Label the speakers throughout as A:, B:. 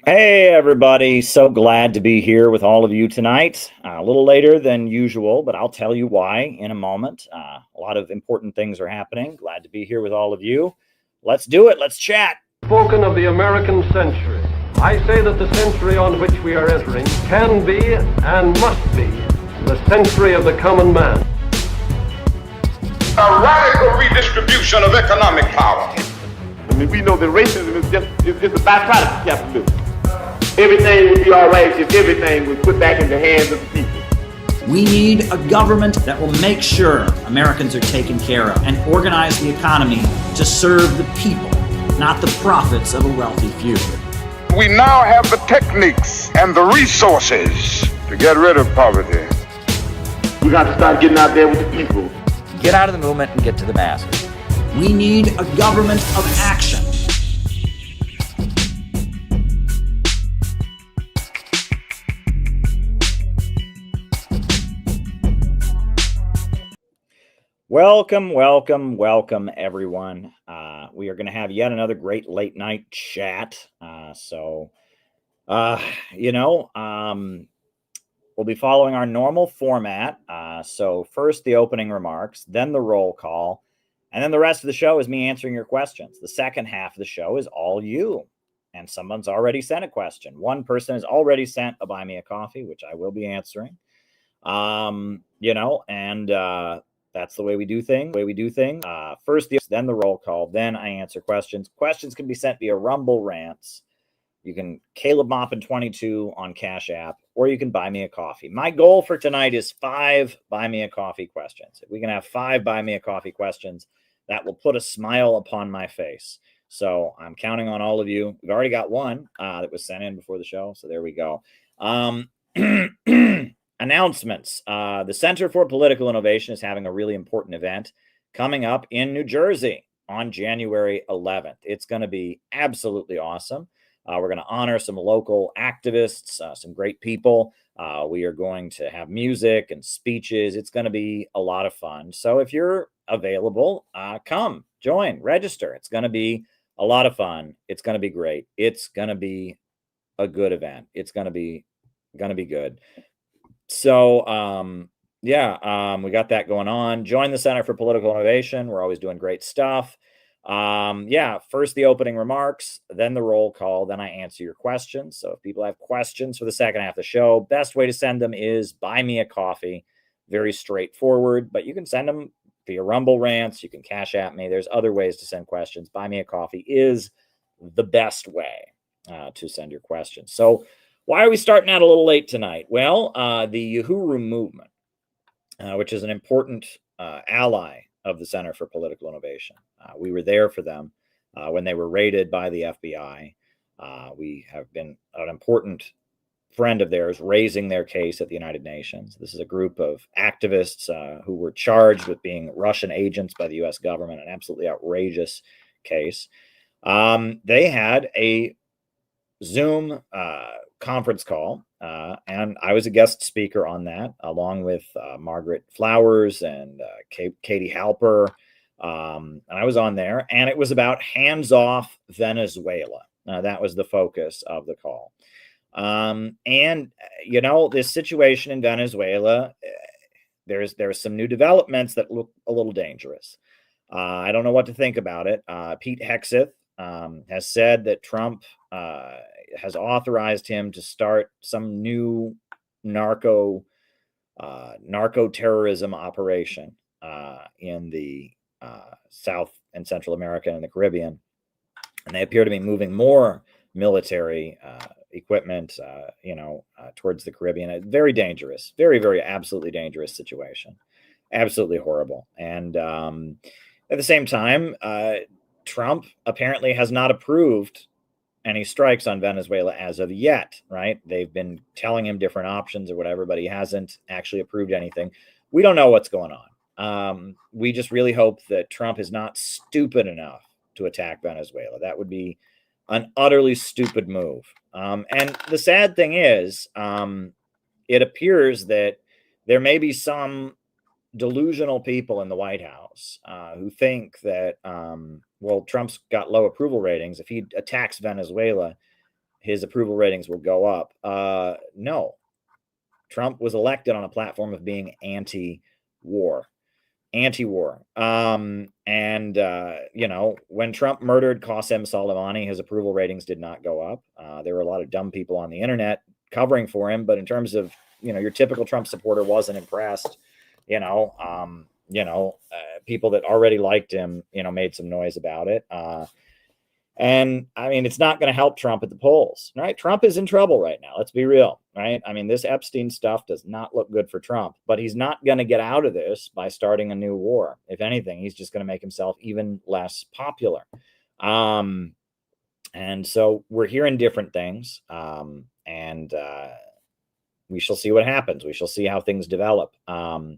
A: Hey, everybody. So glad to be here with all of you tonight. A little later than usual, but I'll tell you why in a moment. A lot of important things are happening. Glad to be here with all of you. Let's do it. Let's chat.
B: Spoken of the American century. I say that the century on which we are entering can be and must be the century of the common man.
C: A radical redistribution of economic power.
D: I mean, we know that racism is just a byproduct of capitalism. Everything would be all right if everything was put back in the hands of the people.
E: We need a government that will make sure Americans are taken care of and organize the economy to serve the people, not the profits of a wealthy few.
C: We now have the techniques and the resources to get rid of poverty.
D: We got to start getting out there with the people.
F: Get out of the movement and get to the masses.
E: We need a government of action.
A: Welcome, everyone. We are going to have yet another great late night chat. We'll be following our normal format. So first the opening remarks, then the roll call, and then the rest of the show is me answering your questions. The second half of the show is all you. And someone's already sent a question. One person has already sent a buy me a coffee, which I will be answering. That's the way we do things. First, then the roll call, then I answer questions. Questions can be sent via Rumble Rants. You can Caleb Moppin 22 on Cash App, or you can buy me a coffee. My goal for tonight is 5 buy me a coffee questions. If we can have 5 buy me a coffee questions, that will put a smile upon my face. So I'm counting on all of you. We've already got one that was sent in before the show. So there we go. Announcements. The Center for Political Innovation is having a really important event coming up in New Jersey on January 11th. It's going to be absolutely awesome. We're going to honor some local activists, some great people. We are going to have music and speeches. It's going to be a lot of fun. So if you're available, come, join, register. It's going to be a lot of fun. It's going to be great. It's going to be a good event. It's going to be good. So, we got that going on. Join the Center for Political Innovation. We're always doing great stuff. First the opening remarks, then the roll call, then I answer your questions. So if people have questions for the second half of the show, best way to send them is buy me a coffee. Very straightforward, but you can send them via Rumble Rants. You can Cash App me. There's other ways to send questions. Buy me a coffee is the best way to send your questions. So why are we starting out a little late tonight? Well, the Uhuru movement, which is an important ally of the Center for Political Innovation. We were there for them when they were raided by the FBI. We have been an important friend of theirs raising their case at the United Nations. This is a group of activists who were charged with being Russian agents by the U.S. government, an absolutely outrageous case. They had a Zoom conference call, and I was a guest speaker on that, along with Margaret Flowers and Katie Halper, and I was on there, and it was about hands-off Venezuela. That was the focus of the call. This situation in Venezuela, there's some new developments that look a little dangerous. I don't know what to think about it. Pete Hegseth has said that Trump has authorized him to start some new narco terrorism operation in the South and Central America and the Caribbean. And they appear to be moving more military equipment, towards the Caribbean. Very dangerous, very, very absolutely dangerous situation. Absolutely horrible. And at the same time, Trump apparently has not approved any strikes on Venezuela as of yet, right? They've been telling him different options or whatever, but he hasn't actually approved anything. We don't know what's going on. We just really hope that Trump is not stupid enough to attack Venezuela. That would be an utterly stupid move. And the sad thing is, it appears that there may be some delusional people in the White House who think that, Trump's got low approval ratings. If he attacks Venezuela, his approval ratings will go up. No. Trump was elected on a platform of being anti-war. When Trump murdered Qasem Soleimani, his approval ratings did not go up. There were a lot of dumb people on the internet covering for him, but in terms of, your typical Trump supporter wasn't impressed. People that already liked him, made some noise about it. And I mean, it's not going to help Trump at the polls, right? Trump is in trouble right now. Let's be real, right? I mean, this Epstein stuff does not look good for Trump, but he's not going to get out of this by starting a new war. If anything, he's just going to make himself even less popular. And so we're hearing different things. We shall see what happens. We shall see how things develop. On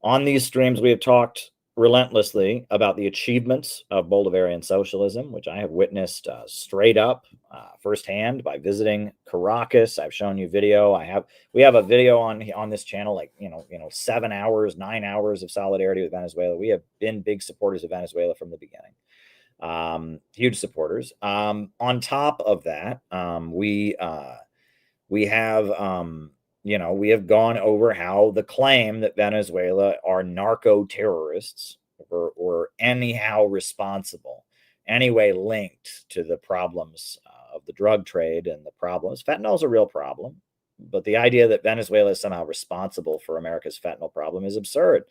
A: these streams, we have talked relentlessly about the achievements of Bolivarian socialism, which I have witnessed straight up firsthand by visiting Caracas. I've shown you video. We have a video on this channel, 7 hours, 9 hours of solidarity with Venezuela. We have been big supporters of Venezuela from the beginning. Huge supporters. On top of that, we have gone over how the claim that Venezuela are narco-terrorists or anyhow responsible, anyway linked to the problems of the drug trade and the problems. Fentanyl is a real problem, but the idea that Venezuela is somehow responsible for America's fentanyl problem is absurd.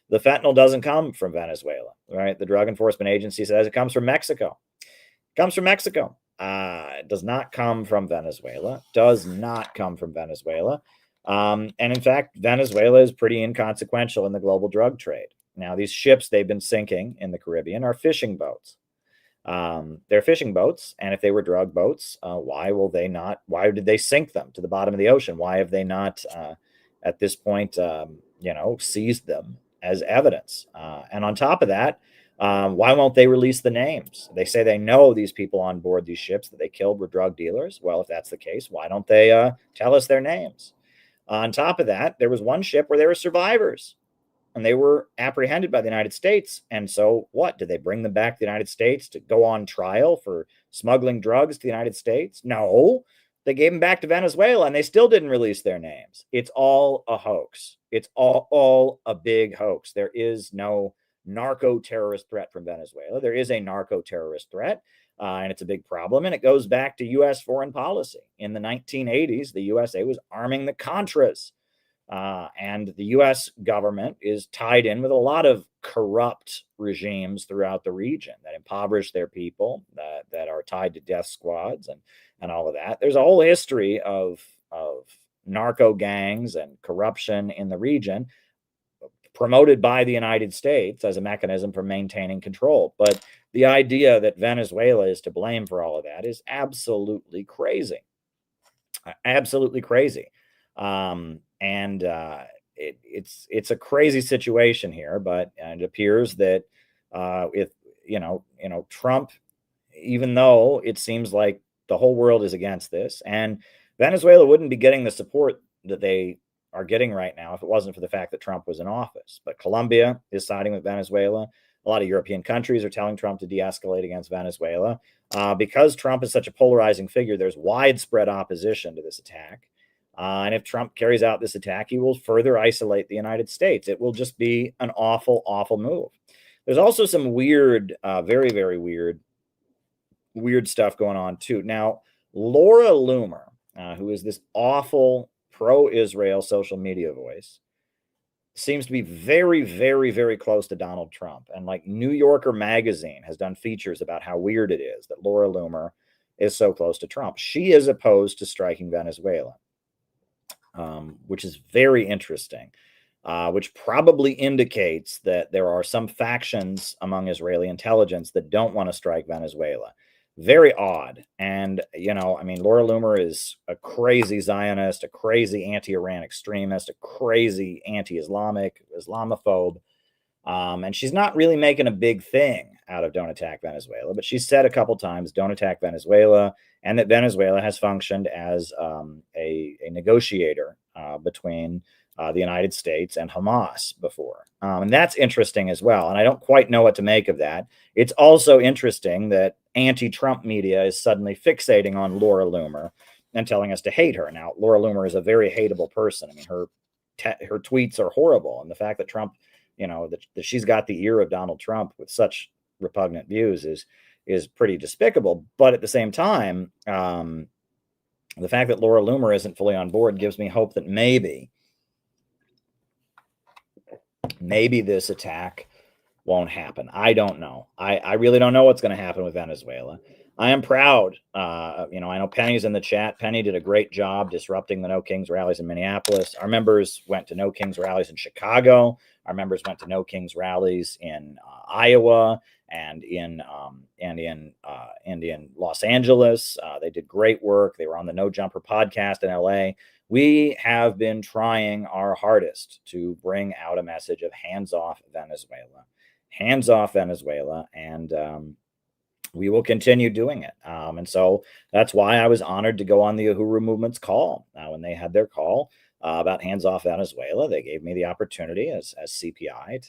A: The fentanyl doesn't come from Venezuela, right? The Drug Enforcement Agency says it comes from Mexico. It comes from Mexico. It does not come from Venezuela. Does not come from Venezuela. And in fact, Venezuela is pretty inconsequential in the global drug trade. Now, these ships they've been sinking in the Caribbean are fishing boats. They're fishing boats, and if they were drug boats, why did they sink them to the bottom of the ocean? Why have they not, at this point, seized them as evidence? And on top of that, why won't they release the names? They say they know these people on board these ships that they killed were drug dealers. Well, if that's the case, why don't they tell us their names? On top of that, there was one ship where there were survivors, and they were apprehended by the United States. And so what? Did they bring them back to the United States to go on trial for smuggling drugs to the United States? No, they gave them back to Venezuela, and they still didn't release their names. It's all a hoax. It's all a big hoax. There is no narco-terrorist threat from Venezuela. There is a narco-terrorist threat. And it's a big problem. And it goes back to U.S. foreign policy. In the 1980s, the USA was arming the Contras. And the U.S. government is tied in with a lot of corrupt regimes throughout the region that impoverish their people, that are tied to death squads and all of that. There's a whole history of narco gangs and corruption in the region promoted by the United States as a mechanism for maintaining control. But the idea that Venezuela is to blame for all of that is absolutely crazy. Absolutely crazy. It's a crazy situation here, but it appears that if Trump, even though it seems like the whole world is against this, and Venezuela wouldn't be getting the support that they are getting right now if it wasn't for the fact that Trump was in office. But Colombia is siding with Venezuela. A lot of European countries are telling Trump to de-escalate against Venezuela. Because Trump is such a polarizing figure, there's widespread opposition to this attack. And if Trump carries out this attack, he will further isolate the United States. It will just be an awful, awful move. There's also some weird, very, very weird stuff going on too. Now, Laura Loomer, who is this awful pro-Israel social media voice, seems to be very, very, very close to Donald Trump. And like New Yorker magazine has done features about how weird it is that Laura Loomer is so close to Trump. She is opposed to striking Venezuela, which is very interesting, which probably indicates that there are some factions among Israeli intelligence that don't want to strike Venezuela. Very odd. And, Laura Loomer is a crazy Zionist, a crazy anti-Iran extremist, a crazy anti-Islamic, Islamophobe. And she's not really making a big thing out of don't attack Venezuela, but she's said a couple times, don't attack Venezuela, and that Venezuela has functioned as a negotiator between the United States and Hamas before. And that's interesting as well. And I don't quite know what to make of that. It's also interesting that anti-Trump media is suddenly fixating on Laura Loomer and telling us to hate her. Now, Laura Loomer is a very hateable person. I mean, her tweets are horrible, and the fact that Trump, that she's got the ear of Donald Trump with such repugnant views is pretty despicable. But at the same time, the fact that Laura Loomer isn't fully on board gives me hope that maybe this attack won't happen. I don't know. I really don't know what's going to happen with Venezuela. I am proud. I know Penny's in the chat. Penny did a great job disrupting the No Kings rallies in Minneapolis. Our members went to No Kings rallies in Chicago. Our members went to No Kings rallies in Iowa and in Los Angeles. They did great work. They were on the No Jumper podcast in LA. We have been trying our hardest to bring out a message of hands off Venezuela. Hands off Venezuela, and we will continue doing it. And so that's why I was honored to go on the Uhuru Movement's call. When they had their call about hands off Venezuela, they gave me the opportunity as CPI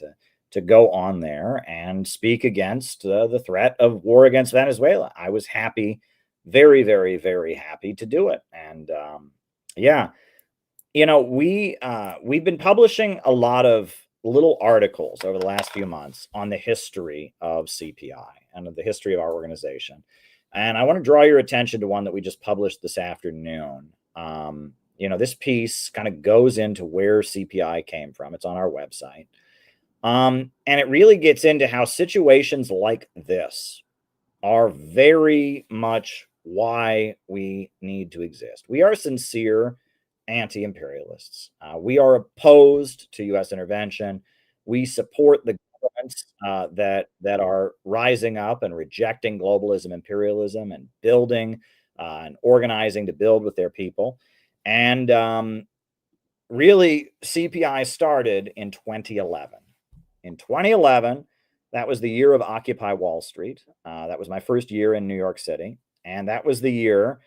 A: to go on there and speak against the threat of war against Venezuela. I was happy, very, very, very happy to do it. And we've been publishing a lot of little articles over the last few months on the history of CPI and of the history of our organization. And I want to draw your attention to one that we just published this afternoon. This piece kind of goes into where CPI came from. It's on our website. And it really gets into how situations like this are very much why we need to exist. We are sincere anti-imperialists. We are opposed to U.S. intervention. We support the governments that are rising up and rejecting globalism, imperialism, and building and organizing to build with their people. And really, CPI started in 2011. In 2011, that was the year of Occupy Wall Street. That was my first year in New York City. And that was the year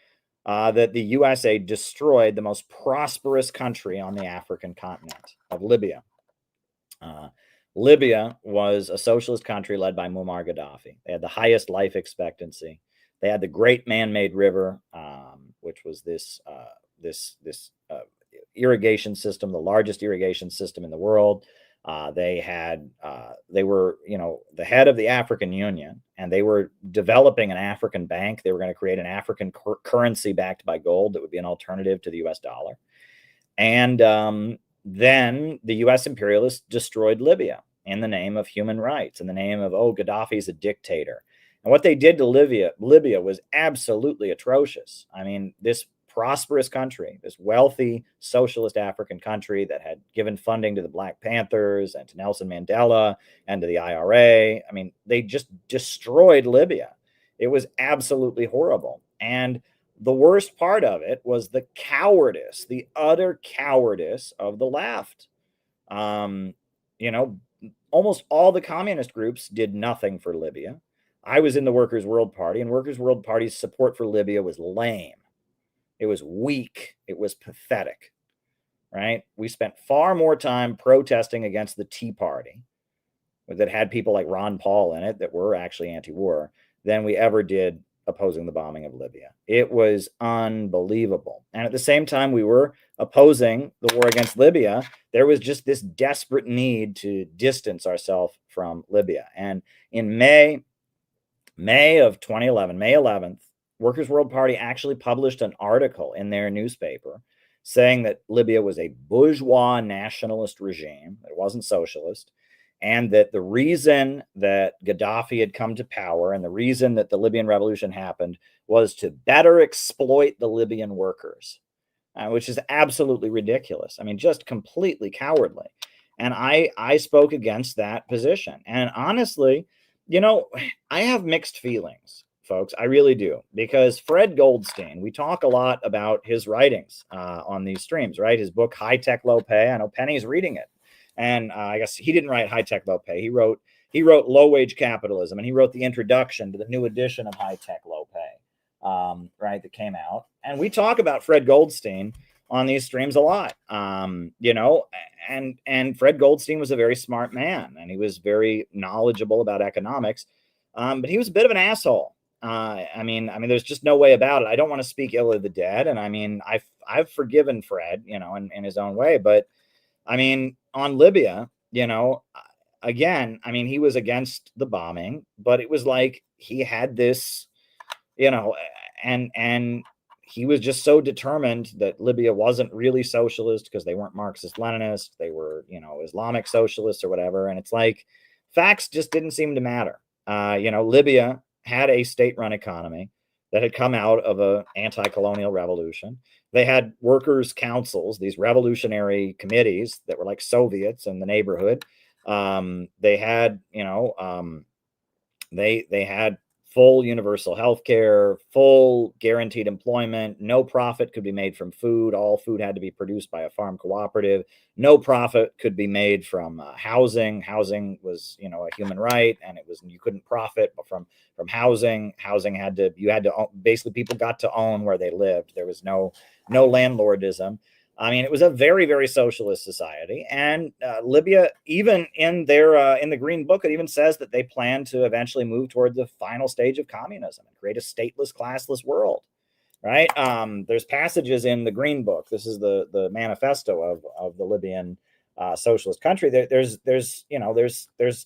A: that the USA destroyed the most prosperous country on the African continent of Libya. Libya was a socialist country led by Muammar Gaddafi. They had the highest life expectancy. They had the great man-made river, which was this irrigation system, the largest irrigation system in the world. They were, the head of the African Union, and they were developing an African bank. They were going to create an African currency backed by gold that would be an alternative to the US dollar. And then the US imperialists destroyed Libya in the name of human rights, in the name of, Gaddafi's a dictator. And what they did to Libya was absolutely atrocious. I mean, this prosperous country, this wealthy socialist African country that had given funding to the Black Panthers and to Nelson Mandela and to the IRA. I mean, they just destroyed Libya. It was absolutely horrible. And the worst part of it was the cowardice, the utter cowardice of the left. Almost all the communist groups did nothing for Libya. I was in the Workers' World Party, and Workers' World Party's support for Libya was lame. It was weak. It was pathetic, right? We spent far more time protesting against the Tea Party that had people like Ron Paul in it that were actually anti-war than we ever did opposing the bombing of Libya. It was unbelievable. And at the same time we were opposing the war against Libya, there was just this desperate need to distance ourselves from Libya. And in May of 2011, May 11th, Workers' World Party actually published an article in their newspaper saying that Libya was a bourgeois nationalist regime, it wasn't socialist, and that the reason that Gaddafi had come to power and the reason that the Libyan revolution happened was to better exploit the Libyan workers, which is absolutely ridiculous. I mean, just completely cowardly. And I spoke against that position. And honestly, I have mixed feelings, folks. I really do. Because Fred Goldstein, we talk a lot about his writings on these streams, right? His book, High Tech, Low Pay. I know Penny's reading it. And I guess he didn't write High Tech, Low Pay. He wrote Low Wage Capitalism, and he wrote the introduction to the new edition of High Tech, Low Pay, right, that came out. And we talk about Fred Goldstein on these streams a lot, and Fred Goldstein was a very smart man, and he was very knowledgeable about economics, but he was a bit of an asshole. I mean, there's just no way about it. I don't want to speak ill of the dead, and I mean, I've forgiven Fred, in his own way. But I mean, on Libya, again, I mean, he was against the bombing, but it was like he had this, and he was just so determined that Libya wasn't really socialist because they weren't Marxist Leninists. They were, Islamic socialists or whatever. And it's like facts just didn't seem to matter. Libya had a state-run economy that had come out of an anti-colonial revolution. They had workers' councils, these revolutionary committees that were like Soviets in the neighborhood. They had, they had full universal health care, full guaranteed employment. No profit could be made from food. All food had to be produced by a farm cooperative. No profit could be made from housing. Housing was, a human right, and you couldn't profit from housing. Housing basically people got to own where they lived. There was no landlordism. I mean, it was a very, very socialist society, and Libya, even in the Green Book, it even says that they plan to eventually move toward the final stage of communism and create a stateless, classless world. Right? There's passages in the Green Book. This is the manifesto of the Libyan socialist country. There's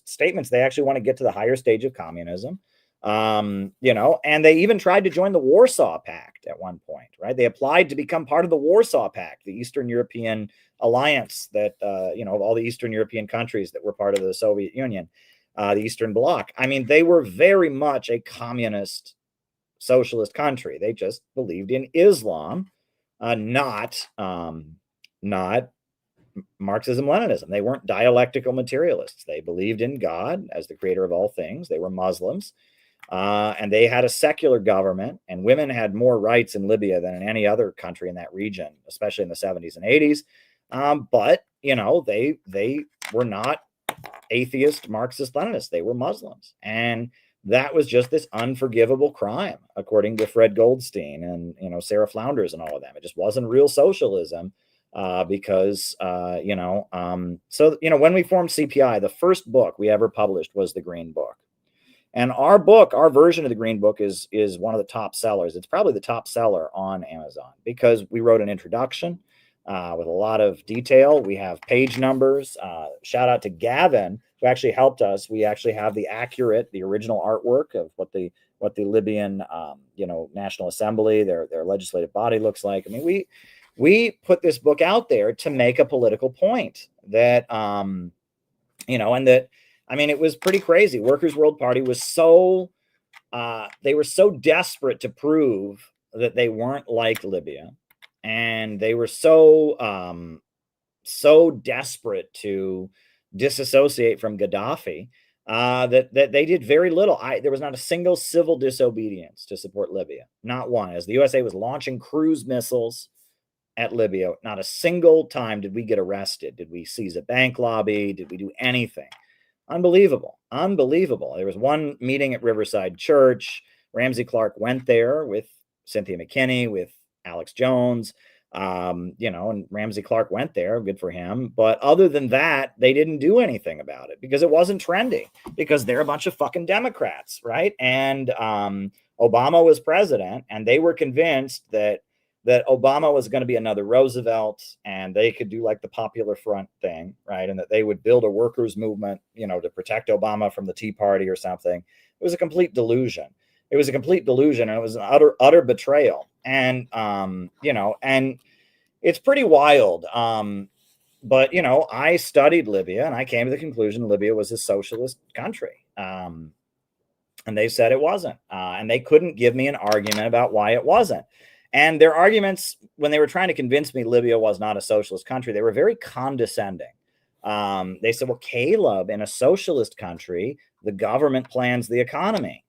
A: statements they actually want to get to the higher stage of communism. And they even tried to join the Warsaw Pact at one point, right? They applied to become part of the Warsaw Pact, the Eastern European alliance that, of all the Eastern European countries that were part of the Soviet Union, the Eastern Bloc. I mean, they were very much a communist socialist country. They just believed in Islam, not Marxism-Leninism. They weren't dialectical materialists. They believed in God as the creator of all things. They were Muslims. And they had a secular government, and women had more rights in Libya than in any other country in that region, especially in the 70s and 80s. But they were not atheist Marxist Leninists. They were Muslims. And that was just this unforgivable crime, according to Fred Goldstein and, Sarah Flounders and all of them. It just wasn't real socialism because, when we formed CPI, the first book we ever published was the Green Book. And our version of the Green Book is one of the top sellers. It's probably the top seller on Amazon because we wrote an introduction with a lot of detail. We have page numbers. Shout out to Gavin, who actually helped us. We actually have the original artwork of what the Libyan, National Assembly, their legislative body looks like. I mean, we put this book out there to make a political point that, and that. I mean, it was pretty crazy. Workers' World Party was they were so desperate to prove that they weren't like Libya. And they were so desperate to disassociate from Gaddafi that they did very little. There was not a single civil disobedience to support Libya. Not one. As the USA was launching cruise missiles at Libya, not a single time did we get arrested. Did we seize a bank lobby? Did we do anything? Unbelievable. There was one meeting at Riverside Church. Ramsey Clark went there with Cynthia McKinney, with Alex Jones, and Ramsey Clark went there. Good for him. But other than that, they didn't do anything about it because it wasn't trendy, because they're a bunch of fucking Democrats, right? And Obama was president, and they were convinced that Obama was going to be another Roosevelt, and they could do like the Popular Front thing, right? And that they would build a workers' movement, to protect Obama from the Tea Party or something. It was a complete delusion. And it was an utter betrayal. And, and it's pretty wild. But, I studied Libya, and I came to the conclusion Libya was a socialist country. And they said it wasn't. And they couldn't give me an argument about why it wasn't. And their arguments, when they were trying to convince me Libya was not a socialist country, they were very condescending. They said, well, Caleb, in a socialist country, the government plans the economy.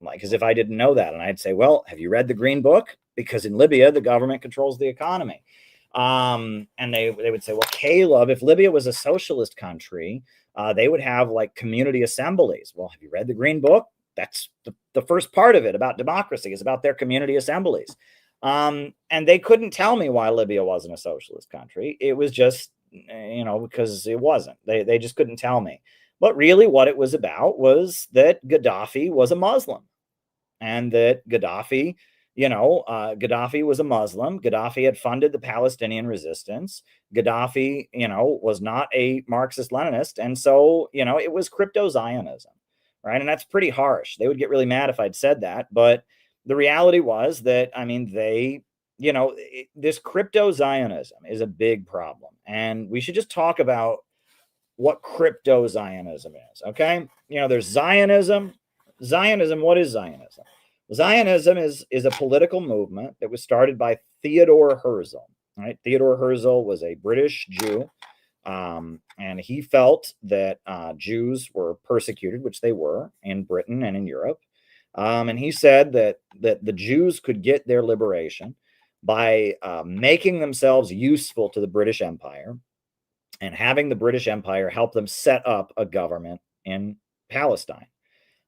A: Like, as if I didn't know that. And I'd say, well, have you read the Green Book? Because in Libya, the government controls the economy. And they would say, well, Caleb, if Libya was a socialist country, they would have like community assemblies. Well, have you read the Green Book? That's the first part of it about democracy is about their community assemblies. And they couldn't tell me why Libya wasn't a socialist country. It was just, because it wasn't. They just couldn't tell me. But really what it was about was that Gaddafi was a Muslim. and that Gaddafi, Gaddafi was a Muslim. Gaddafi had funded the Palestinian resistance. Gaddafi, was not a Marxist-Leninist. And so, it was crypto-Zionism, right? And that's pretty harsh. They would get really mad if I'd said that. But the reality was that, this crypto-Zionism is a big problem. And we should just talk about what crypto-Zionism is, okay? There's Zionism. Zionism, what is Zionism? Zionism is a political movement that was started by Theodore Herzl, right? Theodore Herzl was a British Jew, and he felt that Jews were persecuted, which they were in Britain and in Europe. And he said that the Jews could get their liberation by making themselves useful to the British Empire and having the British Empire help them set up a government in Palestine.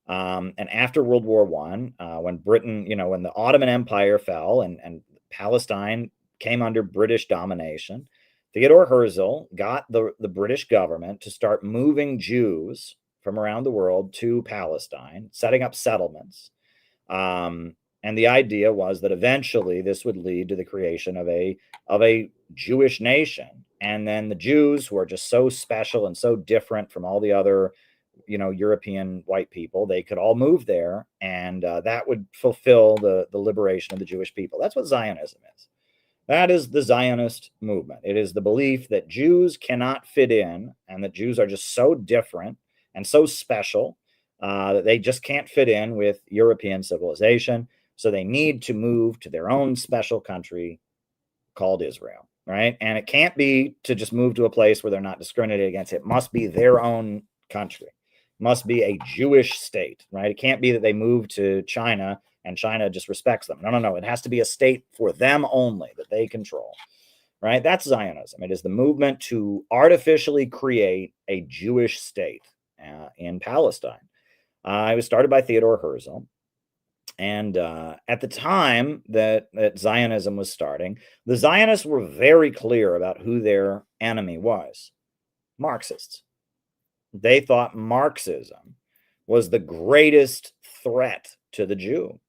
A: And after World War I, when Britain, when the Ottoman Empire fell and Palestine came under British domination, Theodore Herzl got the British government to start moving Jews from around the world to Palestine, setting up settlements. And the idea was that eventually this would lead to the creation of a Jewish nation. And then the Jews, who are just so special and so different from all the other European white people, they could all move there, and that would fulfill the liberation of the Jewish people. That's what Zionism is. That is the Zionist movement. It is the belief that Jews cannot fit in, and that Jews are just so different and so special that they just can't fit in with European civilization. So they need to move to their own special country called Israel, right? And it can't be to just move to a place where they're not discriminated against. It must be their own country. Must be a Jewish state, right? It can't be that they move to China and China just respects them. No. It has to be a state for them only that they control, right? That's Zionism. It is the movement to artificially create a Jewish state in Palestine. It was started by Theodore Herzl. And at the time that Zionism was starting, the Zionists were very clear about who their enemy was: Marxists. They thought Marxism was the greatest threat to the Jew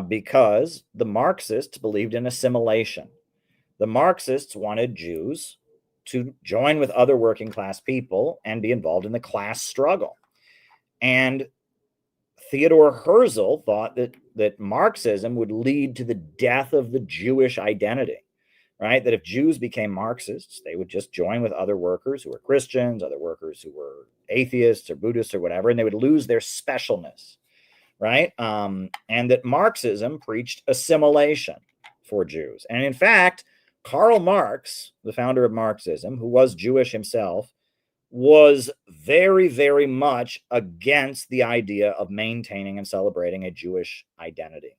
A: because the Marxists believed in assimilation. The Marxists wanted Jews to join with other working class people and be involved in the class struggle. And Theodore Herzl thought that Marxism would lead to the death of the Jewish identity. Right? That if Jews became Marxists, they would just join with other workers who were Christians, other workers who were atheists or Buddhists or whatever, and they would lose their specialness, right? And that Marxism preached assimilation for Jews. And in fact, Karl Marx, the founder of Marxism, who was Jewish himself, was very, very much against the idea of maintaining and celebrating a Jewish identity.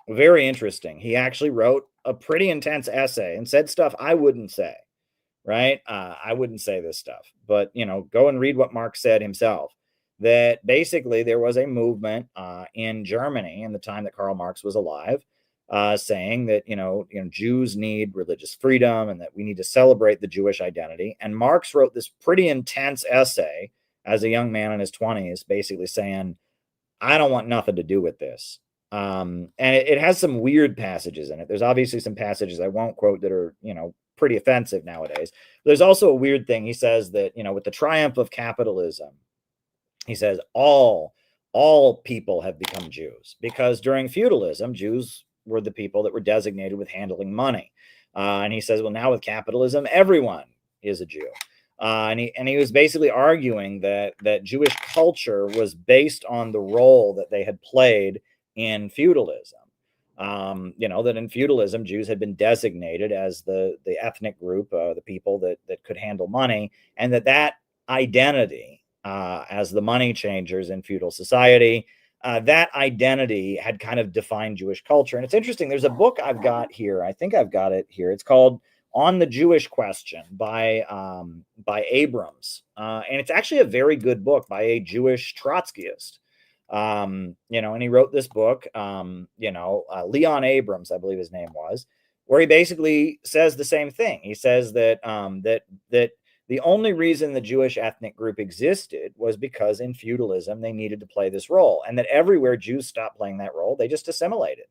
A: Very interesting. He actually wrote a pretty intense essay and said stuff I wouldn't say, right? I wouldn't say this stuff, but, go and read what Marx said himself, that basically there was a movement in Germany in the time that Karl Marx was alive, saying that, Jews need religious freedom and that we need to celebrate the Jewish identity. And Marx wrote this pretty intense essay as a young man in his 20s, basically saying, I don't want nothing to do with this. And it has some weird passages in it. There's obviously some passages I won't quote that are, pretty offensive nowadays. There's also a weird thing. He says that, with the triumph of capitalism, he says all people have become Jews, because during feudalism, Jews were the people that were designated with handling money. And he says, well, now with capitalism, everyone is a Jew. And he was basically arguing that Jewish culture was based on the role that they had played in feudalism. That in feudalism, Jews had been designated as the ethnic group, the people that could handle money, and that identity as the money changers in feudal society, that identity had kind of defined Jewish culture. And it's interesting. There's a book I've got here. I think I've got it here. It's called On the Jewish Question by Abrams. And it's actually a very good book by a Jewish Trotskyist. And he wrote this book, Leon Abrams, I believe his name was, where he basically says the same thing. He says that The only reason the Jewish ethnic group existed was because in feudalism they needed to play this role, and that everywhere Jews stopped playing that role, they just assimilated.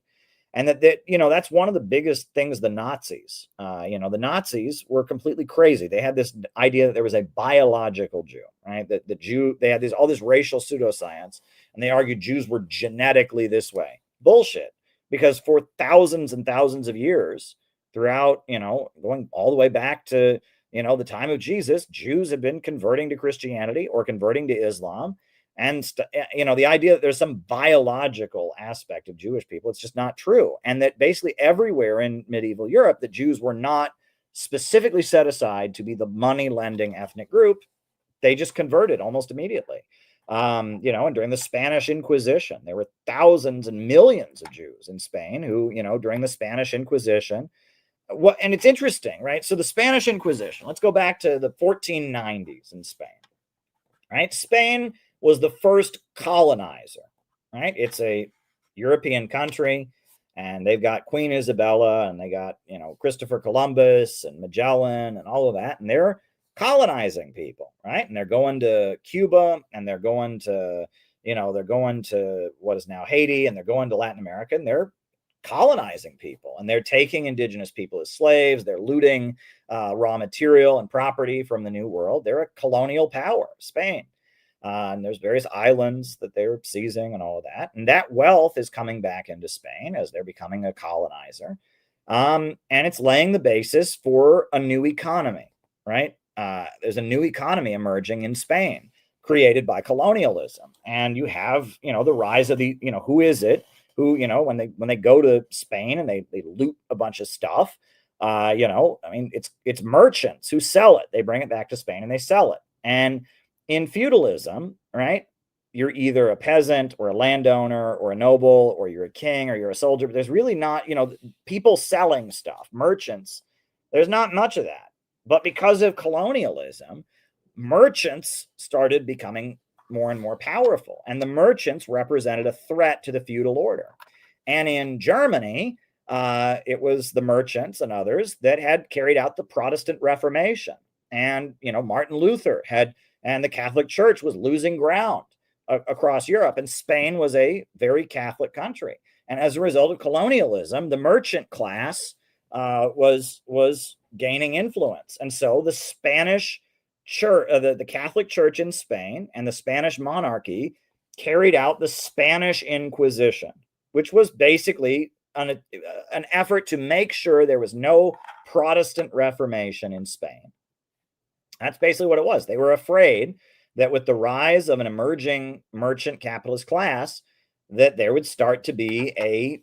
A: And that that's one of the biggest things. The Nazis, the Nazis were completely crazy. They had this idea that there was a biological Jew, right? That the Jew, they had all this racial pseudoscience, and they argued Jews were genetically this way. Bullshit. Because for thousands and thousands of years, throughout, going all the way back to the time of Jesus, Jews have been converting to Christianity or converting to Islam. And, the idea that there's some biological aspect of Jewish people, it's just not true. And that basically everywhere in medieval Europe, the Jews were not specifically set aside to be the money lending ethnic group. They just converted almost immediately. And during the Spanish Inquisition, there were thousands and millions of Jews in Spain who, during the Spanish Inquisition, and it's interesting, right? So the Spanish Inquisition, let's go back to the 1490s in Spain, right? Spain was the first colonizer, right? It's a European country, and they've got Queen Isabella, and they got, Christopher Columbus and Magellan and all of that, and they're colonizing people, right? And they're going to Cuba, and they're going to what is now Haiti, and they're going to Latin America, and they're colonizing people, and they're taking indigenous people as slaves. They're looting raw material and property from the New World. They're a colonial power, Spain. And there's various islands that they're seizing and all of that. And that wealth is coming back into Spain as they're becoming a colonizer. And it's laying the basis for a new economy, right? There's a new economy emerging in Spain created by colonialism. And you have, the rise of the, who is it? Who, when they go to Spain and they loot a bunch of stuff, it's merchants who sell it. They bring it back to Spain and they sell it. And in feudalism, right, you're either a peasant or a landowner or a noble, or you're a king or you're a soldier. But there's really not, people selling stuff, merchants. There's not much of that. But because of colonialism, merchants started becoming more and more powerful. And the merchants represented a threat to the feudal order. And in Germany, it was the merchants and others that had carried out the Protestant Reformation. And, Martin Luther and the Catholic Church was losing ground across Europe. And Spain was a very Catholic country. And as a result of colonialism, the merchant class was gaining influence. And so the Spanish church, the Catholic Church in Spain and the Spanish monarchy carried out the Spanish Inquisition, which was basically an effort to make sure there was no Protestant Reformation in Spain. That's basically what it was. They were afraid that with the rise of an emerging merchant capitalist class, that there would start to be a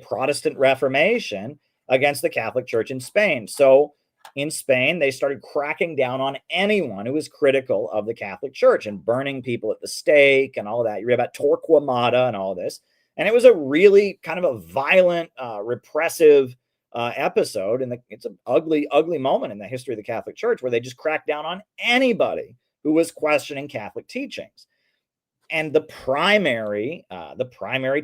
A: Protestant Reformation against the Catholic Church in Spain. So in Spain, they started cracking down on anyone who was critical of the Catholic Church and burning people at the stake and all that. You read about Torquemada and all this. And it was a really kind of a violent, repressive episode. And it's an ugly, ugly moment in the history of the Catholic Church where they just cracked down on anybody who was questioning Catholic teachings. And the primary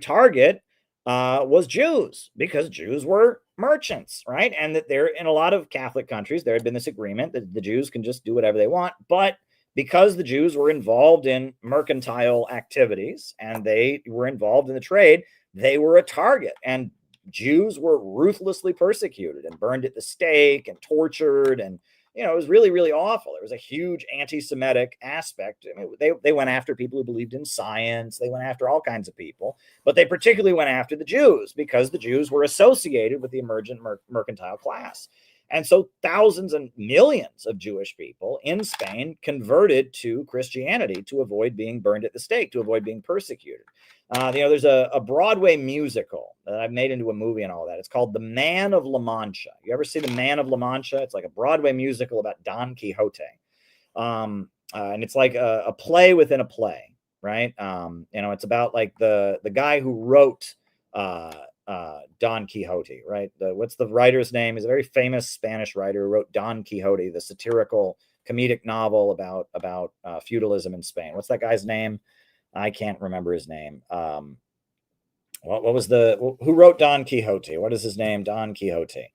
A: target was Jews, because Jews were merchants, right? And that there, in a lot of Catholic countries, there had been this agreement that the Jews can just do whatever they want. But because the Jews were involved in mercantile activities and they were involved in the trade, they were a target. And Jews were ruthlessly persecuted and burned at the stake and tortured. And, it was really, really awful. There was a huge anti-Semitic aspect. I mean, they went after people who believed in science. They went after all kinds of people. But they particularly went after the Jews because the Jews were associated with the emergent mercantile class. And so thousands and millions of Jewish people in Spain converted to Christianity to avoid being burned at the stake, to avoid being persecuted. There's a Broadway musical that I've made into a movie and all that. It's called The Man of La Mancha. You ever see The Man of La Mancha? It's like a Broadway musical about Don Quixote. And it's like a play within a play, right? It's about like the guy who wrote Don Quixote, right? What's the writer's name? He's a very famous Spanish writer who wrote Don Quixote, the satirical comedic novel about feudalism in Spain. What's that guy's name? I can't remember his name. Who wrote Don Quixote? What is his name? Don Quixote.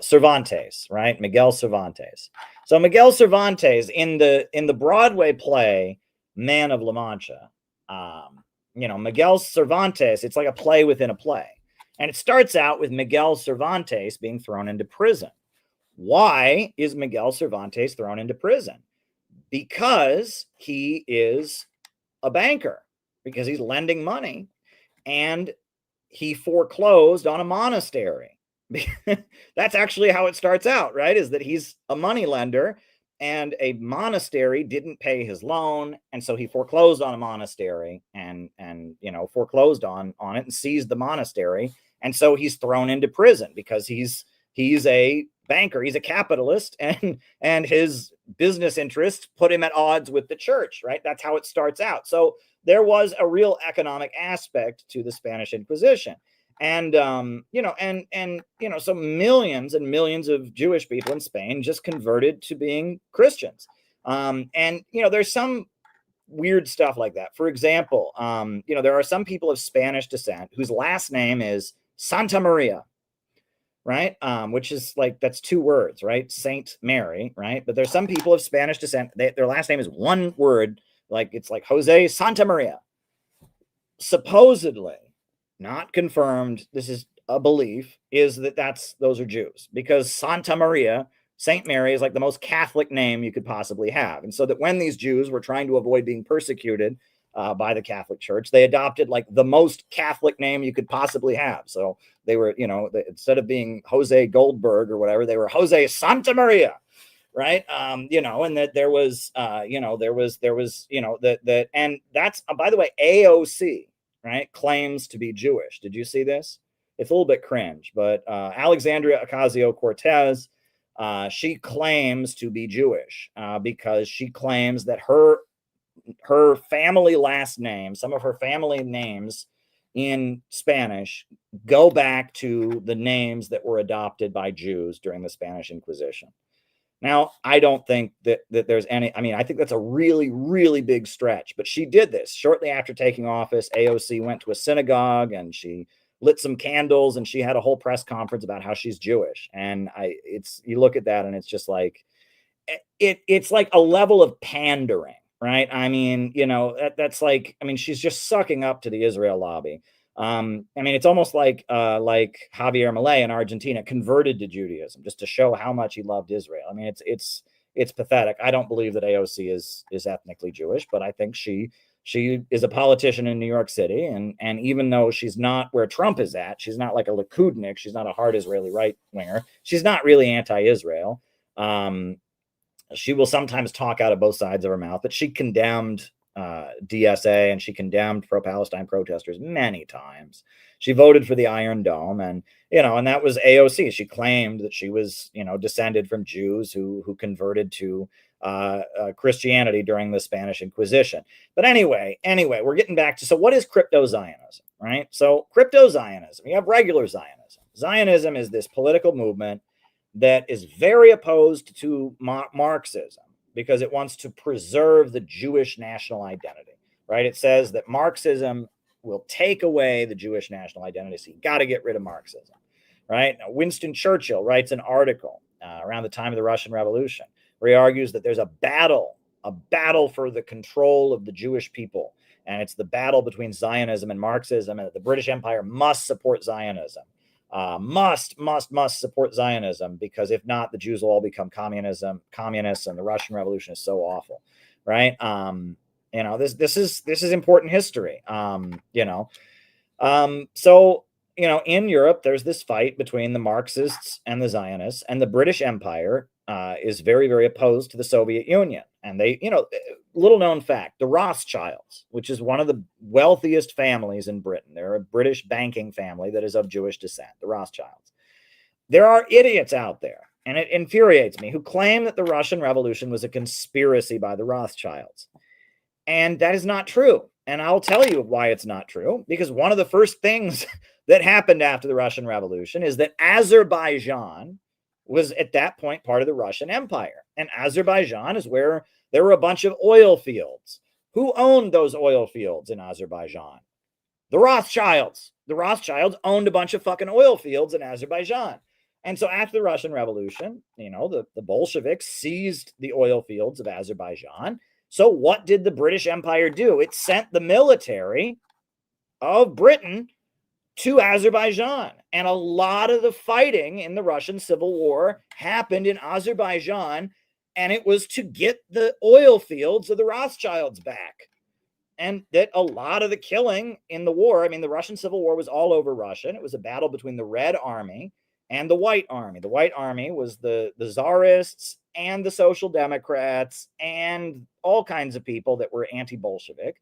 A: Cervantes, right? Miguel Cervantes. So Miguel Cervantes in the Broadway play Man of La Mancha, Miguel Cervantes, it's like a play within a play. And it starts out with Miguel Cervantes being thrown into prison. Why is Miguel Cervantes thrown into prison? Because he is a banker, because he's lending money, and he foreclosed on a monastery. That's actually how it starts out, right? Is that he's a money lender and a monastery didn't pay his loan, and so he foreclosed on a monastery and foreclosed on it and seized the monastery, and so he's thrown into prison because he's a banker, he's a capitalist, and his business interests put him at odds with the church, right? That's how it starts out. So there was a real economic aspect to the Spanish Inquisition. And so millions and millions of Jewish people in Spain just converted to being Christians. There's some weird stuff like that. For example, there are some people of Spanish descent whose last name is Santa Maria, right? Which is like, that's two words, right? Saint Mary, right? But there's some people of Spanish descent, their last name is one word, like it's like Jose Santa Maria. Supposedly, not confirmed, this is a belief, is those are Jews, because Santa Maria, Saint Mary, is like the most Catholic name you could possibly have. And so that when these Jews were trying to avoid being persecuted by the Catholic Church, they adopted like the most Catholic name you could possibly have. So they were, instead of being Jose Goldberg or whatever, they were Jose Santa Maria, right? And that there was, and that's, by the way, AOC, right, claims to be Jewish. Did you see this? It's a little bit cringe, but Alexandria Ocasio-Cortez, she claims to be Jewish because she claims that her family last name, some of her family names in Spanish, go back to the names that were adopted by Jews during the Spanish Inquisition. Now, I don't think that there's any, I think that's a really, really big stretch, but she did this shortly after taking office. AOC went to a synagogue and she lit some candles and she had a whole press conference about how she's Jewish. And you look at that and it's just like, it's like a level of pandering, right? That's like, she's just sucking up to the Israel lobby. It's almost like Javier Milei in Argentina converted to Judaism just to show how much he loved Israel. It's pathetic. I don't believe that AOC is ethnically Jewish, but I think she is a politician in New York City, and even though she's not where Trump is at, she's not like a Likudnik, she's not a hard Israeli right winger, she's not really anti-Israel. She will sometimes talk out of both sides of her mouth, but she condemned DSA and she condemned pro-Palestine protesters many times. She voted for the Iron Dome, and that was AOC. She claimed that she was descended from Jews who converted to Christianity during the Spanish Inquisition. But anyway, we're getting back to, so what is Cryptozionism, right? So Cryptozionism, you have regular Zionism. Zionism is this political movement that is very opposed to Marxism because it wants to preserve the Jewish national identity, right? It says that Marxism will take away the Jewish national identity, so you got to get rid of Marxism, right? Now, Winston Churchill writes an article around the time of the Russian Revolution where he argues that there's a battle for the control of the Jewish people, and it's the battle between Zionism and Marxism, and that the British Empire must support Zionism. Must support Zionism, because if not, the Jews will all become communists, and the Russian Revolution is so awful, right? This is important history. So in Europe, there's this fight between the Marxists and the Zionists, and the British Empire is very, very opposed to the Soviet Union. And they, little known fact, the Rothschilds, which is one of the wealthiest families in Britain, they're a British banking family that is of Jewish descent, the Rothschilds. There are idiots out there, and it infuriates me, who claim that the Russian Revolution was a conspiracy by the Rothschilds. And that is not true. And I'll tell you why it's not true, because one of the first things that happened after the Russian Revolution is that Azerbaijan was at that point part of the Russian Empire. And Azerbaijan is where there were a bunch of oil fields. Who owned those oil fields in Azerbaijan? The Rothschilds. The Rothschilds owned a bunch of fucking oil fields in Azerbaijan. And so after the Russian Revolution, the Bolsheviks seized the oil fields of Azerbaijan. So what did the British Empire do? It sent the military of Britain to Azerbaijan. And a lot of the fighting in the Russian Civil War happened in Azerbaijan, and it was to get the oil fields of the Rothschilds back. And that a lot of the killing in the war, the Russian Civil War was all over Russia. It was a battle between the Red Army and the White Army. The White Army was the Tsarists and the Social Democrats and all kinds of people that were anti-Bolshevik.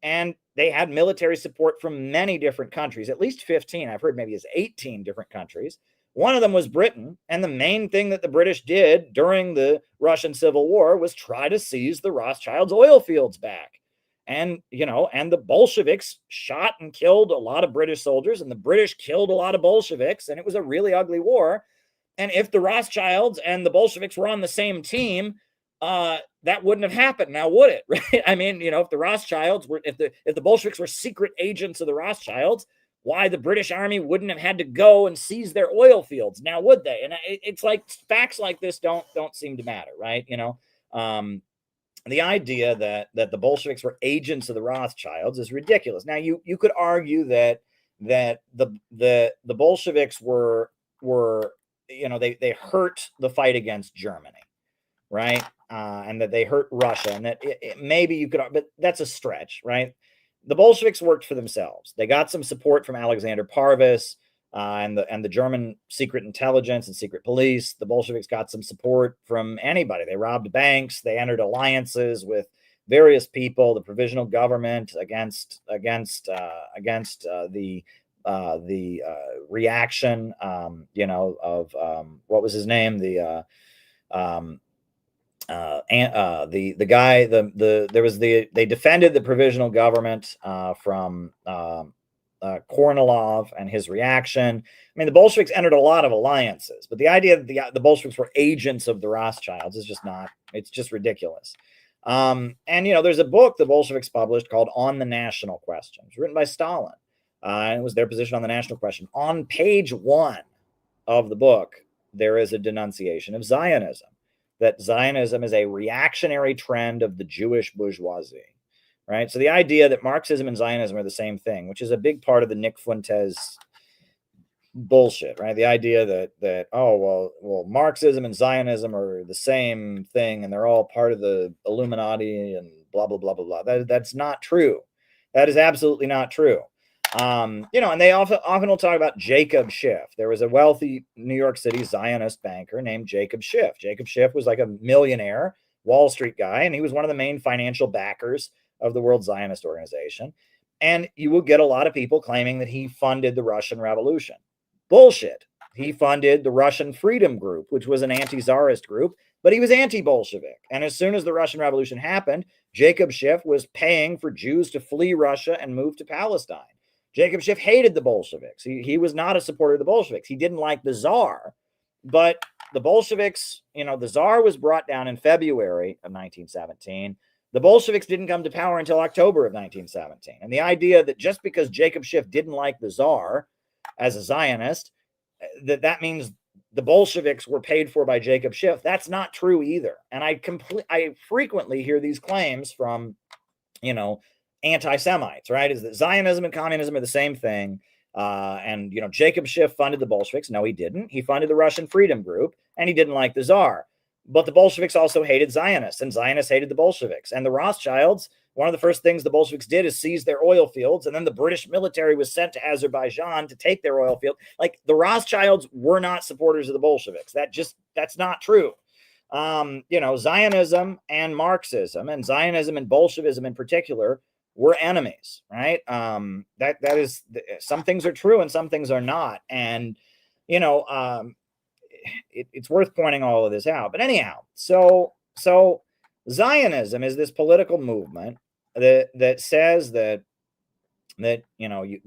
A: And they had military support from many different countries, at least 15. I've heard maybe it's 18 different countries. One of them was Britain. And the main thing that the British did during the Russian Civil War was try to seize the Rothschilds' oil fields back. And, and the Bolsheviks shot and killed a lot of British soldiers, and the British killed a lot of Bolsheviks, and it was a really ugly war. And if the Rothschilds and the Bolsheviks were on the same team, that wouldn't have happened. Now, would it? Right? If the Rothschilds were, if the Bolsheviks were secret agents of the Rothschilds, why the British army wouldn't have had to go and seize their oil fields? Now, would they? And it's like facts like this don't seem to matter, right? The idea that the Bolsheviks were agents of the Rothschilds is ridiculous. Now, you could argue that the Bolsheviks were they hurt the fight against Germany, right? And that they hurt Russia, and that maybe you could, but that's a stretch, right? The Bolsheviks worked for themselves. They got some support from Alexander Parvus and the German secret intelligence and secret police. The Bolsheviks got some support from anybody. They robbed banks. They entered alliances with various people. The provisional government against the reaction, of what was his name, the guy, they defended the provisional government from Kornilov and his reaction. The Bolsheviks entered a lot of alliances, but the idea that the Bolsheviks were agents of the Rothschilds is just not, it's just ridiculous. And there's a book the Bolsheviks published called On the National Question. It was written by Stalin, and it was their position on the national question. On page 1 of the book, there is a denunciation of Zionism, that Zionism is a reactionary trend of the Jewish bourgeoisie. Right. So the idea that Marxism and Zionism are the same thing, which is a big part of the Nick Fuentes bullshit, right? The idea that Marxism and Zionism are the same thing and they're all part of the Illuminati and blah, blah, blah, blah, blah. That's not true. That is absolutely not true. And they often will talk about Jacob Schiff. There was a wealthy New York City Zionist banker named Jacob Schiff. Jacob Schiff was like a millionaire Wall Street guy, and he was one of the main financial backers of the World Zionist Organization. And you will get a lot of people claiming that he funded the Russian Revolution. Bullshit. He funded the Russian Freedom Group, which was an anti-Tsarist group, but he was anti-Bolshevik. And as soon as the Russian Revolution happened, Jacob Schiff was paying for Jews to flee Russia and move to Palestine. Jacob Schiff hated the Bolsheviks. He was not a supporter of the Bolsheviks. He didn't like the Tsar, but the Bolsheviks, the Tsar was brought down in February of 1917. The Bolsheviks didn't come to power until October of 1917. And the idea that just because Jacob Schiff didn't like the Tsar as a Zionist, that means the Bolsheviks were paid for by Jacob Schiff, that's not true either. And I frequently hear these claims from, anti-Semites, right? Is that Zionism and communism are the same thing. And Jacob Schiff funded the Bolsheviks. No, he didn't. He funded the Russian Freedom Group, and he didn't like the Tsar. But the Bolsheviks also hated Zionists, and Zionists hated the Bolsheviks. And the Rothschilds, one of the first things the Bolsheviks did is seize their oil fields, and then the British military was sent to Azerbaijan to take their oil field. Like, the Rothschilds were not supporters of the Bolsheviks. That's not true. Zionism and Marxism, and Zionism and Bolshevism in particular, were enemies, right? That is, some things are true and some things are not. And, it's worth pointing all of this out. But anyhow, so Zionism is this political movement that says that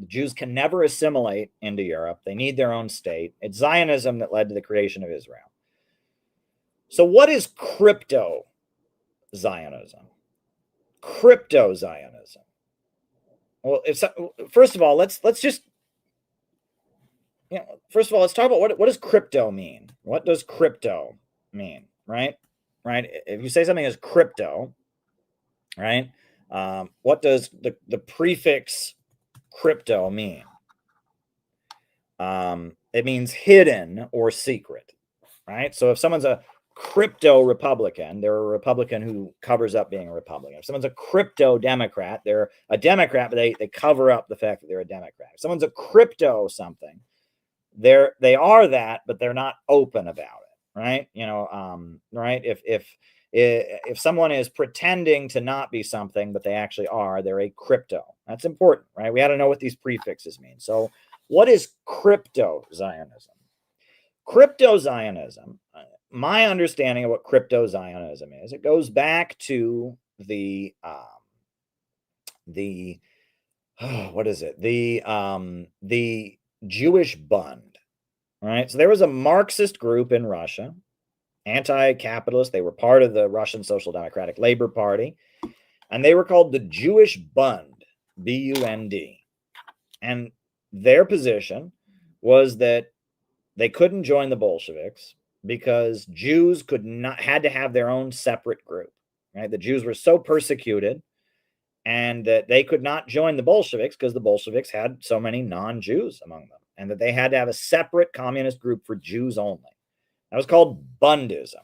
A: Jews can never assimilate into Europe. They need their own state. It's Zionism that led to the creation of Israel. So what is Cryptozionism? Cryptozionism. Well, first of all, let's just first of all, let's talk about what does crypto mean? What does crypto mean? Right? If you say something is crypto, right? What does the prefix crypto mean? It means hidden or secret, right? So if someone's a crypto Republican, they're a Republican who covers up being a Republican. If someone's a crypto Democrat, they're a Democrat, but they cover up the fact that they're a Democrat. If someone's a crypto something, they are that, but they're not open about it, right? Right? If someone is pretending to not be something, but they actually are, they're a crypto. That's important, right? We got to know what these prefixes mean. So what is Cryptozionism? Cryptozionism, my understanding of what Cryptozionism is, it goes back to the what is it? The Jewish Bund, right? So there was a Marxist group in Russia, anti-capitalist. They were part of the Russian Social Democratic Labor Party, and they were called the Jewish Bund, B-U-N-D. And their position was that they couldn't join the Bolsheviks because Jews had to have their own separate group, right? The Jews were so persecuted and that they could not join the Bolsheviks because the Bolsheviks had so many non-Jews among them, and that they had to have a separate communist group for Jews only. That was called Bundism.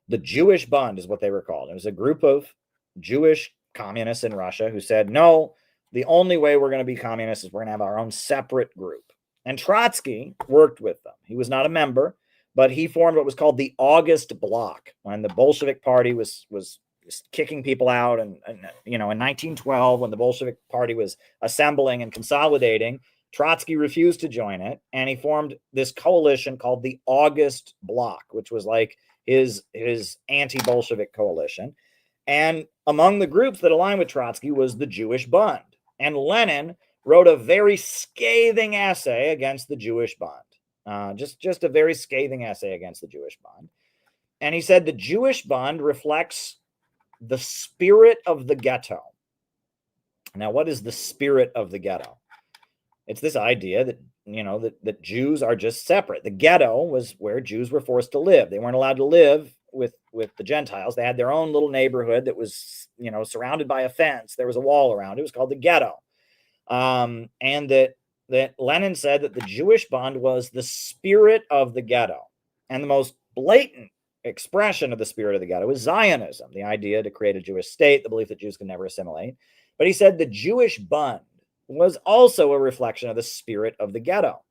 A: The Jewish Bund is what they were called. It was a group of Jewish communists in Russia who said, no, the only way we're going to be communists is we're going to have our own separate group. And Trotsky worked with them. He was not a member, but he formed what was called the August Bloc when the Bolshevik Party was kicking people out. And in 1912, when the Bolshevik Party was assembling and consolidating, Trotsky refused to join it, and he formed this coalition called the August Bloc, which was like his anti-Bolshevik coalition. And among the groups that aligned with Trotsky was the Jewish Bund. And Lenin wrote a very scathing essay against the Jewish Bund, just a very scathing essay against the Jewish Bund. And he said the Jewish Bund reflects the spirit of the ghetto. Now, what is the spirit of the ghetto? It's this idea that, that Jews are just separate. The ghetto was where Jews were forced to live. They weren't allowed to live with the Gentiles. They had their own little neighborhood that was, surrounded by a fence. There was a wall around it. It was called the ghetto. And that Lenin said that the Jewish Bund was the spirit of the ghetto. And the most blatant expression of the spirit of the ghetto is Zionism, the idea to create a Jewish state, the belief that Jews can never assimilate. But he said the Jewish Bund was also a reflection of the spirit of the ghetto.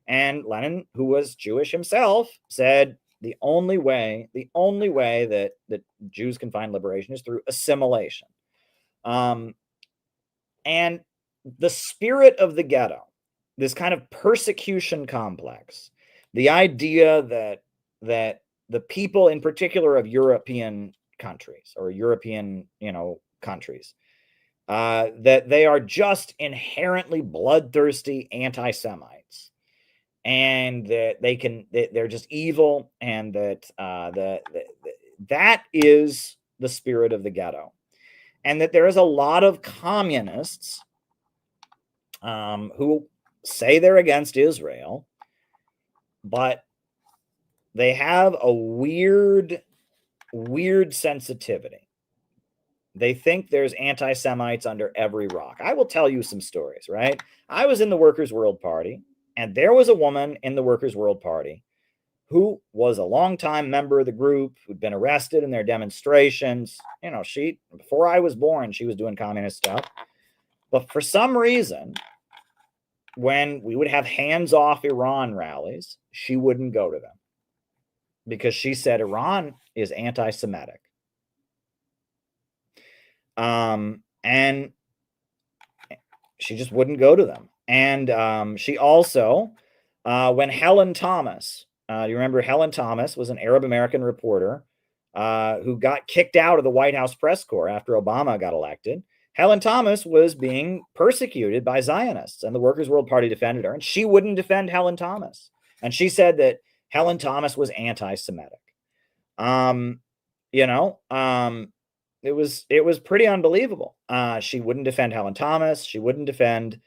A: And Lenin, who was Jewish himself, said the only way that Jews can find liberation is through assimilation. And the spirit of the ghetto, this kind of persecution complex, the idea that the people in particular of European countries or European, countries, that they are just inherently bloodthirsty anti-Semites, and that they're just evil, and that that is the spirit of the ghetto, and that there is a lot of communists who say they're against Israel, but they have a weird sensitivity. They think there's anti-Semites under every rock. I will tell you some stories, right? I was in the Workers' World Party, and there was a woman in the Workers' World Party who was a longtime member of the group, who'd been arrested in their demonstrations. Before I was born, she was doing communist stuff. But for some reason, when we would have hands-off Iran rallies, she wouldn't go to them because she said Iran is anti-Semitic. And she just wouldn't go to them. And she also, when Helen Thomas, you remember Helen Thomas was an Arab American reporter who got kicked out of the White House press corps after Obama got elected. Helen Thomas was being persecuted by Zionists, and the Workers' World Party defended her, and she wouldn't defend Helen Thomas. And she said that Helen Thomas was anti-Semitic. It was pretty unbelievable. She wouldn't defend Helen Thomas. She wouldn't defend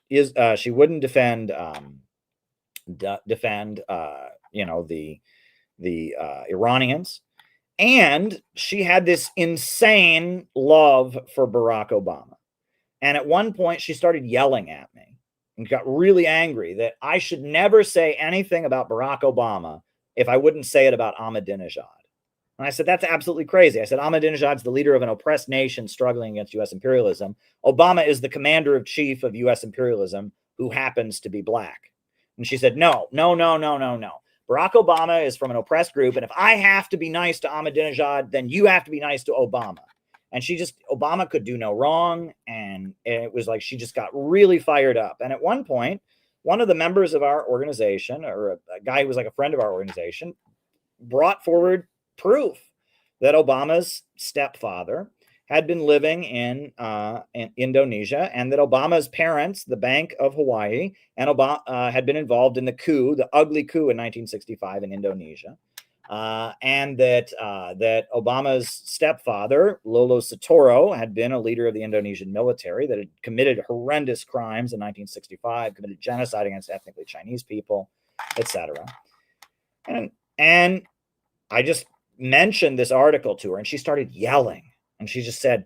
A: she wouldn't defend the Iranians, and she had this insane love for Barack Obama. And at one point, she started yelling at me and got really angry that I should never say anything about Barack Obama if I wouldn't say it about Ahmadinejad. And I said, that's absolutely crazy. I said, Ahmadinejad's the leader of an oppressed nation struggling against U.S. imperialism. Obama is the commander-in-chief of U.S. imperialism who happens to be black. And she said, no. Barack Obama is from an oppressed group, and if I have to be nice to Ahmadinejad, then you have to be nice to Obama. And Obama could do no wrong, and it was like she just got really fired up. And at one point, one of the members of our organization, or a guy who was like a friend of our organization, brought forward proof that Obama's stepfather had been living in Indonesia, and that Obama's parents, the Bank of Hawaii, and Obama had been involved in the ugly coup in 1965 in Indonesia, and that Obama's stepfather, Lolo Soetoro, had been a leader of the Indonesian military that had committed horrendous crimes in 1965, committed genocide against ethnically Chinese people, etc. And I just mentioned this article to her, and she started yelling. And she said,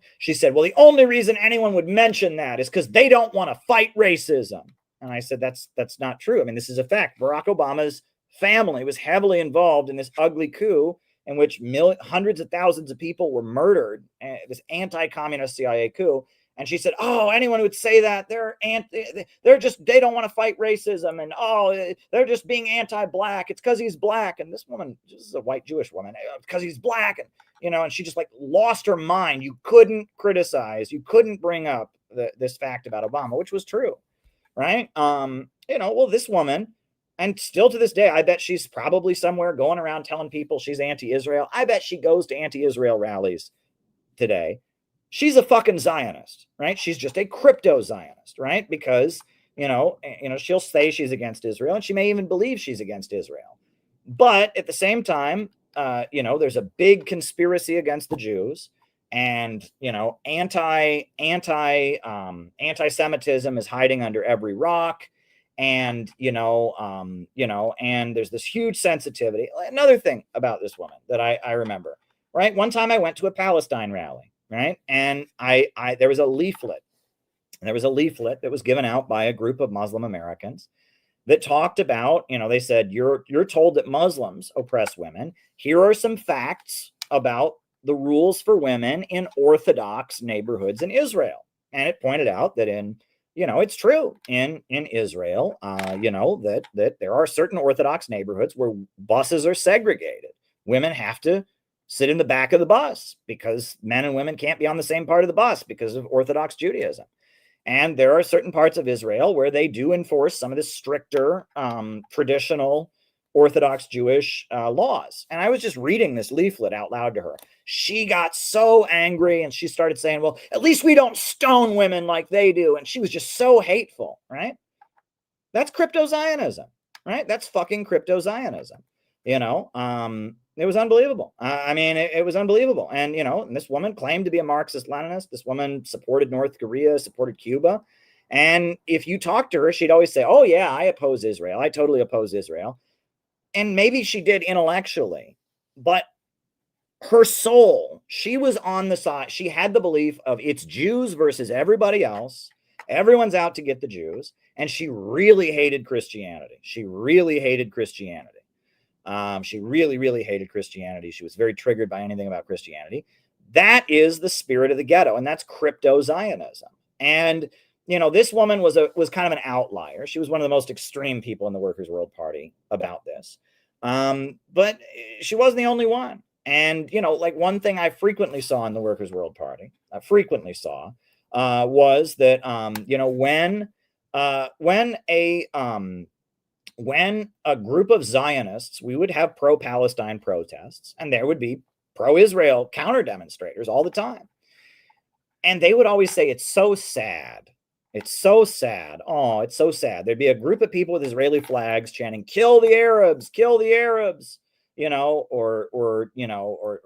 A: well, the only reason anyone would mention that is because they don't want to fight racism. And I said, that's not true. I mean, this is a fact. Barack Obama's family was heavily involved in this ugly coup in which hundreds of thousands of people were murdered, this anti-communist CIA coup. And she said, oh, anyone who would say that, they don't want to fight racism, and they're just being anti-black. It's because he's black. And this woman, this is a white Jewish woman, because he's black, and she just like lost her mind. You couldn't criticize, you couldn't bring up this fact about Obama, which was true, right? Well, this woman, and still to this day, I bet she's probably somewhere going around telling people she's anti-Israel. I bet she goes to anti-Israel rallies today. She's a fucking Zionist, right? She's just a crypto-Zionist, right? Because, she'll say she's against Israel, and she may even believe she's against Israel. But at the same time, there's a big conspiracy against the Jews, and, anti-Semitism is hiding under every rock. And, and there's this huge sensitivity. Another thing about this woman that I remember, right? One time I went to a Palestine rally. Right. And there was a leaflet. There was a leaflet that was given out by a group of Muslim Americans that talked about, they said, you're told that Muslims oppress women. Here are some facts about the rules for women in Orthodox neighborhoods in Israel. And it pointed out that it's true in Israel, that there are certain Orthodox neighborhoods where buses are segregated. Women have to sit in the back of the bus because men and women can't be on the same part of the bus because of Orthodox Judaism. And there are certain parts of Israel where they do enforce some of the stricter traditional Orthodox Jewish laws. And I was just reading this leaflet out loud to her. She got so angry, and she started saying, well, at least we don't stone women like they do. And she was just so hateful, right? That's crypto-Zionism, right? That's fucking crypto-Zionism. It was unbelievable. It was unbelievable. And, and this woman claimed to be a Marxist-Leninist. This woman supported North Korea, supported Cuba. And if you talk to her, she'd always say, oh, yeah, I oppose Israel. I totally oppose Israel. And maybe she did intellectually, but her soul, she was on the side. She had the belief of it's Jews versus everybody else. Everyone's out to get the Jews. And she really hated Christianity. She really hated Christianity. She really, really hated Christianity. She was very triggered by anything about Christianity. That is the spirit of the ghetto, and that's crypto-Zionism. And, this woman was kind of an outlier. She was one of the most extreme people in the Workers' World Party about this. But she wasn't the only one. And, one thing I frequently saw in the Workers' World Party, was that, when a group of Zionists, we would have pro-Palestine protests, and there would be pro-Israel counter demonstrators all the time. And they would always say, it's so sad. It's so sad. Oh, it's so sad. There'd be a group of people with Israeli flags chanting, kill the Arabs, or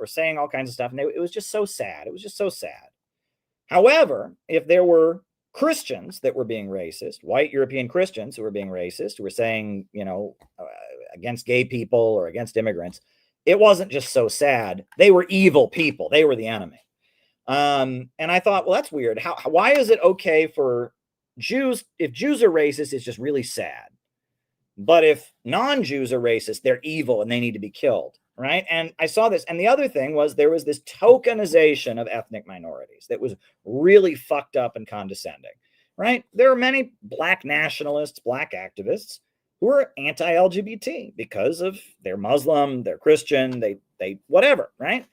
A: saying all kinds of stuff. And it was just so sad. It was just so sad. However, if there were Christians that were being racist, white European Christians who were being racist, who were saying, against gay people or against immigrants, it wasn't just so sad. They were evil people. They were the enemy. And I thought, well, that's weird. Why is it okay for Jews? If Jews are racist, it's just really sad. But if non-Jews are racist, they're evil and they need to be killed, right? And I saw this. And the other thing was there was this tokenization of ethnic minorities that was really fucked up and condescending, right? There are many Black nationalists, Black activists who are anti-LGBT because of they're Muslim, they're Christian, they whatever, right?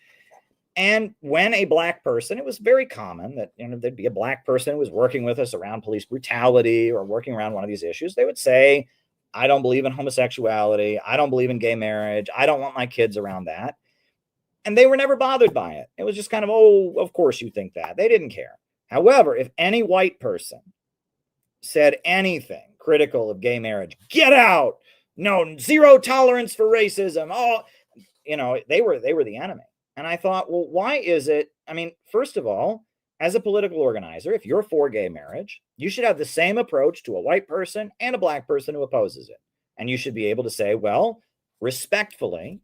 A: And when a Black person, it was very common that there'd be a Black person who was working with us around police brutality or working around one of these issues. They would say, I don't believe in homosexuality. I don't believe in gay marriage. I don't want my kids around that. And they were never bothered by it. It was just kind of, oh, of course you think that. They didn't care. However, if any white person said anything critical of gay marriage, get out, no, zero tolerance for racism. Oh, they were the enemy. And I thought, well, why is it? I mean, first of all, as a political organizer, if you're for gay marriage, you should have the same approach to a white person and a Black person who opposes it. And you should be able to say, well, respectfully,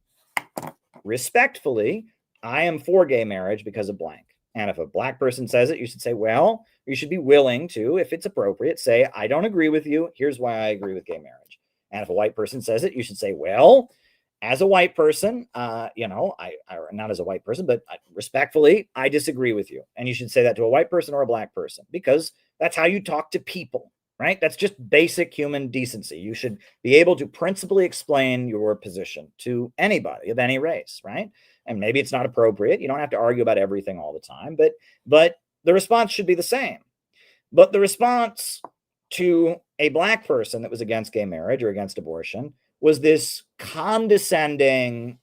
A: I am for gay marriage because of blank. And if a Black person says it, you should say, well, you should be willing to, if it's appropriate, say, I don't agree with you. Here's why I agree with gay marriage. And if a white person says it, you should say, well, as a white person, I not as a white person, but respectfully, I disagree with you. And you should say that to a white person or a Black person, because that's how you talk to people, right? That's just basic human decency. You should be able to principally explain your position to anybody of any race, right? And maybe it's not appropriate. You don't have to argue about everything all the time, but the response should be the same. But the response to a Black person that was against gay marriage or against abortion was this condescending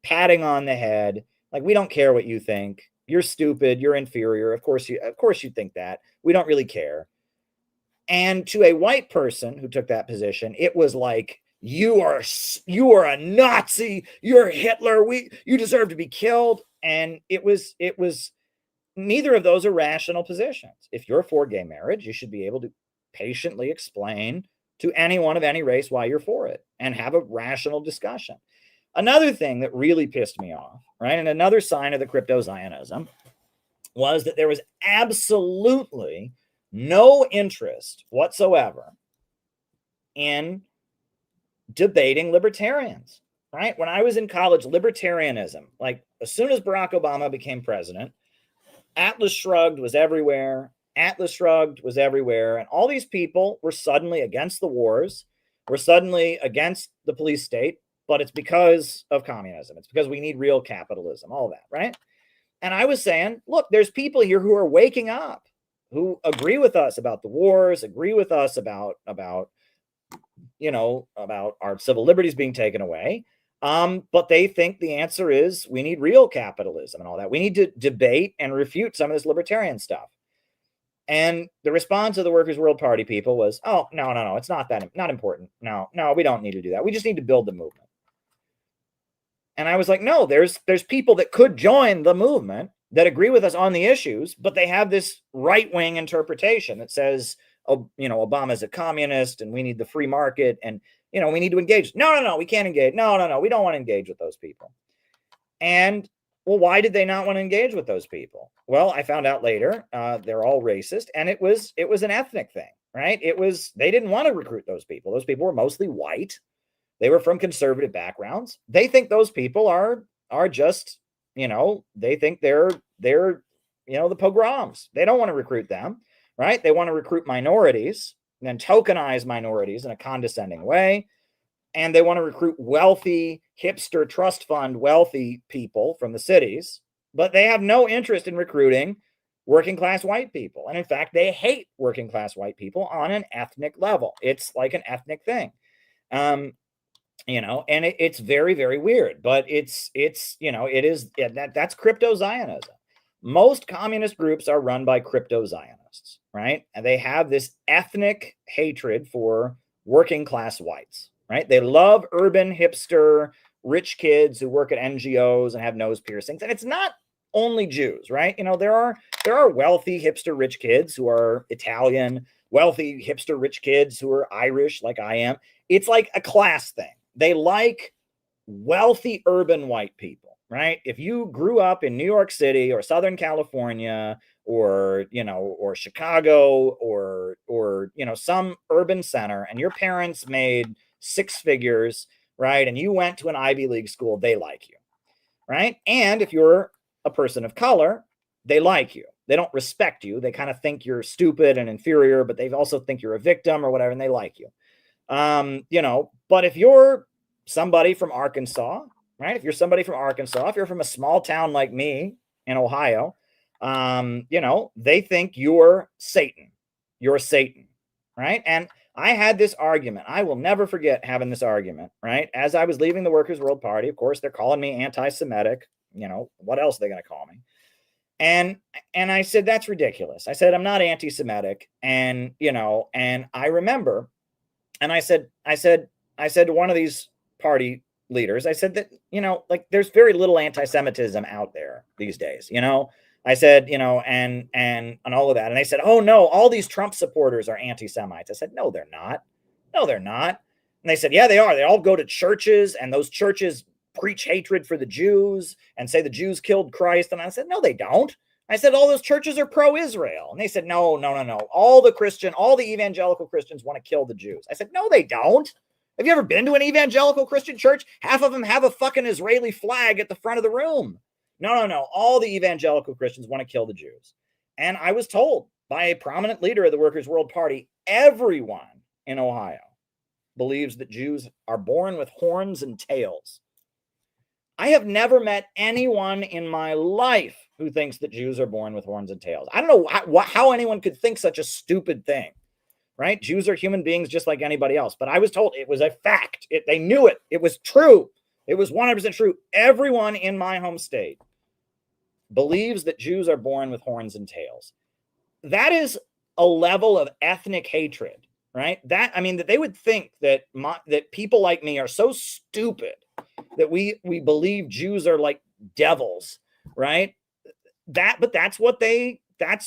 A: patting on the head. Like, we don't care what you think. You're stupid. You're inferior. Of course you think that. We don't really care. And to a white person who took that position, it was like, you are a Nazi. You're Hitler. You deserve to be killed. And it was neither of those are rational positions. If you're for gay marriage, you should be able to patiently explain to anyone of any race why you're for it and have a rational discussion. Another thing that really pissed me off, right, and another sign of the Cryptozionism was that there was absolutely no interest whatsoever in debating libertarians, right? When I was in college, libertarianism, like as soon as Barack Obama became president, Atlas Shrugged was everywhere. And all these people were suddenly against the wars, were suddenly against the police state, but it's because of communism. It's because we need real capitalism, all that, right? And I was saying, look, there's people here who are waking up, who agree with us about the wars, agree with us about our civil liberties being taken away. But they think the answer is we need real capitalism and all that. We need to debate and refute some of this libertarian stuff. And the response of the Workers' World Party people was, oh, no, it's not important. No, we don't need to do that. We just need to build the movement. And I was like, no, there's people that could join the movement that agree with us on the issues, but they have this right-wing interpretation that says, Obama's a communist and we need the free market and, we need to engage. No, we can't engage. No, we don't want to engage with those people. And well, why did they not want to engage with those people? Well, I found out later, they're all racist, and it was an ethnic thing, right? They didn't want to recruit those people. Those people were mostly white. They were from conservative backgrounds. They think those people are just, they think they're the pogroms. They don't want to recruit them, right? They want to recruit minorities and then tokenize minorities in a condescending way. And they want to recruit wealthy, hipster trust fund, wealthy people from the cities, but they have no interest in recruiting working class white people. And in fact, they hate working class white people on an ethnic level. It's like an ethnic thing. And it's very, very weird, but that's Cryptozionism. Most communist groups are run by Cryptozionists, right? And they have this ethnic hatred for working class whites. Right? They love urban hipster, rich kids who work at NGOs and have nose piercings. And it's not only Jews, right? There are wealthy hipster rich kids who are Italian, wealthy hipster rich kids who are Irish, like I am. It's like a class thing. They like wealthy urban white people, right? If you grew up in New York City or Southern California or Chicago or some urban center, and your parents made six figures, right? And you went to an Ivy League school, they like you, right? And if you're a person of color, they like you. They don't respect you. They kind of think you're stupid and inferior, but they also think you're a victim or whatever, and they like you. But if you're somebody from Arkansas, right? If you're somebody from Arkansas, if you're from a small town like me in Ohio, they think you're Satan. You're Satan, right? And I had this argument. I will never forget having this argument, right? As I was leaving the Workers' World Party, of course, they're calling me anti-Semitic. What else are they going to call me? And I said, that's ridiculous. I said, I'm not anti-Semitic. And I remember, and I said to one of these party leaders, I said that, there's very little anti-Semitism out there these days, I said, and all of that. And they said, oh no, all these Trump supporters are anti-Semites. I said, no, they're not. No, they're not. And they said, yeah, they are. They all go to churches, and those churches preach hatred for the Jews and say the Jews killed Christ. And I said, no, they don't. I said, all those churches are pro-Israel. And they said, no. All the evangelical Christians want to kill the Jews. I said, no, they don't. Have you ever been to an evangelical Christian church? Half of them have a fucking Israeli flag at the front of the room. No. All the evangelical Christians want to kill the Jews. And I was told by a prominent leader of the Workers' World Party, everyone in Ohio believes that Jews are born with horns and tails. I have never met anyone in my life who thinks that Jews are born with horns and tails. I don't know how anyone could think such a stupid thing, right? Jews are human beings just like anybody else. But I was told it was a fact. They knew it. It was true. It was 100% true. Everyone in my home state believes that Jews are born with horns and tails. That is a level of ethnic hatred, right? That they would think that that people like me are so stupid that we believe Jews are like devils, right? But that's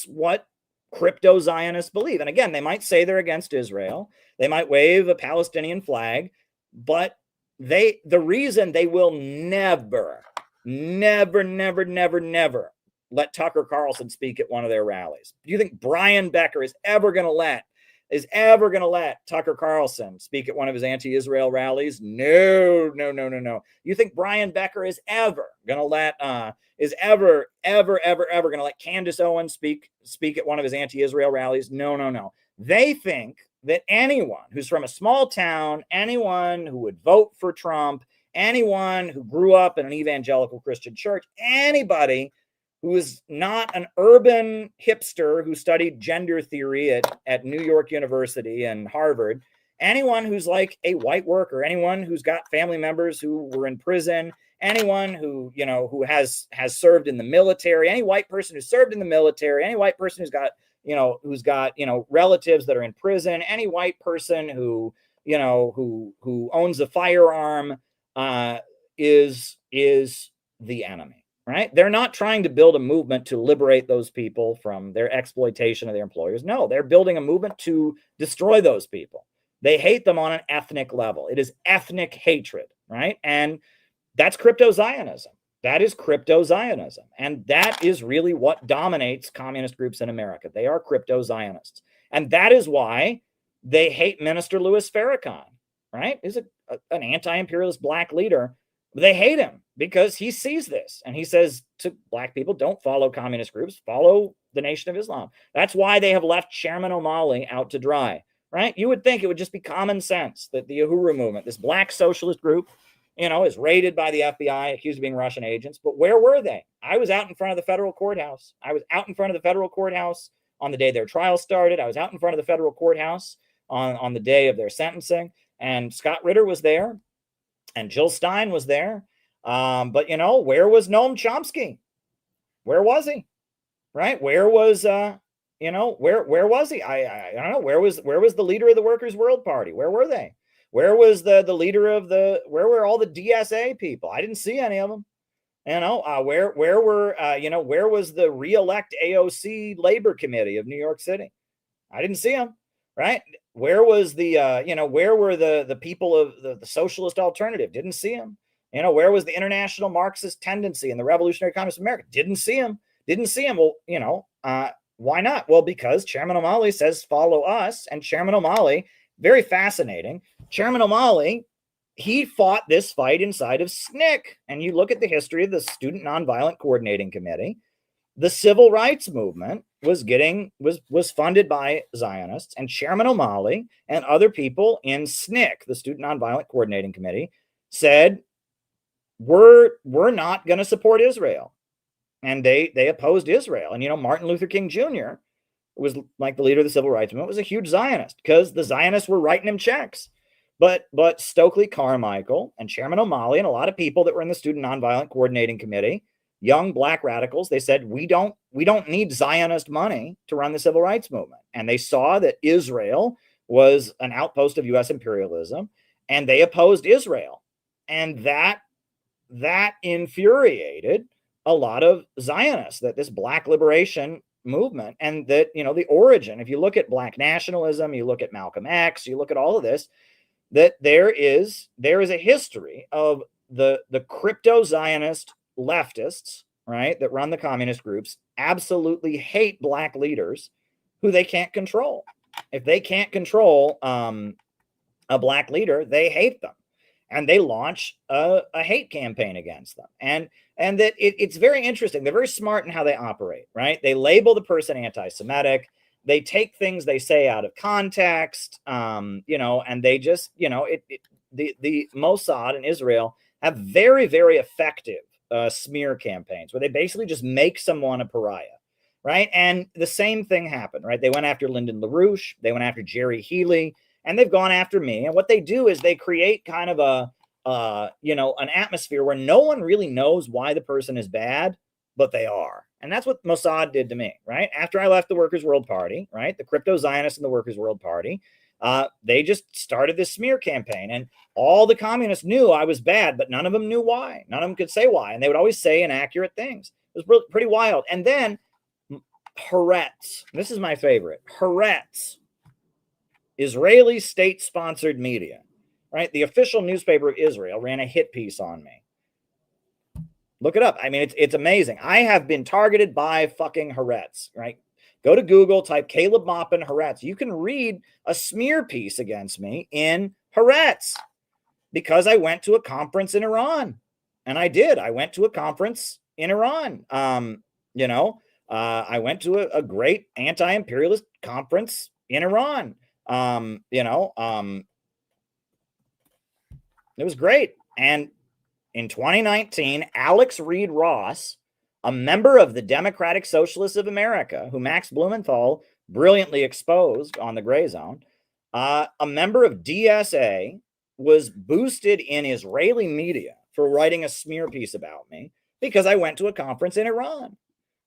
A: what crypto-Zionists believe. And again, they might say they're against Israel. They might wave a Palestinian flag, but the reason they will never let Tucker Carlson speak at one of their rallies. Do you think Brian Becker is ever going to let Tucker Carlson speak at one of his anti-Israel rallies? No. You think Brian Becker is ever going to let ever going to let Candace Owens speak at one of his anti-Israel rallies? No. They think that anyone who's from a small town, anyone who would vote for Trump, anyone who grew up in an evangelical Christian church, anybody who is not an urban hipster who studied gender theory at New York University and Harvard, anyone who's like a white worker, anyone who's got family members who were in prison, anyone who has served in the military, any white person who served in the military, any white person who's got relatives that are in prison, any white person who owns a firearm is the enemy. Right? They're not trying to build a movement to liberate those people from their exploitation of their employers. No, they're building a movement to destroy those people. They hate them on an ethnic level. It is ethnic hatred, right? And that's crypto-Zionism. That is crypto-Zionism. And that is really what dominates communist groups in America. They are crypto-Zionists. And that is why they hate Minister Louis Farrakhan, right? He's an anti-imperialist black leader. They hate him because he sees this and he says to black people, don't follow communist groups, follow the Nation of Islam. That's why they have left Chairman O'Malley out to dry, right? You would think it would just be common sense that the Uhuru movement, this black socialist group, is raided by the FBI, accused of being Russian agents. But where were they? I was out in front of the federal courthouse. I was out in front of the federal courthouse on the day their trial started. I was out in front of the federal courthouse on the day of their sentencing. And Scott Ritter was there. And Jill Stein was there. But where was Noam Chomsky? Where was he? Right? Where was where was he? I don't know. Where was the leader of the Workers' World Party? Where were they? Where was the leader of where were all the DSA people? I didn't see any of them. Where was the re-elect AOC Labor Committee of New York City? I didn't see them, right? Where was where were the people of the socialist alternative? Didn't see them. Where was the international Marxist tendency and the revolutionary communists of America? Didn't see them. Well, why not? Well, because Chairman O'Malley says, follow us. And Chairman O'Malley, very fascinating. Chairman O'Malley, he fought this fight inside of SNCC. And you look at the history of the Student Nonviolent Coordinating Committee. The civil rights movement was funded by Zionists, and Chairman O'Malley and other people in SNCC, the Student Nonviolent Coordinating Committee, said, we're not going to support Israel. And they opposed Israel. And, Martin Luther King Jr. was like the leader of the civil rights movement, was a huge Zionist because the Zionists were writing him checks. But Stokely Carmichael and Chairman O'Malley and a lot of people that were in the Student Nonviolent Coordinating Committee, young black radicals, they said, we don't need Zionist money to run the civil rights movement. And they saw that Israel was an outpost of U.S. imperialism, and they opposed Israel. And that infuriated a lot of Zionists, that this black liberation movement, and that, the origin, if you look at black nationalism, you look at Malcolm X, you look at all of this, that there is a history of the crypto-Zionist leftists, right, that run the communist groups, absolutely hate black leaders who they can't control. If they can't control a black leader, they hate them, and they launch a hate campaign against them. And that it's very interesting. They're very smart in how they operate, right? They label the person anti-Semitic. They take things they say out of context, and they just, the Mossad in Israel have very, very effective smear campaigns where they basically just make someone a pariah, right? And the same thing happened, right? They went after Lyndon LaRouche, they went after Jerry Healy, and they've gone after me. And what they do is they create kind of an atmosphere where no one really knows why the person is bad, but they are. And that's what Mossad did to me, right? After I left the Workers' World Party, right? The crypto-Zionists in the Workers' World Party, they just started this smear campaign, and all the communists knew I was bad, but none of them knew why. None of them could say why. And they would always say inaccurate things. It was pretty wild. And then Haaretz, this is my favorite, Haaretz, Israeli state-sponsored media, right? The official newspaper of Israel ran a hit piece on me. Look it up. I mean, it's amazing. I have been targeted by fucking Haaretz, right? Go to Google, type Caleb Maupin Haaretz. You can read a smear piece against me in Haaretz because I went to a conference in Iran. And I did. I went to a conference in Iran. I went to a great anti-imperialist conference in Iran. It was great. And in 2019, Alex Reed Ross, a member of the Democratic Socialists of America, who Max Blumenthal brilliantly exposed on the Gray Zone, a member of DSA, was boosted in Israeli media for writing a smear piece about me because I went to a conference in Iran,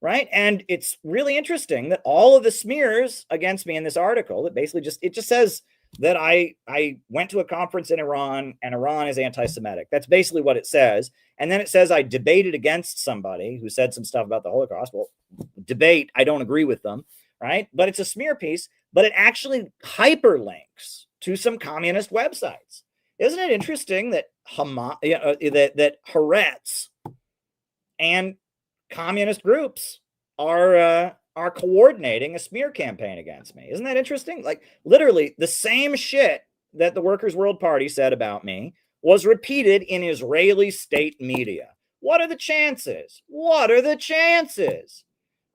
A: right? And it's really interesting that all of the smears against me in this article, that basically just says that I went to a conference in Iran and Iran is anti-Semitic. That's basically what it says. And then it says I debated against somebody who said some stuff about the Holocaust. Well, debate, I don't agree with them, right? But it's a smear piece, but it actually hyperlinks to some communist websites. Isn't it interesting that that Haaretz and communist groups are coordinating a smear campaign against me? Isn't that interesting? Like, literally the same shit that the Workers' World Party said about me was repeated in Israeli state media. What are the chances? What are the chances?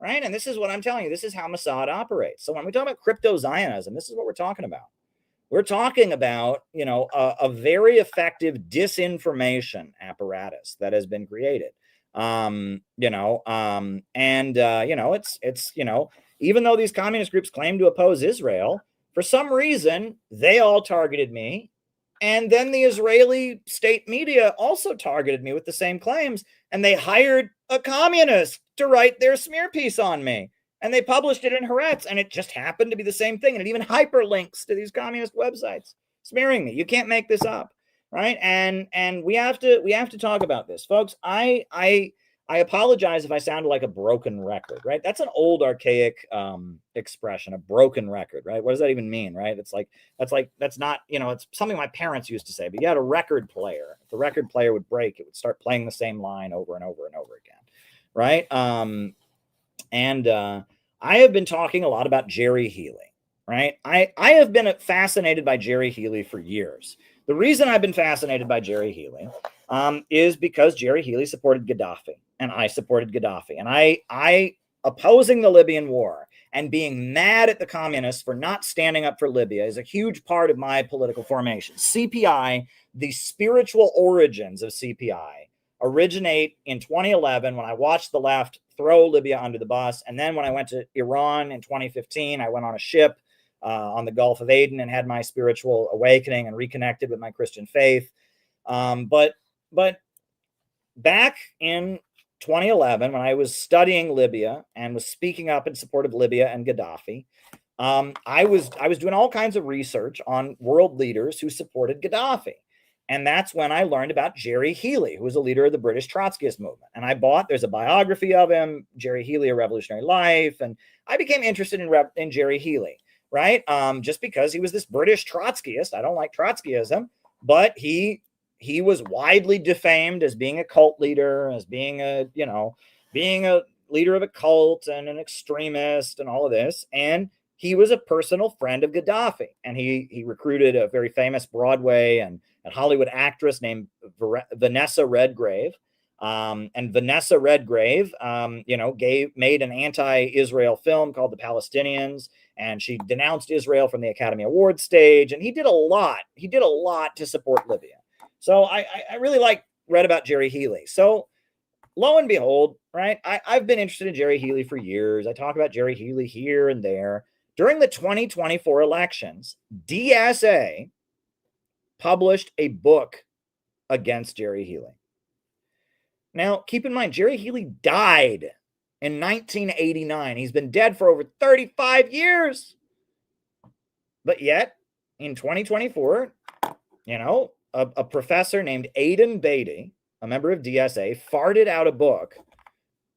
A: Right? And this is what I'm telling you. This is how Mossad operates. So when we talk about crypto-Zionism, this is what we're talking about. We're talking about, a very effective disinformation apparatus that has been created. Even though these communist groups claim to oppose Israel, for some reason, they all targeted me. And then the Israeli state media also targeted me with the same claims. And they hired a communist to write their smear piece on me. And they published it in Haaretz. And it just happened to be the same thing. And it even hyperlinks to these communist websites, smearing me. You can't make this up. right? And we have to talk about this, folks. I apologize if I sounded like a broken record, right? That's an old archaic expression, a broken record, right? What does that even mean, right? That's not, it's something my parents used to say, but you had a record player. If the record player would break, it would start playing the same line over and over and over again, right? I have been talking a lot about Jerry Healy, right? I have been fascinated by Jerry Healy for years. The reason I've been fascinated by Jerry Healy is because Jerry Healy supported Gaddafi, and I supported Gaddafi. And I opposing the Libyan war and being mad at the communists for not standing up for Libya is a huge part of my political formation. CPI, the spiritual origins of CPI, originate in 2011 when I watched the left throw Libya under the bus. And then when I went to Iran in 2015, I went on a ship on the Gulf of Aden and had my spiritual awakening and reconnected with my Christian faith. But back in 2011, when I was studying Libya and was speaking up in support of Libya and Gaddafi, I was doing all kinds of research on world leaders who supported Gaddafi. And that's when I learned about Jerry Healy, who was a leader of the British Trotskyist movement. And there's a biography of him, Jerry Healy, A Revolutionary Life. And I became interested in Jerry Healy, right? Just because he was this British Trotskyist. I don't like Trotskyism, but he was widely defamed as being a cult leader, as being a leader of a cult and an extremist and all of this. And he was a personal friend of Gaddafi. And he recruited a very famous Broadway and Hollywood actress named Vanessa Redgrave. And Vanessa Redgrave, made an anti-Israel film called The Palestinians, and she denounced Israel from the Academy Awards stage. And he did a lot. He did a lot to support Libya. So I really read about Jerry Healy. So lo and behold, right, I've been interested in Jerry Healy for years. I talk about Jerry Healy here and there. During the 2024 elections, DSA published a book against Jerry Healy. Now, keep in mind, Jerry Healy died in 1989. He's been dead for over 35 years. But yet, in 2024, a professor named Aidan Beatty, a member of DSA, farted out a book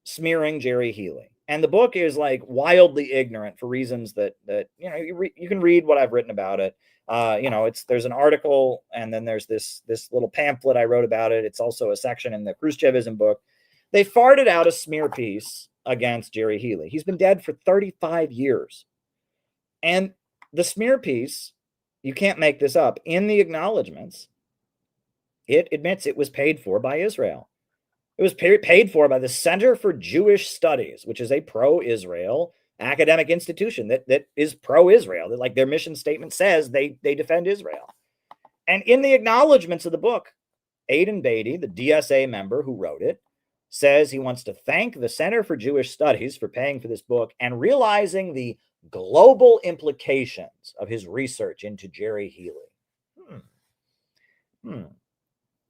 A: smearing Jerry Healy. And the book is wildly ignorant for reasons that you can read what I've written about it. There's an article, and then there's this little pamphlet I wrote about it. It's also a section in the Cryptozionism book. They farted out a smear piece against Jerry Healy. He's been dead for 35 years. And the smear piece, you can't make this up, in the acknowledgments, it admits it was paid for by Israel. It was paid for by the Center for Jewish Studies, which is a pro-Israel academic institution that is pro-Israel. That their mission statement says they defend Israel. And in the acknowledgments of the book, Aidan Beatty, the DSA member who wrote it, says he wants to thank the Center for Jewish Studies for paying for this book and realizing the global implications of his research into Jerry Healy.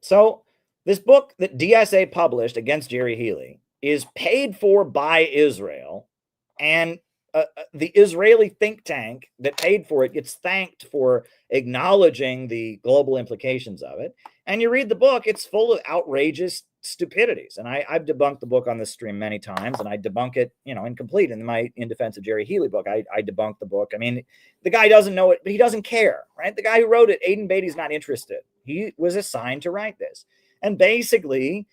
A: So this book that DSA published against Jerry Healy is paid for by Israel, and the Israeli think tank that paid for it gets thanked for acknowledging the global implications of it. And you read the book, it's full of outrageous stupidities. And I've debunked the book on this stream many times, and I debunk it, incomplete in my In Defense of Jerry Healy book. I debunked the book. I mean, the guy doesn't know it, but he doesn't care, right? The guy who wrote it, Aidan Beatty's not interested. He was assigned to write this. And basically,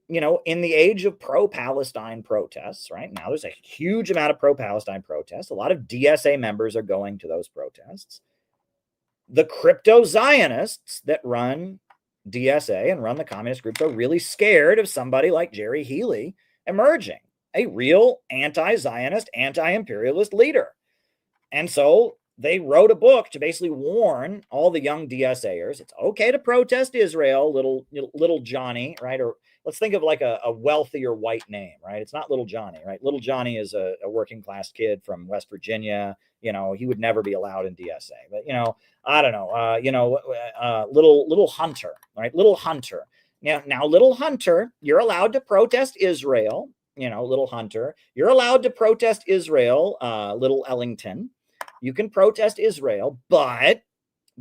A: in the age of pro-Palestine protests, right now, there's a huge amount of pro-Palestine protests. A lot of DSA members are going to those protests. The crypto-Zionists that run DSA and run the communist groups are really scared of somebody like Jerry Healy emerging, a real anti-Zionist, anti-imperialist leader. And so they wrote a book to basically warn all the young DSAers it's okay to protest Israel, little Johnny, right? Or let's think of a wealthier white name, right? It's not Little Johnny, right? Little Johnny is a working class kid from West Virginia. He would never be allowed in DSA. But I don't know. Little Hunter, right? Little Hunter. Now, Little Hunter, you're allowed to protest Israel. Little Hunter, you're allowed to protest Israel. Little Ellington, you can protest Israel, but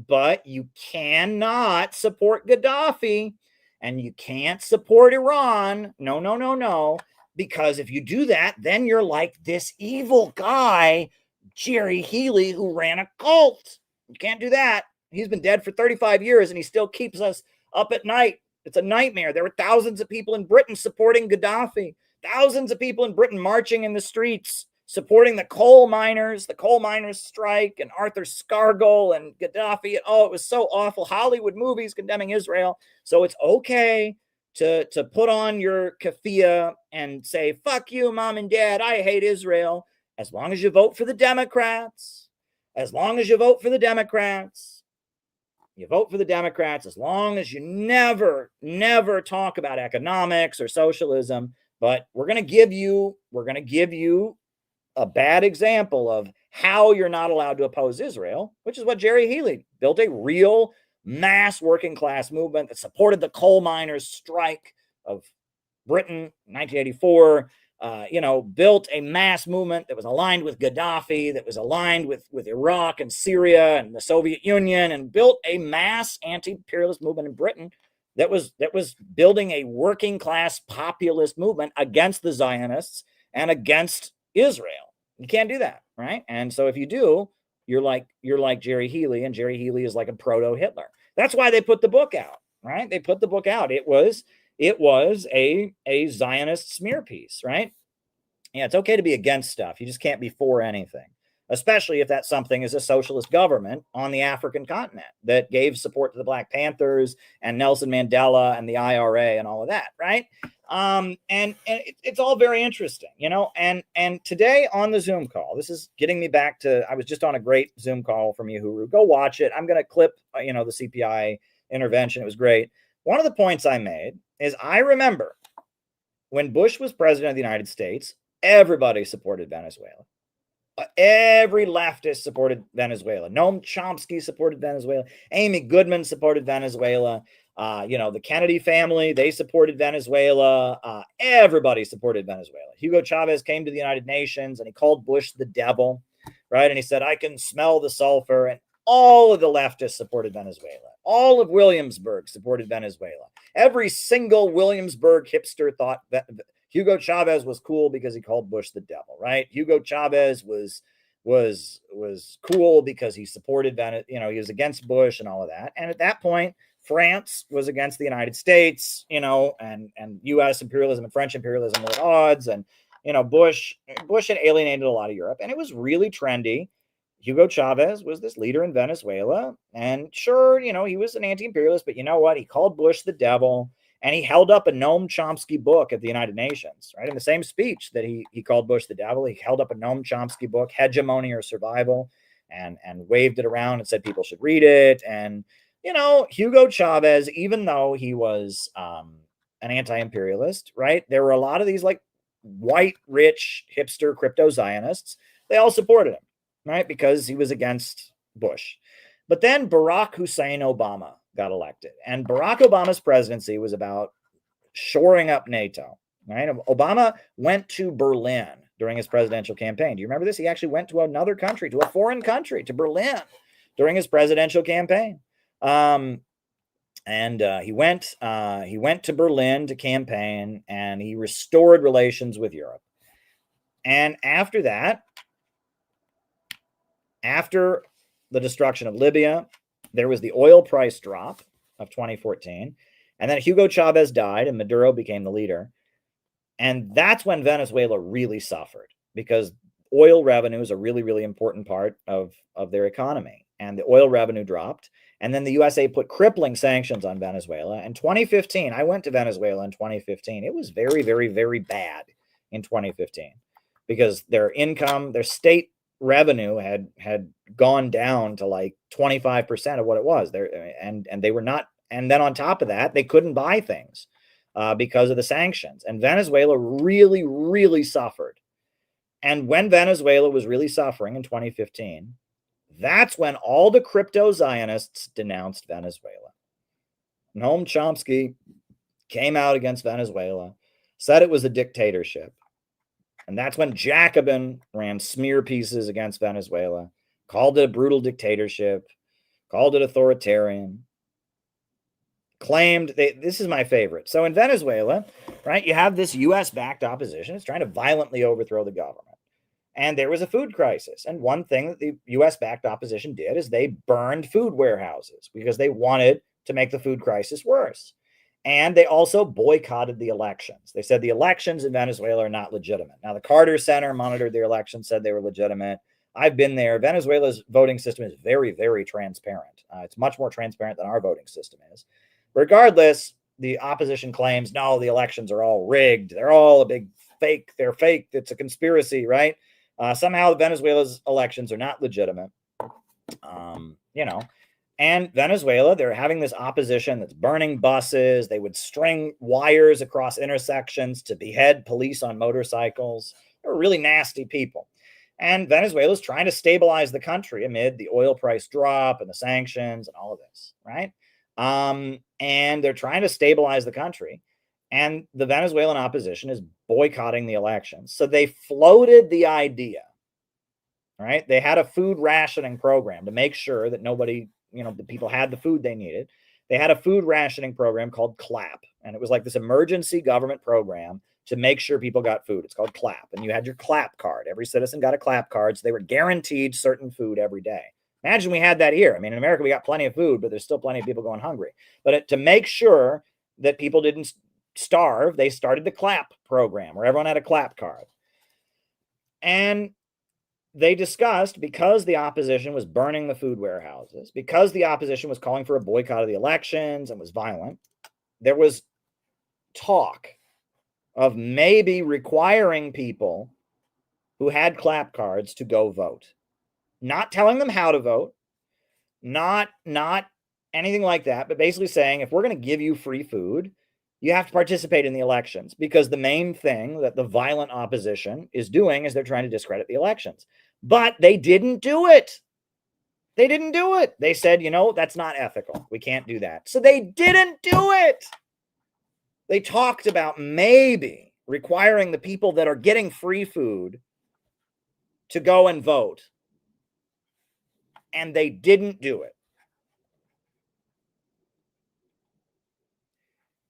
A: but you cannot support Gaddafi and you can't support Iran. No, no, no, no. Because if you do that, then you're like this evil guy, Jerry Healy, who ran a cult. You can't do that. He's been dead for 35 years and he still keeps us up at night. It's a nightmare. There were thousands of people in Britain supporting Gaddafi, thousands of people in Britain marching in the streets, supporting the coal miners strike, and Arthur Scargill and Gaddafi. Oh, it was so awful. Hollywood movies condemning Israel. So it's okay to put on your keffiyeh and say, fuck you, mom and dad, I hate Israel, as long as you vote for the Democrats. As long as you vote for the Democrats. You vote for the Democrats as long as you never, never talk about economics or socialism. But we're going to give you a bad example of how you're not allowed to oppose Israel, which is what Jerry Healy built, a real mass working class movement that supported the coal miners' strike of Britain in 1984, built a mass movement that was aligned with Gaddafi, that was aligned with Iraq and Syria and the Soviet Union, and built a mass anti-imperialist movement in Britain that was building a working class populist movement against the Zionists and against Israel. You can't do that, right? And so if you do, you're like Jerry Healy, and Jerry Healy is like a proto-Hitler. That's why they put the book out, right? They put the book out. It was a Zionist smear piece, right? Yeah, it's okay to be against stuff. You just can't be for anything, especially if that something is a socialist government on the African continent that gave support to the Black Panthers and Nelson Mandela and the IRA and all of that, right? And it's all very interesting, and today on the Zoom call, this is getting me back to, I was just on a great Zoom call from Uhuru. Go watch it. I'm going to clip, the CPI intervention. It was great. One of the points I made is I remember when Bush was president of the United States, everybody supported Venezuela. Every leftist supported Venezuela. Noam Chomsky supported Venezuela. Amy Goodman supported Venezuela. The Kennedy family, they supported Venezuela. Everybody supported Venezuela. Hugo Chavez came to the United Nations and he called Bush the devil, right? And he said, I can smell the sulfur. And all of the leftists supported Venezuela. All of Williamsburg supported Venezuela. Every single Williamsburg hipster thought that Hugo Chavez was cool because he called Bush the devil, right? Hugo Chavez was cool because he supported Venezuela, he was against Bush and all of that. And at that point, France was against the United States, and US imperialism and French imperialism were at odds. And, Bush had alienated a lot of Europe, and it was really trendy. Hugo Chavez was this leader in Venezuela, and sure, he was an anti-imperialist, but you know what? He called Bush the devil, and he held up a Noam Chomsky book at the United Nations, right? In the same speech that he called Bush the devil, he held up a Noam Chomsky book, Hegemony or Survival, and waved it around and said people should read it. And, Hugo Chavez, even though he was an anti-imperialist, right? There were a lot of these like white, rich, hipster crypto-Zionists. They all supported him, right? Because he was against Bush. But then Barack Hussein Obama got elected. And Barack Obama's presidency was about shoring up NATO, right? Obama went to Berlin during his presidential campaign. Do you remember this? He actually went to another country, to a foreign country, to Berlin during his presidential campaign. He went to Berlin to campaign, and he restored relations with Europe. And after that, after the destruction of Libya, there was the oil price drop of 2014. And then Hugo Chavez died and Maduro became the leader. And that's when Venezuela really suffered, because oil revenue is a really, really important part of their economy. And the oil revenue dropped. And then the USA put crippling sanctions on Venezuela. In 2015, I went to Venezuela in 2015. It was very, very, very bad in 2015 because their income, their state revenue had gone down to like 25% of what it was there, and they were not, and then on top of that, they couldn't buy things because of the sanctions. And Venezuela really, really suffered. And when Venezuela was really suffering in 2015, that's when all the crypto-Zionists denounced Venezuela. Noam Chomsky came out against Venezuela, said it was a dictatorship. And that's when Jacobin ran smear pieces against Venezuela, called it a brutal dictatorship, called it authoritarian, claimed this is my favorite. So in Venezuela, right, you have this US-backed opposition. It's trying to violently overthrow the government. And there was a food crisis. And one thing that the US-backed opposition did is they burned food warehouses because they wanted to make the food crisis worse. And they also boycotted the elections. They said the elections in Venezuela are not legitimate. Now, the Carter Center monitored the elections, said they were legitimate. I've been there. Venezuela's voting system is very, very transparent. It's much more transparent than our voting system is. Regardless, the opposition claims, no, the elections are all rigged. They're all a big fake. They're fake. It's a conspiracy, right? Somehow Venezuela's elections are not legitimate. And Venezuela, they're having this opposition that's burning buses. They would string wires across intersections to behead police on motorcycles. They're really nasty people. And Venezuela's trying to stabilize the country amid the oil price drop and the sanctions and all of this, right? And they're trying to stabilize the country. And the Venezuelan opposition is boycotting the elections. So they floated the idea, right? They had a food rationing program to make sure that nobody, the people had the food they needed. They had a food rationing program called CLAP. And it was like this emergency government program to make sure people got food. It's called CLAP. And you had your CLAP card. Every citizen got a CLAP card. So they were guaranteed certain food every day. Imagine we had that here. I mean, in America, we got plenty of food, but there's still plenty of people going hungry. But to make sure that people didn't starve, they started the CLAP program where everyone had a CLAP card. And they discussed, because the opposition was burning the food warehouses, because the opposition was calling for a boycott of the elections and was violent, there was talk of maybe requiring people who had CLAP cards to go vote. Not telling them how to vote, not anything like that, but basically saying, if we're going to give you free food, you have to participate in the elections, because the main thing that the violent opposition is doing is they're trying to discredit the elections. But they didn't do it. They didn't do it. They said, that's not ethical. We can't do that. So they didn't do it. They talked about maybe requiring the people that are getting free food to go and vote. And they didn't do it.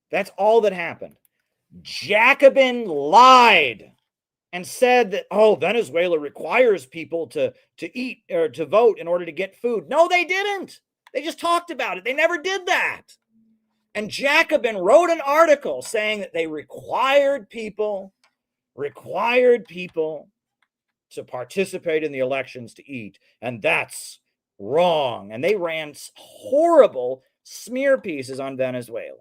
A: That's all that happened. Jacobin lied and said that, Venezuela requires people to eat or to vote in order to get food. No, they didn't. They just talked about it. They never did that. And Jacobin wrote an article saying that they required people to participate in the elections to eat. And that's wrong. And they ran horrible smear pieces on Venezuela.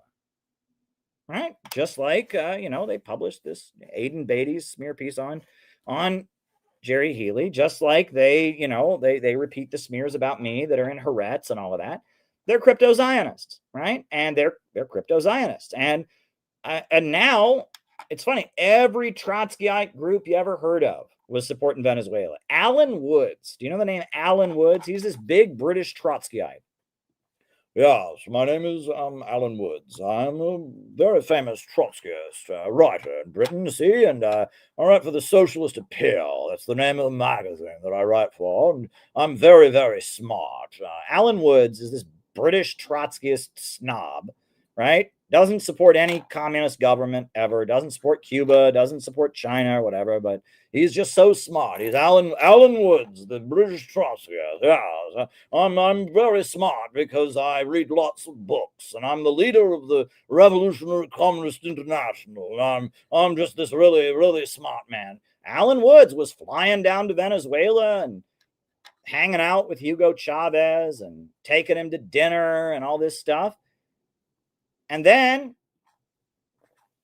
A: Right? Just like, they published this Aiden Beatty's smear piece on Jerry Healy, just like they repeat the smears about me that are in Haaretz and all of that. They're crypto-Zionists, right? And they're crypto-Zionists. And now, it's funny, every Trotskyite group you ever heard of was supporting Venezuela. Alan Woods. Do you know the name Alan Woods? He's this big British Trotskyite. Yes, my name is Alan Woods. I'm a very famous Trotskyist writer in Britain, see, and I write for the Socialist Appeal. That's the name of the magazine that I write for, and I'm very, very smart. Alan Woods is this British Trotskyist snob, right? Doesn't support any communist government ever, doesn't support Cuba, doesn't support China or whatever, but he's just so smart. He's Alan Woods, the British Trotskyist. Yeah, I'm very smart because I read lots of books, and I'm the leader of the Revolutionary Communist International. I'm just this really, really smart man. Alan Woods was flying down to Venezuela and hanging out with Hugo Chavez and taking him to dinner and all this stuff. And then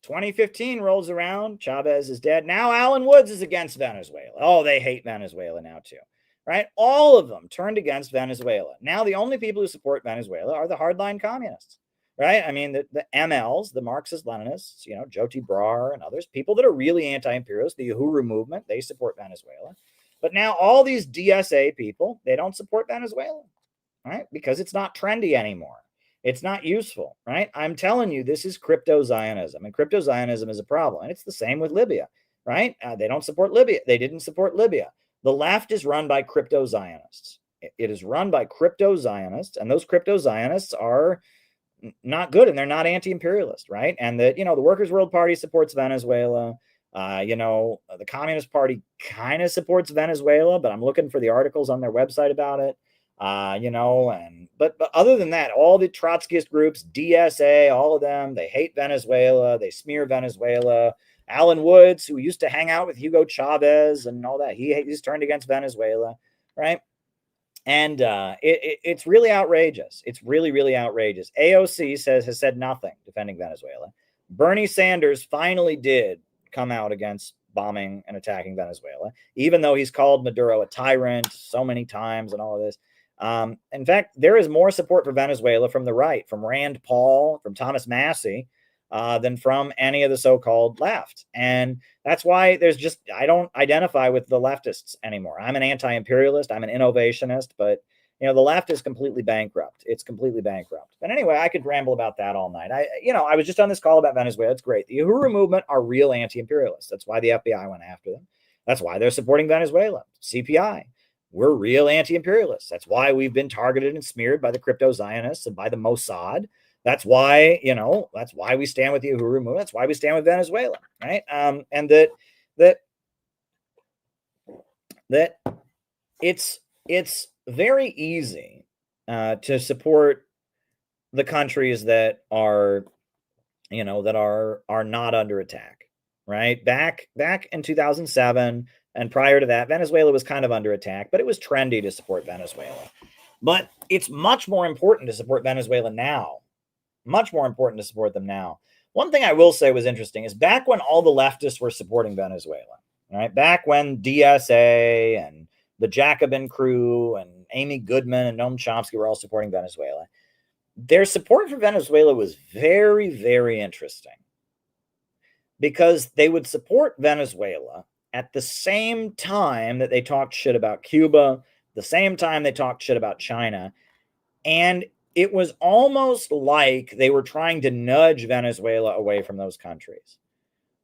A: 2015 rolls around. Chavez is dead. Now Alan Woods is against Venezuela. Oh, they hate Venezuela now too, right? All of them turned against Venezuela. Now the only people who support Venezuela are the hardline communists, right? I mean, the MLs, the Marxist-Leninists, Jyoti Brar and others, people that are really anti-imperialist, the Uhuru movement, they support Venezuela. But now all these DSA people, they don't support Venezuela, right? Because it's not trendy anymore. It's not useful, right? I'm telling you, this is crypto-Zionism, and crypto-Zionism is a problem. And it's the same with Libya, right? They don't support Libya. They didn't support Libya. The left is run by crypto-Zionists, It is run by crypto-Zionists, and those crypto-Zionists are not good, and they're not anti-imperialist, right? And that, the Workers' World Party supports Venezuela. The Communist Party kind of supports Venezuela, but I'm looking for the articles on their website about it. But other than that, all the Trotskyist groups, DSA, all of them, they hate Venezuela. They smear Venezuela. Alan Woods, who used to hang out with Hugo Chavez and all that, he's turned against Venezuela, right? And it's really outrageous. It's really, really outrageous. AOC has said nothing defending Venezuela. Bernie Sanders finally did come out against bombing and attacking Venezuela, even though he's called Maduro a tyrant so many times and all of this. In fact, there is more support for Venezuela from the right, from Rand Paul, from Thomas Massey, than from any of the so-called left. And that's why I don't identify with the leftists anymore. I'm an anti-imperialist. I'm an innovationist, but the left is completely bankrupt. It's completely bankrupt. But anyway, I could ramble about that all night. I was just on this call about Venezuela. It's great. The Uhuru movement are real anti-imperialists. That's why the FBI went after them. That's why they're supporting Venezuela. CPI. We're real anti-imperialists. That's why we've been targeted and smeared by the crypto-Zionists and by the Mossad. That's why, that's why we stand with the Uhuru movement. That's why we stand with Venezuela, right? And that it's very easy to support the countries that are, are not under attack, right? Back in 2007 and prior to that, Venezuela was kind of under attack, but it was trendy to support Venezuela. But it's much more important to support Venezuela now. Much more important to support them now. One thing I will say was interesting is back when all the leftists were supporting Venezuela, right? Back when DSA and the Jacobin crew and Amy Goodman and Noam Chomsky were all supporting Venezuela, their support for Venezuela was very, very interesting because they would support Venezuela at the same time that they talked shit about Cuba, the same time they talked shit about China. And it was almost like they were trying to nudge Venezuela away from those countries.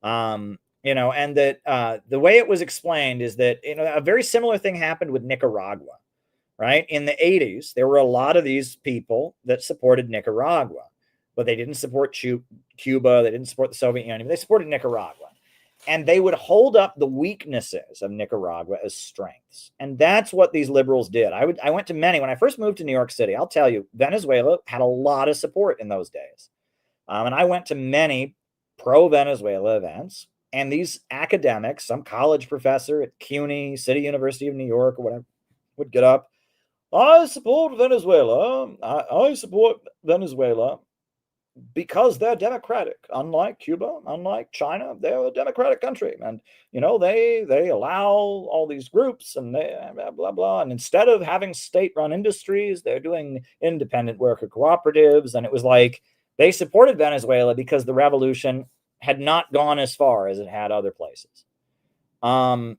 A: And that the way it was explained is that, a very similar thing happened with Nicaragua, right? In the 80s, there were a lot of these people that supported Nicaragua, but they didn't support Cuba. They didn't support the Soviet Union. They supported Nicaragua. And they would hold up the weaknesses of Nicaragua as strengths. And that's what these liberals did. I went to many, when I first moved to New York City, I'll tell you, Venezuela had a lot of support in those days. And I went to many pro-Venezuela events. And these academics, some college professor at CUNY, City University of New York, or whatever, would get up. I support Venezuela. I support Venezuela because they're democratic, unlike Cuba, unlike China. They're a democratic country, and they allow all these groups and they blah blah blah. And instead of having state-run industries, they're doing independent worker cooperatives. And it was like they supported Venezuela because the revolution had not gone as far as it had other places. And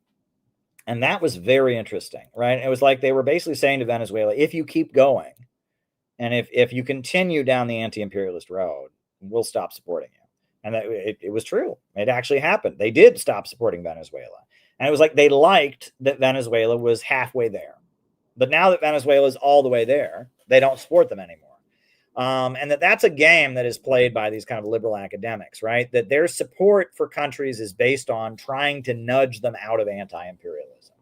A: that was very interesting, right? It was like they were basically saying to Venezuela, if you keep going, and if you continue down the anti-imperialist road, we'll stop supporting you. And that it was true. It actually happened. They did stop supporting Venezuela. And it was like they liked that Venezuela was halfway there. But now that Venezuela is all the way there, they don't support them anymore. And that's a game that is played by these kind of liberal academics, right? That their support for countries is based on trying to nudge them out of anti-imperialism.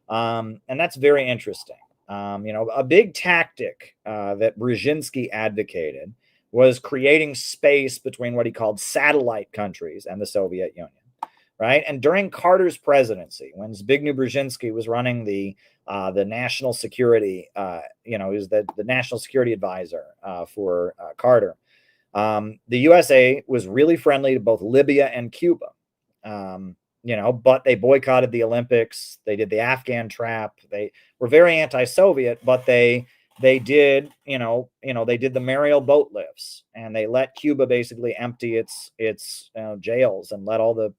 A: And that's very interesting. A big tactic that Brzezinski advocated was creating space between what he called satellite countries and the Soviet Union, right? And during Carter's presidency, when Zbigniew Brzezinski was running the national security, he was the national security advisor for Carter. The USA was really friendly to both Libya and Cuba. But they boycotted the Olympics. They did the Afghan trap. They were very anti-Soviet, but they did, they did the Mariel boat lifts, and they let Cuba basically empty its jails and let all the,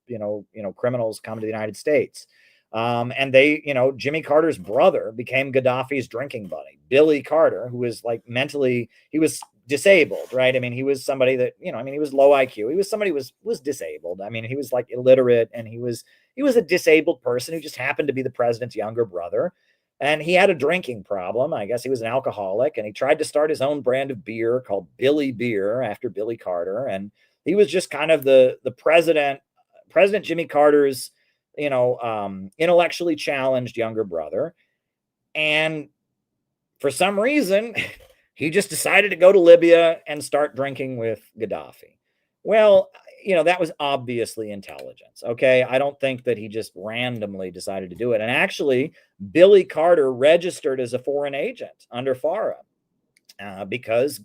A: criminals come to the United States. And they, Jimmy Carter's brother became Gaddafi's drinking buddy, Billy Carter, who was like mentally, he was disabled, right? I mean, he was somebody that, he was low IQ. He was somebody who was disabled. I mean, he was like illiterate, and he was a disabled person who just happened to be the president's younger brother. And he had a drinking problem. I guess he was an alcoholic, and he tried to start his own brand of beer called Billy Beer after Billy Carter. And he was just kind of the President Jimmy Carter's, intellectually challenged younger brother. And for some reason, he just decided to go to Libya and start drinking with Gaddafi. Well, that was obviously intelligence. Okay. I don't think that he just randomly decided to do it. And actually, Billy Carter registered as a foreign agent under FARA because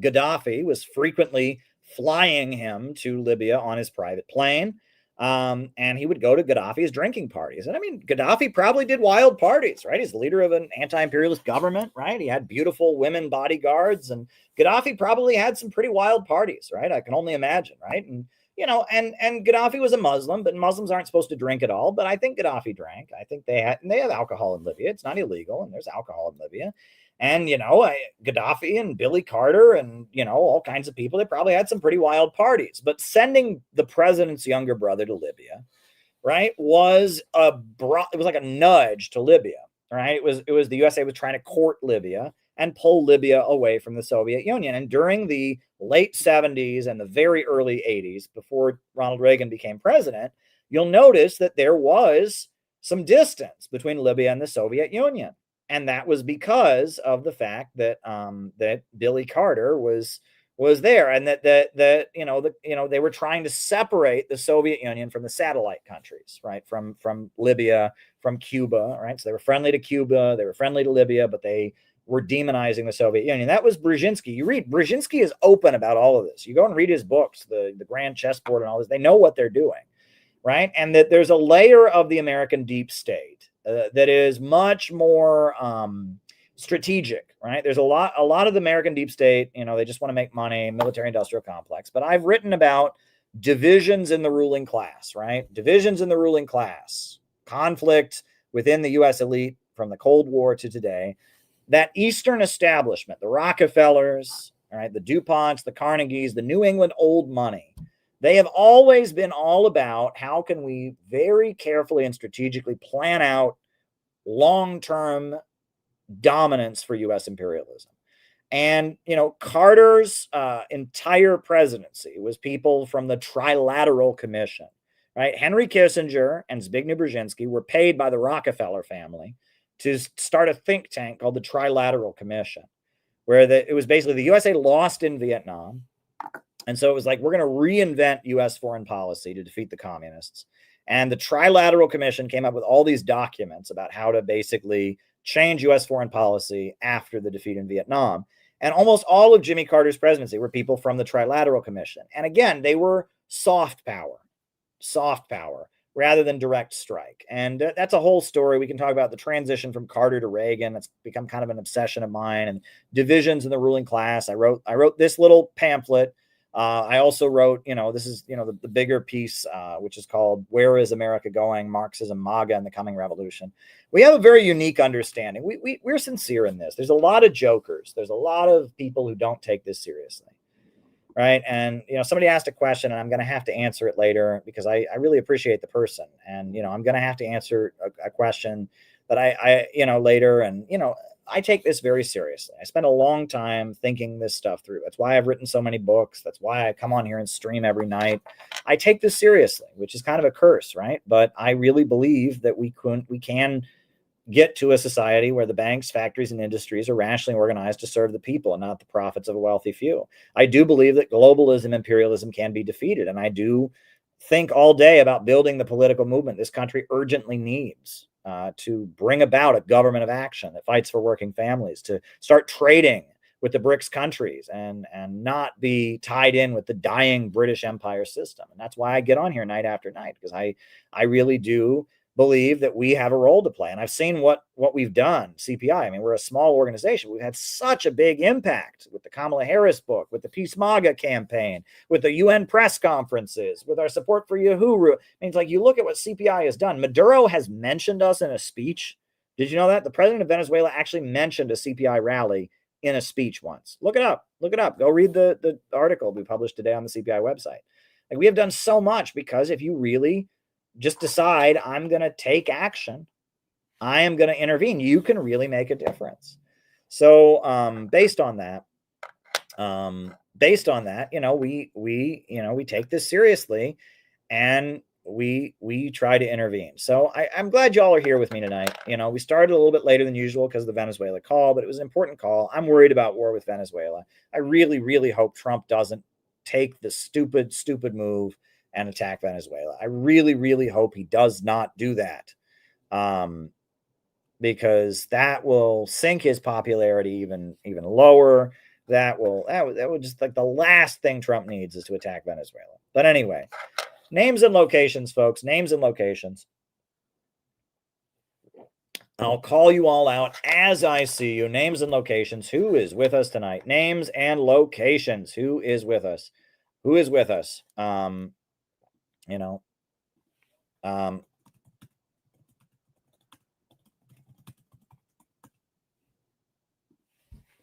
A: Gaddafi was frequently flying him to Libya on his private plane. And he would go to Gaddafi's drinking parties. And I mean, Gaddafi probably did wild parties, right? He's the leader of an anti-imperialist government, right? He had beautiful women bodyguards, and Gaddafi probably had some pretty wild parties, right? I can only imagine, right? And, and Gaddafi was a Muslim, but Muslims aren't supposed to drink at all. But I think Gaddafi drank. I think they have alcohol in Libya. It's not illegal, and there's alcohol in Libya. And, Gaddafi and Billy Carter and, all kinds of people, they probably had some pretty wild parties. But sending the president's younger brother to Libya, right, was like a nudge to Libya, right? It was the USA was trying to court Libya and pull Libya away from the Soviet Union. And during the late 70s and the very early 80s, before Ronald Reagan became president, you'll notice that there was some distance between Libya and the Soviet Union. And that was because of the fact that that Billy Carter was there, and that they were trying to separate the Soviet Union from the satellite countries, right? From Libya, from Cuba, right? So they were friendly to Cuba, they were friendly to Libya, but they were demonizing the Soviet Union. That was Brzezinski. You read, Brzezinski is open about all of this. You go and read his books, the Grand Chessboard and all this. They know what they're doing, right? And that there's a layer of the American deep state that is much more strategic, right? There's a lot of the American deep state, they just want to make money, military industrial complex. But I've written about divisions in the ruling class, right? Divisions in the ruling class, conflict within the U.S. elite from the Cold War to today. That Eastern establishment, the Rockefellers, all right, the DuPonts, the Carnegies, the New England old money, they have always been all about how can we very carefully and strategically plan out long-term dominance for U.S. imperialism. And, Carter's entire presidency was people from the Trilateral Commission, right? Henry Kissinger and Zbigniew Brzezinski were paid by the Rockefeller family to start a think tank called the Trilateral Commission, where it was basically the USA lost in Vietnam. And so it was like, we're going to reinvent U.S. foreign policy to defeat the communists. And the Trilateral Commission came up with all these documents about how to basically change U.S. foreign policy after the defeat in Vietnam. And almost all of Jimmy Carter's presidency were people from the Trilateral Commission. And again, they were soft power rather than direct strike. And that's a whole story. We can talk about the transition from Carter to Reagan. That's become kind of an obsession of mine, and divisions in the ruling class. I wrote this little pamphlet. I also wrote, this is, the bigger piece, which is called Where is America Going? Marxism, MAGA, and the Coming Revolution. We have a very unique understanding. We're sincere in this. There's a lot of jokers. There's a lot of people who don't take this seriously. Right. And, somebody asked a question, and I'm going to have to answer it later because I really appreciate the person. And, I'm going to have to answer a question that I later. And, I take this very seriously. I spend a long time thinking this stuff through. That's why I've written so many books. That's why I come on here and stream every night. I take this seriously, which is kind of a curse, right? But I really believe that we can get to a society where the banks, factories, and industries are rationally organized to serve the people and not the profits of a wealthy few. I do believe that globalism, imperialism can be defeated. And I do think all day about building the political movement this country urgently needs. To bring about a government of action that fights for working families, to start trading with the BRICS countries and not be tied in with the dying British Empire system. And that's why I get on here night after night, because I really do believe that we have a role to play. And I've seen what we've done, CPI. I mean, we're a small organization. We've had such a big impact with the Kamala Harris book, with the Peace MAGA campaign, with the UN press conferences, with our support for Uhuru. I mean, it's like, you look at what CPI has done. Maduro has mentioned us in a speech. Did you know that? The president of Venezuela actually mentioned a CPI rally in a speech once. Look it up. Go read the article we published today on the CPI website. Like, we have done so much because if you really just decide, I'm going to take action, I am going to intervene. You can really make a difference. So based on that, we take this seriously, and we try to intervene. So I'm glad y'all are here with me tonight. We started a little bit later than usual because of the Venezuela call, but it was an important call. I'm worried about war with Venezuela. I really, really hope Trump doesn't take the stupid move and attack Venezuela. I really, really hope he does not do that. Because that will sink his popularity even lower. That would just, like, the last thing Trump needs is to attack Venezuela. But anyway, names and locations, folks. Names and locations. I'll call you all out as I see you. Names and locations. Who is with us tonight? Names and locations. Who is with us? Who is with us?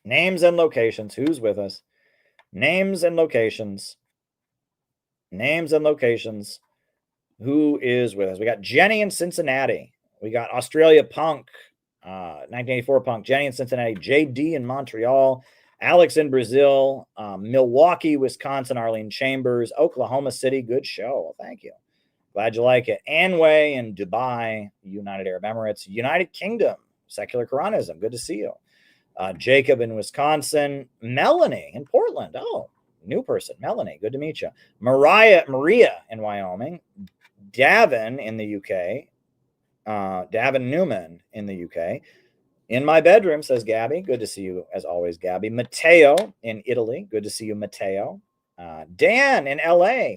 A: Names and locations. Who's with us? Names and locations. Names and locations. Who is with us? We got Jenny in Cincinnati. We got Australia Punk, 1984 Punk. Jenny in Cincinnati. JD in Montreal. Alex in Brazil. Milwaukee, Wisconsin. Arlene Chambers. Oklahoma City. Good show. Thank you. Glad you like it. Anway in Dubai. United Arab Emirates. United Kingdom. Secular Quranism. Good to see you. Jacob in Wisconsin. Melanie in Portland. Oh, new person. Melanie, good to meet you. Maria in Wyoming. Davin in the UK. Davin Newman in the UK. In my bedroom, says Gabby. Good to see you as always, Gabby. Matteo in Italy. Good to see you, Matteo. Dan in LA.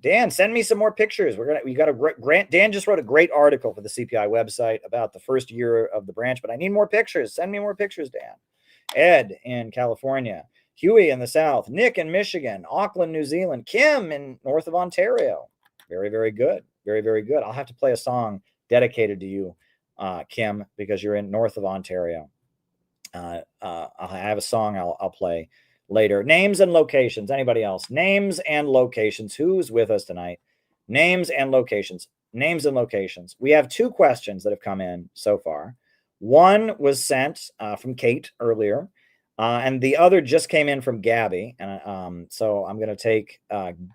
A: Dan, send me some more pictures. We got a grant. Dan just wrote a great article for the CPI website about the first year of the branch, but I need more pictures. Send me more pictures, Dan. Ed in California. Huey in the South. Nick in Michigan. Auckland, New Zealand. Kim in north of Ontario. Very, very good. Very, very good. I'll have to play a song dedicated to you, Kim, because you're in north of Ontario. I have a song I'll play later. Names and locations. Anybody else? Names and locations. Who's with us tonight? Names and locations. Names and locations. We have two questions that have come in so far. One was sent from Kate earlier, and the other just came in from Gabby. And so I'm going to take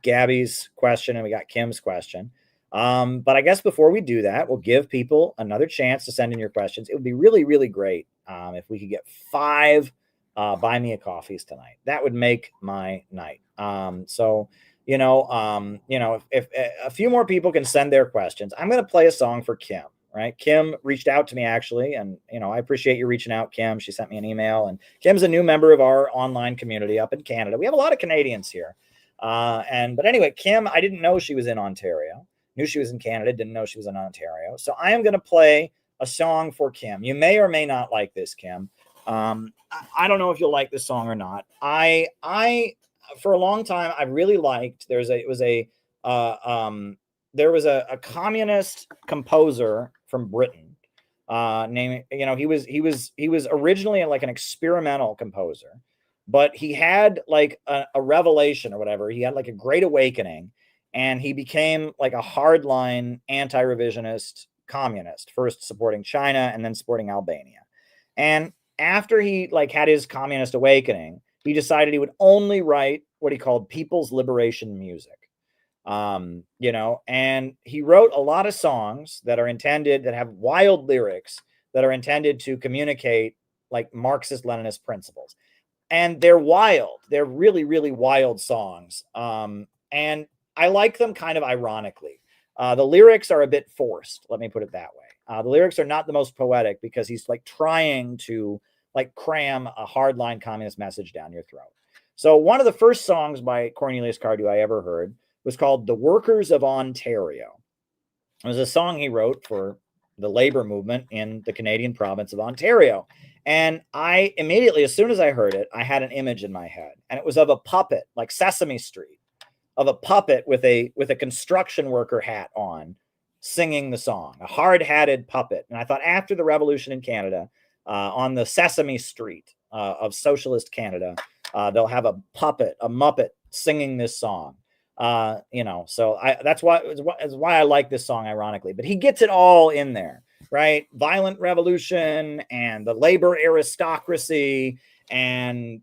A: Gabby's question, and we got Kim's question. But I guess before we do that, we'll give people another chance to send in your questions. It would be really, really great if we could get 5 buy me a coffees tonight. That would make my night. If a few more people can send their questions, I'm going to play a song for Kim. Right. Kim reached out to me, actually. And, I appreciate you reaching out, Kim. She sent me an email, and Kim's a new member of our online community up in Canada. We have a lot of Canadians here. But anyway, Kim, I didn't know she was in Ontario. Knew she was in Canada. Didn't know she was in Ontario. So I am going to play a song for Kim. You may or may not like this, Kim. I don't know if you'll like this song or not. I for a long time, I really liked, there was a communist composer from Britain, named, he was originally like an experimental composer, but he had like a revelation or whatever. He had like a great awakening, and he became like a hardline anti-revisionist communist, first supporting China and then supporting Albania. And after he like had his communist awakening, he decided he would only write what he called people's liberation music. And he wrote a lot of songs that have wild lyrics that are intended to communicate like Marxist Leninist principles. And they're wild. They're really, really wild songs. And I like them kind of ironically. The lyrics are a bit forced. Let me put it that way. The lyrics are not the most poetic because he's like trying to like cram a hardline communist message down your throat. So one of the first songs by Cornelius Cardew I ever heard was called The Workers of Ontario. It was a song he wrote for the labor movement in the Canadian province of Ontario. And I immediately, as soon as I heard it, I had an image in my head. And it was of a puppet, like Sesame Street, of a puppet with a construction worker hat on, singing the song, a hard-hatted puppet. And I thought after the revolution in Canada, on the Sesame Street of socialist Canada, they'll have a puppet, a Muppet singing this song. So that's why I like this song, ironically. But he gets it all in there. right? Violent revolution and the labor aristocracy, and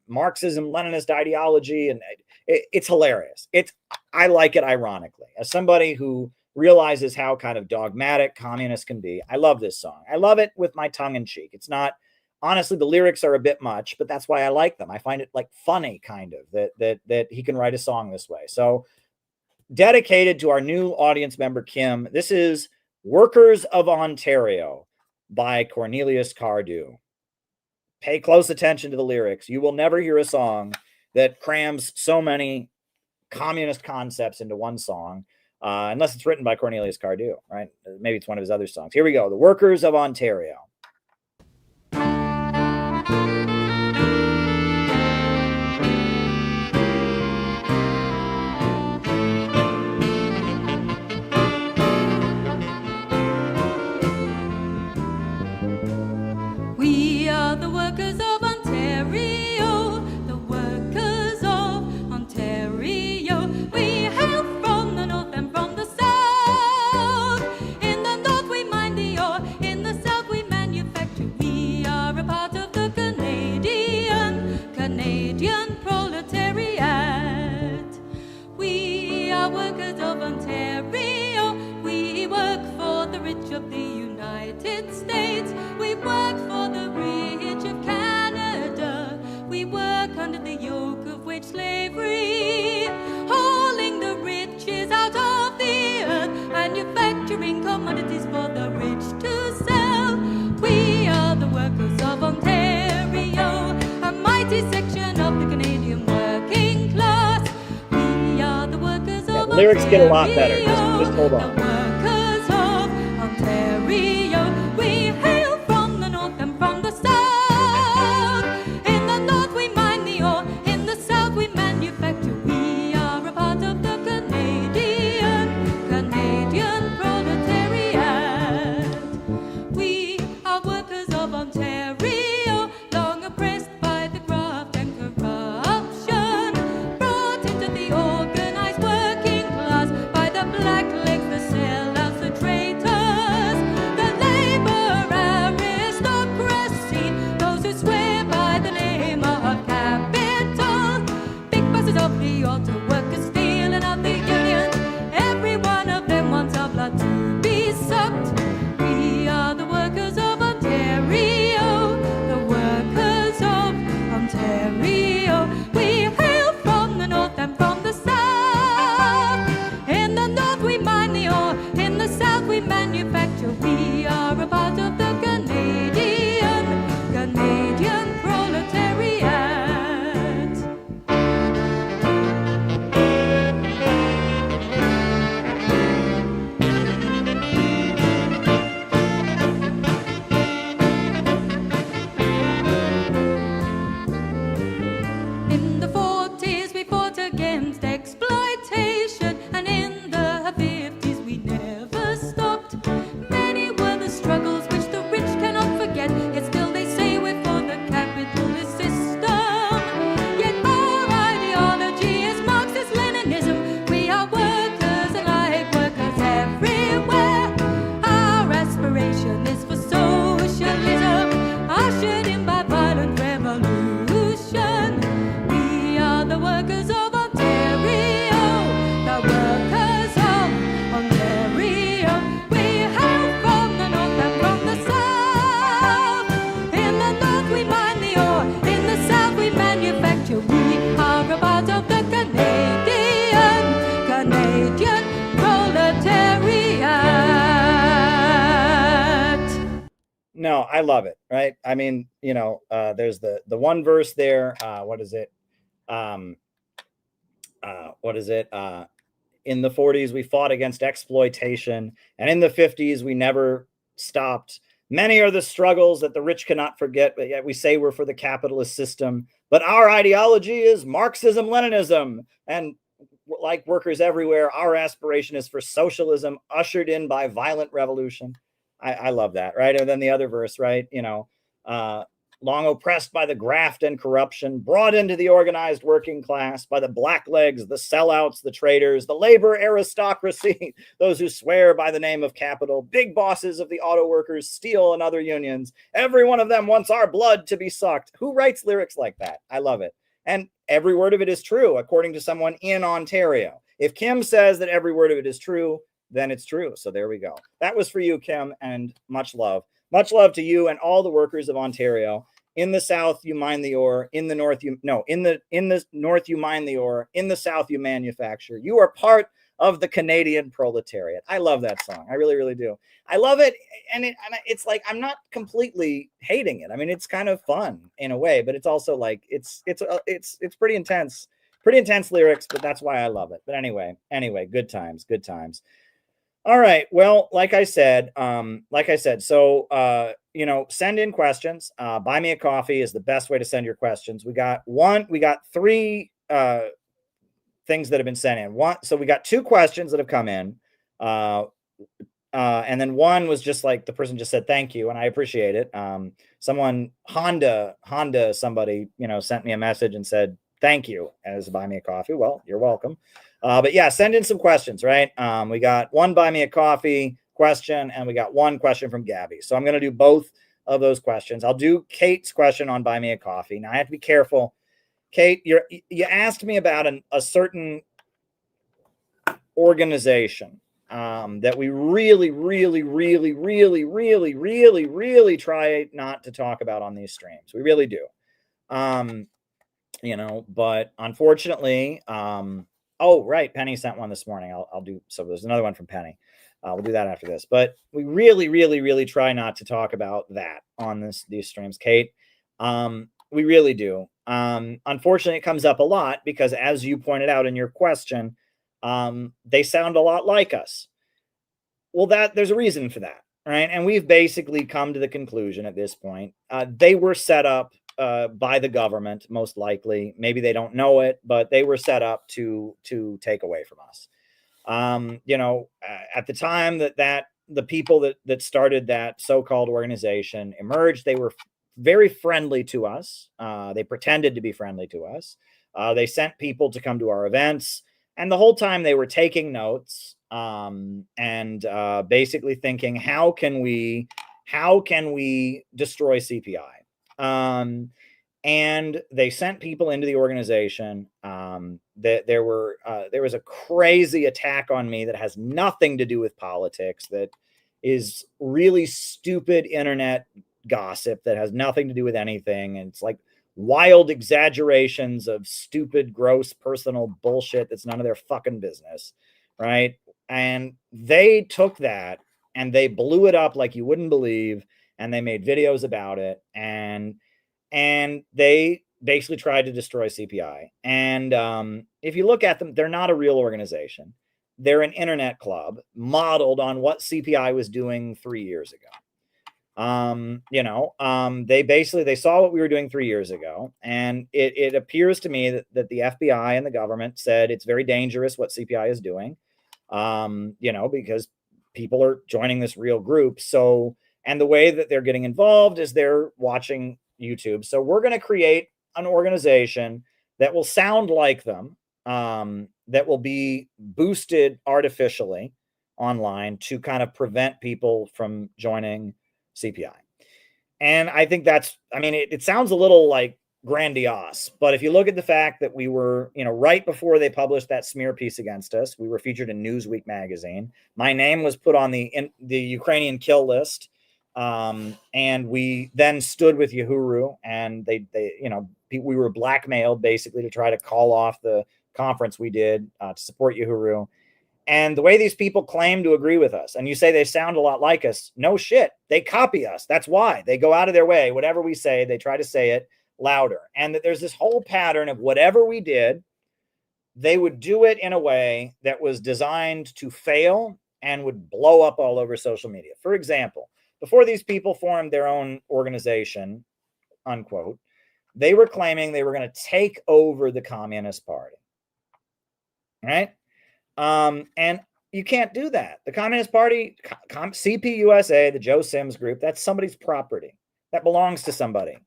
A: Marxism, Leninist ideology, and it's hilarious. I like it ironically. As somebody who realizes how kind of dogmatic communists can be, I love this song. I love it with my tongue in cheek. It's not, honestly, the lyrics are a bit much, but that's why I like them. I find it like funny, kind of, that he can write a song this way. So, dedicated to our new audience member, Kim, this is Workers of Ontario by Cornelius Cardew. Pay close attention to the lyrics. You will never hear a song that crams so many communist concepts into one song, unless it's written by Cornelius Cardew, right? Maybe it's one of his other songs. Here we go. The Workers of Ontario.
G: We are the workers of Ontario, the workers of Ontario. We hail from the north and from the south. In the north we mine the ore, in the south we manufacture. We are a part of the Canadian proletariat. We are workers of Ontario. We work for the rich of the United States. We work for the rich of Canada. We work under the yoke of wage slavery, hauling the riches out of the earth, manufacturing commodities for the rich to sell. We are the workers of Ontario, a mighty section of the Canadian working class. We are the workers of Ontario.
A: The lyrics get a lot better. Just hold on.
G: The workers of Ontario. We hail from the north and from the south. In the north we mine the ore, in the south we manufacture. We are a part of the Canadian proletariat. We are workers of Ontario, long oppressed by the graft and corruption, brought into the organized working class by the blacklegs, the sellouts, the traitors, the labor aristocracy, those who swear by the name of capital. Big bosses of the auto workers stealing out the unions. Every one of them wants our blood to be sucked. We are the workers of Ontario, the workers of Ontario. We hail from the north and from the south. In the north we mine the ore, in the south we manufacture. We are a part of the Canadian proletariat. In the 40s we fought against exploitation, and in the 50s we never stopped. Many were the struggles which the rich cannot forget, yet still they say we're for the capitalist system. Yet our ideology is Marxist-Leninism. We are workers and like workers everywhere. Our aspiration is for socialism, ushered in by violent revolution. We are the workers of Ontario, the workers of Ontario. We hail from the north and from the south. In the north we mine the ore, in the south we manufacture. We are a part of the Canadian proletariat.
A: No, I love it, right? I mean, there's the one verse there. What is it? In the 40s, we fought against exploitation, and in the 50s, we never stopped. Many are the struggles that the rich cannot forget, but yet we say we're for the capitalist system. But our ideology is Marxism-Leninism, and like workers everywhere, our aspiration is for socialism, ushered in by violent revolution. I love that, right? And then the other verse, right? long oppressed by the graft and corruption, brought into the organized working class by the blacklegs, the sellouts, the traitors, the labor aristocracy, those who swear by the name of capital, big bosses of the auto workers, steel, and other unions. Every one of them wants our blood to be sucked. Who writes lyrics like that? I love it. And every word of it is true, according to someone in Ontario. If Kim says that every word of it is true, then it's true. So there we go. That was for you, Kim, and much love. Much love to you and all the workers of Ontario. In the South, you mine the ore. In the North, in the North, you mine the ore. In the South, you manufacture. You are part of the Canadian proletariat. I love that song. I really, really do. I love it, and it's like I'm not completely hating it. I mean, it's kind of fun in a way, but it's also like it's pretty intense lyrics. But that's why I love it. But anyway, good times. All right. Well, like I said, so, send in questions. Buy me a coffee is the best way to send your questions. We got three things that have been sent in. So we got 2 questions that have come in. And then one was just like the person just said, thank you. And I appreciate it. Someone, Honda, somebody, sent me a message and said, thank you as buy me a coffee. Well, you're welcome. But yeah, send in some questions, right? We got one buy me a coffee question and we got one question from Gabby. So I'm going to do both of those questions. I'll do Kate's question on buy me a coffee. Now I have to be careful. Kate, you asked me about a certain organization that we really, really, really, really, really, really, really try not to talk about on these streams. We really do. But unfortunately, oh, right. Penny sent one this morning. I'll do. So there's another one from Penny. We'll do that after this. But we really, really, really try not to talk about that on these streams, Kate. We really do. Unfortunately, it comes up a lot because, as you pointed out in your question, they sound a lot like us. Well, there's a reason for that, right? And we've basically come to the conclusion at this point. They were set up by the government, most likely. Maybe they don't know it, but they were set up to take away from us. At the time that the people that started that so-called organization emerged, they were very friendly to us. They pretended to be friendly to us. They sent people to come to our events, and the whole time they were taking notes and basically thinking, how can we destroy CPI? And they sent people into the organization. That there was a crazy attack on me that has nothing to do with politics. That is really stupid internet gossip that has nothing to do with anything. And it's like wild exaggerations of stupid, gross personal bullshit that's none of their fucking business, right? And they took that and they blew it up like you wouldn't believe, and they made videos about it, and they basically tried to destroy CPI. And if you look at them, they're not a real organization. They're an internet club modeled on what CPI was doing 3 years ago. They saw what we were doing 3 years ago, and it appears to me that the FBI and the government said it's very dangerous what CPI is doing, because people are joining this real group. So, and the way that they're getting involved is they're watching YouTube. So we're going to create an organization that will sound like them, that will be boosted artificially online to kind of prevent people from joining CPI. And I think it sounds a little like grandiose, but if you look at the fact that we were, right before they published that smear piece against us, we were featured in Newsweek magazine. My name was put on the Ukrainian kill list. And we then stood with Uhuru, and we were blackmailed basically to try to call off the conference we did to support Uhuru. And the way these people claim to agree with us, and you say they sound a lot like us, no shit, they copy us. That's why they go out of their way. Whatever we say, they try to say it louder. And that there's this whole pattern of whatever we did, they would do it in a way that was designed to fail and would blow up all over social media. For example, before these people formed their own organization, unquote, they were claiming they were going to take over the Communist Party. Right? And you can't do that. The Communist Party, CPUSA, the Joe Sims group, that's somebody's property. That belongs to somebody.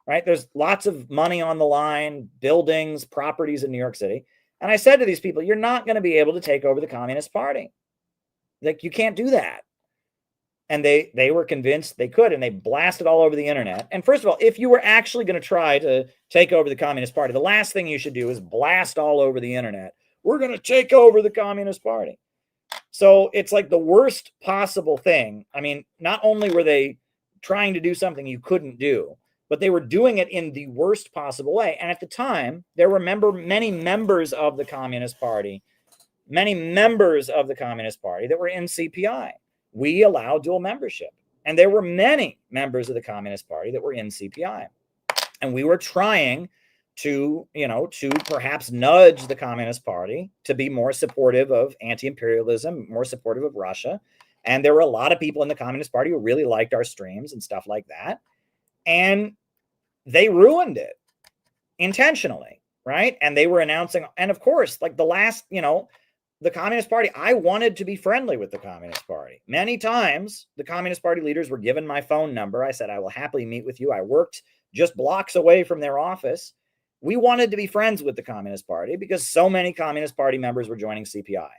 A: right? There's lots of money on the line, buildings, properties in New York City. And I said to these people, you're not going to be able to take over the Communist Party. Like, you can't do that. And they were convinced they could, and they blasted all over the internet. And first of all, if you were actually going to try to take over the Communist Party, the last thing you should do is blast all over the internet, we're going to take over the Communist Party. So it's like the worst possible thing. I mean, not only were they trying to do something you couldn't do, but they were doing it in the worst possible way. And at the time, there were many members of the Communist Party that were in CPI. We allowed dual membership. And there were many members of the Communist Party that were in CPI. And we were trying to perhaps nudge the Communist Party to be more supportive of anti-imperialism, more supportive of Russia. And there were a lot of people in the Communist Party who really liked our streams and stuff like that. And they ruined it intentionally, right? And they were announcing, and of course, like the Communist Party, I wanted to be friendly with the Communist Party. Many times, the Communist Party leaders were given my phone number. I said, I will happily meet with you. I worked just blocks away from their office. We wanted to be friends with the Communist Party because so many Communist Party members were joining CPI.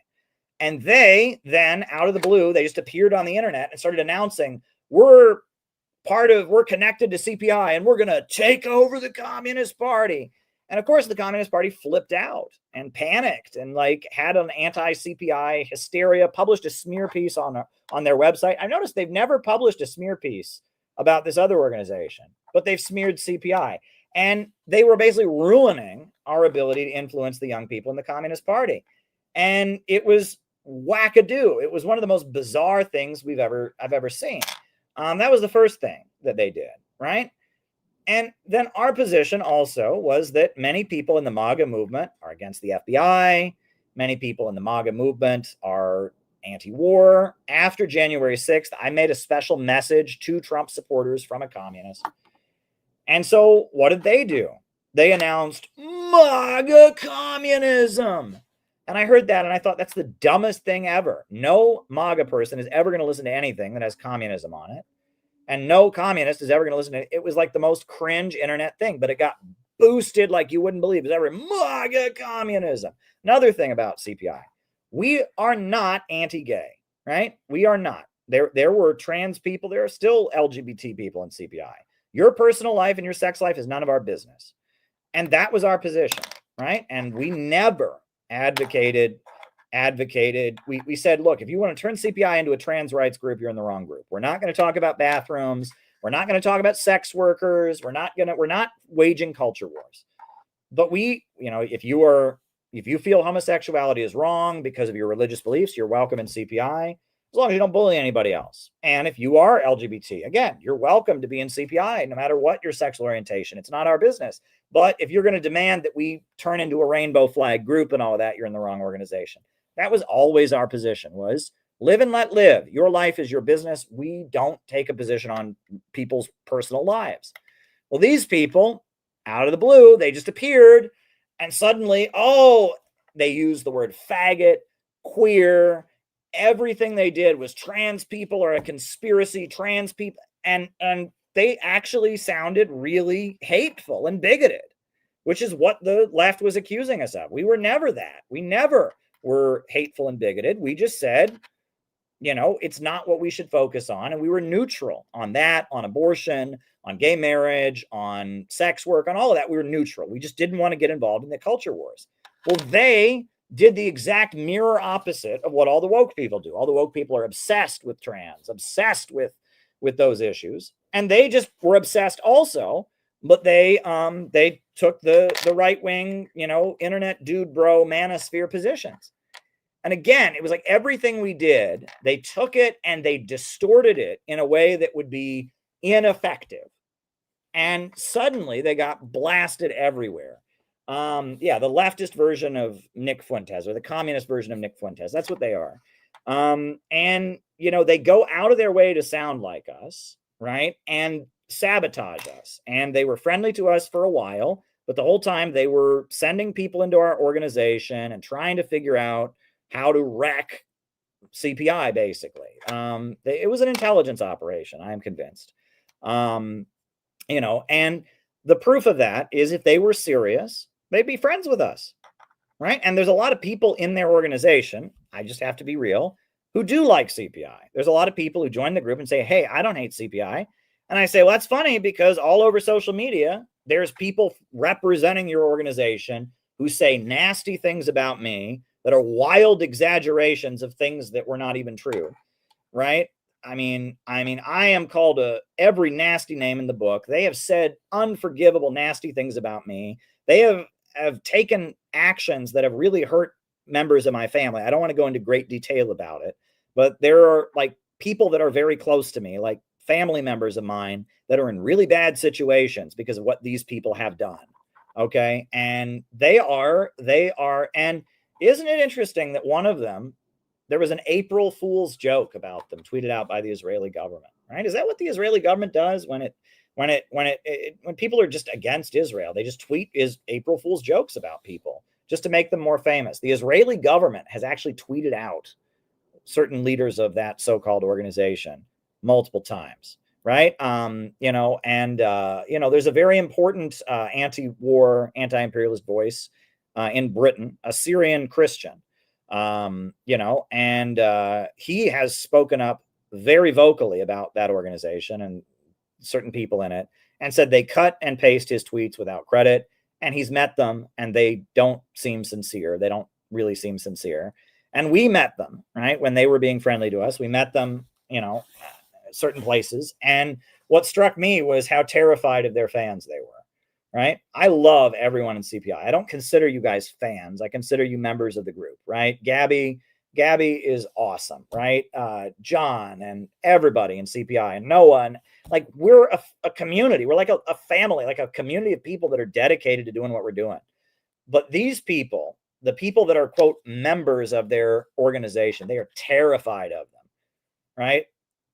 A: And they then, out of the blue, they just appeared on the internet and started announcing, we're connected to CPI and we're going to take over the Communist Party. And of course, the Communist Party flipped out and panicked and had an anti-CPI hysteria, published a smear piece on their website. I noticed they've never published a smear piece about this other organization, but they've smeared CPI. And they were basically ruining our ability to influence the young people in the Communist Party. And it was wackadoo. It was one of the most bizarre things I've ever seen. That was the first thing that they did, right? And then our position also was that many people in the MAGA movement are against the FBI. Many people in the MAGA movement are anti-war. After January 6th, I made a special message to Trump supporters from a communist. And so what did they do? They announced MAGA communism. And I heard that and I thought, that's the dumbest thing ever. No MAGA person is ever going to listen to anything that has communism on it. And no communist is ever going to listen to it. It was like the most cringe internet thing, but it got boosted like you wouldn't believe. It was ever MAGA communism. Another thing about CPI, we are not anti-gay, right? We are not. There were trans people. There are still LGBT people in CPI. Your personal life and your sex life is none of our business. And that was our position, right? And we never advocated. We said, look, if you want to turn CPI into a trans rights group, you're in the wrong group. We're not going to talk about bathrooms. We're not going to talk about sex workers. We're not waging culture wars. But if you feel homosexuality is wrong because of your religious beliefs, you're welcome in CPI, as long as you don't bully anybody else. And if you are LGBT, again, you're welcome to be in CPI, no matter what your sexual orientation. It's not our business. But if you're going to demand that we turn into a rainbow flag group and all of that, you're in the wrong organization. That was always our position, was live and let live. Your life is your business. We don't take a position on people's personal lives. Well, these people, out of the blue, they just appeared and suddenly, they used the word faggot, queer. Everything they did was trans people are a conspiracy, trans people. And they actually sounded really hateful and bigoted, which is what the left was accusing us of. We were never that. We never were hateful and bigoted. We just said, it's not what we should focus on. And we were neutral on that, on abortion, on gay marriage, on sex work, on all of that. We were neutral. We just didn't want to get involved in the culture wars. Well, they did the exact mirror opposite of what all the woke people do. All the woke people are obsessed with trans, obsessed with those issues. And they just were obsessed also, but they took the right wing, internet dude bro manosphere positions. And again, it was like everything we did, they took it and they distorted it in a way that would be ineffective. And suddenly they got blasted everywhere. The leftist version of Nick Fuentes, or the communist version of Nick Fuentes. That's what they are. They go out of their way to sound like us, right? And sabotage us. And they were friendly to us for a while, but the whole time they were sending people into our organization and trying to figure out how to wreck CPI, basically. It was an intelligence operation, I am convinced. And the proof of that is if they were serious, they'd be friends with us, right? And there's a lot of people in their organization, I just have to be real, who do like CPI. There's a lot of people who join the group and say, hey, I don't hate CPI. And I say, well, that's funny because all over social media, there's people representing your organization who say nasty things about me that are wild exaggerations of things that were not even true, right? I mean, I am called every nasty name in the book. They have said unforgivable, nasty things about me. They have taken actions that have really hurt members of my family. I don't want to go into great detail about it, but there are like people that are very close to me, like family members of mine that are in really bad situations because of what these people have done. Okay. And they are, and isn't it interesting that one of them, there was an April Fool's joke about them tweeted out by the Israeli government, right? Is that what the Israeli government does when people are just against Israel? They just tweet April Fool's jokes about people just to make them more famous. The Israeli government has actually tweeted out certain leaders of that so-called organization multiple times, right? There's a very important anti-war, anti-imperialist voice in Britain, a Syrian Christian, he has spoken up very vocally about that organization and certain people in it and said they cut and paste his tweets without credit. And he's met them and they don't seem sincere. They don't really seem sincere. And we met them, right? When they were being friendly to us, we met them, certain places. And what struck me was how terrified of their fans they were, right? I love everyone in CPI. I don't consider you guys fans. I consider you members of the group, right? Gabby is awesome, right? John and everybody in CPI and Noah. And like, we're a community. We're like a family, like a community of people that are dedicated to doing what we're doing. But these people, the people that are, quote, members of their organization, they are terrified of them, right?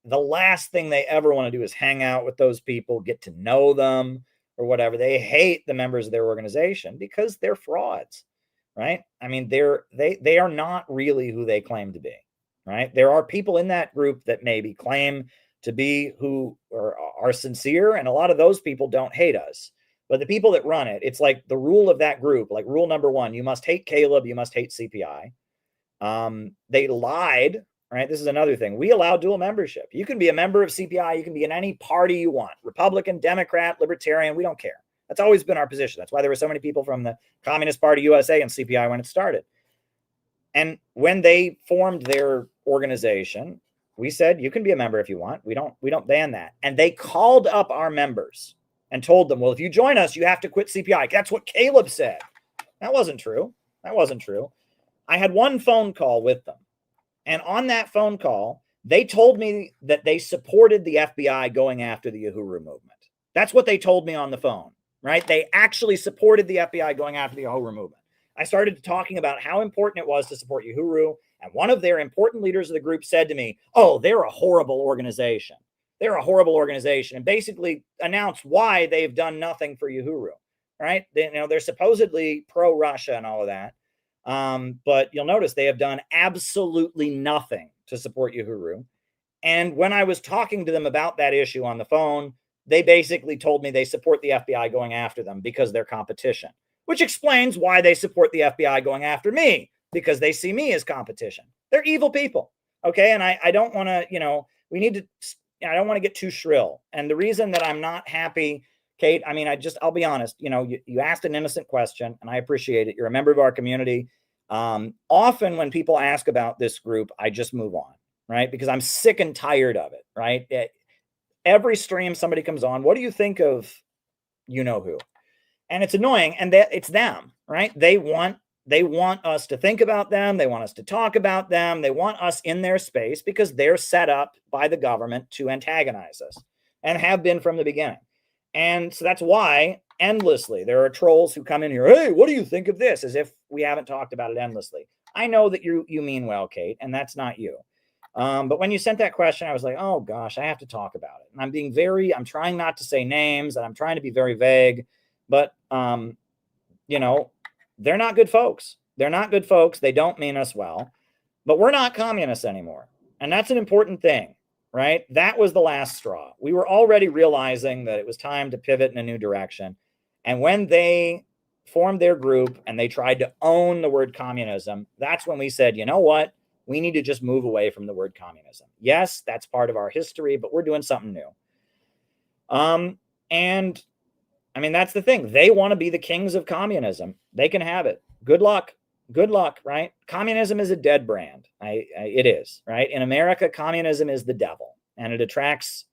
A: The last thing they ever want to do is hang out with those people, get to know them or whatever. They hate the members of their organization because they're frauds, right? I mean, they are not really who they claim to be, right? There are people in that group that maybe claim to be who are sincere, and a lot of those people don't hate us. But the people that run it, it's like the rule of that group, like rule number 1, you must hate Caleb, you must hate CPI. They lied, right? This is another thing. We allow dual membership. You can be a member of CPI, you can be in any party you want, Republican, Democrat, Libertarian, we don't care. That's always been our position. That's why there were so many people from the Communist Party USA and CPI when it started. And when they formed their organization, we said, you can be a member if you want. We don't ban that. And they called up our members and told them, well, if you join us, you have to quit CPI. That's what Caleb said. That wasn't true. I had one phone call with them. And on that phone call, they told me that they supported the FBI going after the Uhuru movement. That's what they told me on the phone, right? They actually supported the FBI going after the Uhuru movement. I started talking about how important it was to support Uhuru. And one of their important leaders of the group said to me, oh, they're a horrible organization. They're a horrible organization, and basically announced why they've done nothing for Uhuru, right? They're supposedly pro-Russia and all of that. But you'll notice they have done absolutely nothing to support Uhuru. And when I was talking to them about that issue on the phone, they basically told me they support the FBI going after them because they're competition, which explains why they support the FBI going after me, because they see me as competition. They're evil people. Okay. And I don't want to, I don't want to get too shrill. And the reason that I'm not happy, Kate, I'll be honest, you asked an innocent question and I appreciate it. You're a member of our community. Often when people ask about this group, I just move on, right? Because I'm sick and tired of it, right? Every stream somebody comes on, what do you think of who? And it's annoying, and that it's them, right? They want us to think about them. They want us to talk about them. They want us in their space because they're set up by the government to antagonize us and have been from the beginning. And so that's why endlessly there are trolls who come in here, hey, what do you think of this? As if we haven't talked about it endlessly. I know that you mean well, Kate, and that's not you. But when you sent that question, I was like, oh gosh, I have to talk about it. And I'm trying not to say names, and I'm trying to be very vague, but they're not good folks. They're not good folks. They don't mean us well, but we're not communists anymore. And that's an important thing, right? That was the last straw. We were already realizing that it was time to pivot in a new direction. And when they formed their group and they tried to own the word communism, that's when we said, you know what? We need to just move away from the word communism. Yes, that's part of our history, but we're doing something new. And I mean, that's the thing. They want to be the kings of communism. They can have it. Good luck. Good luck, right? Communism is a dead brand. It is, right? In America, communism is the devil, and it attracts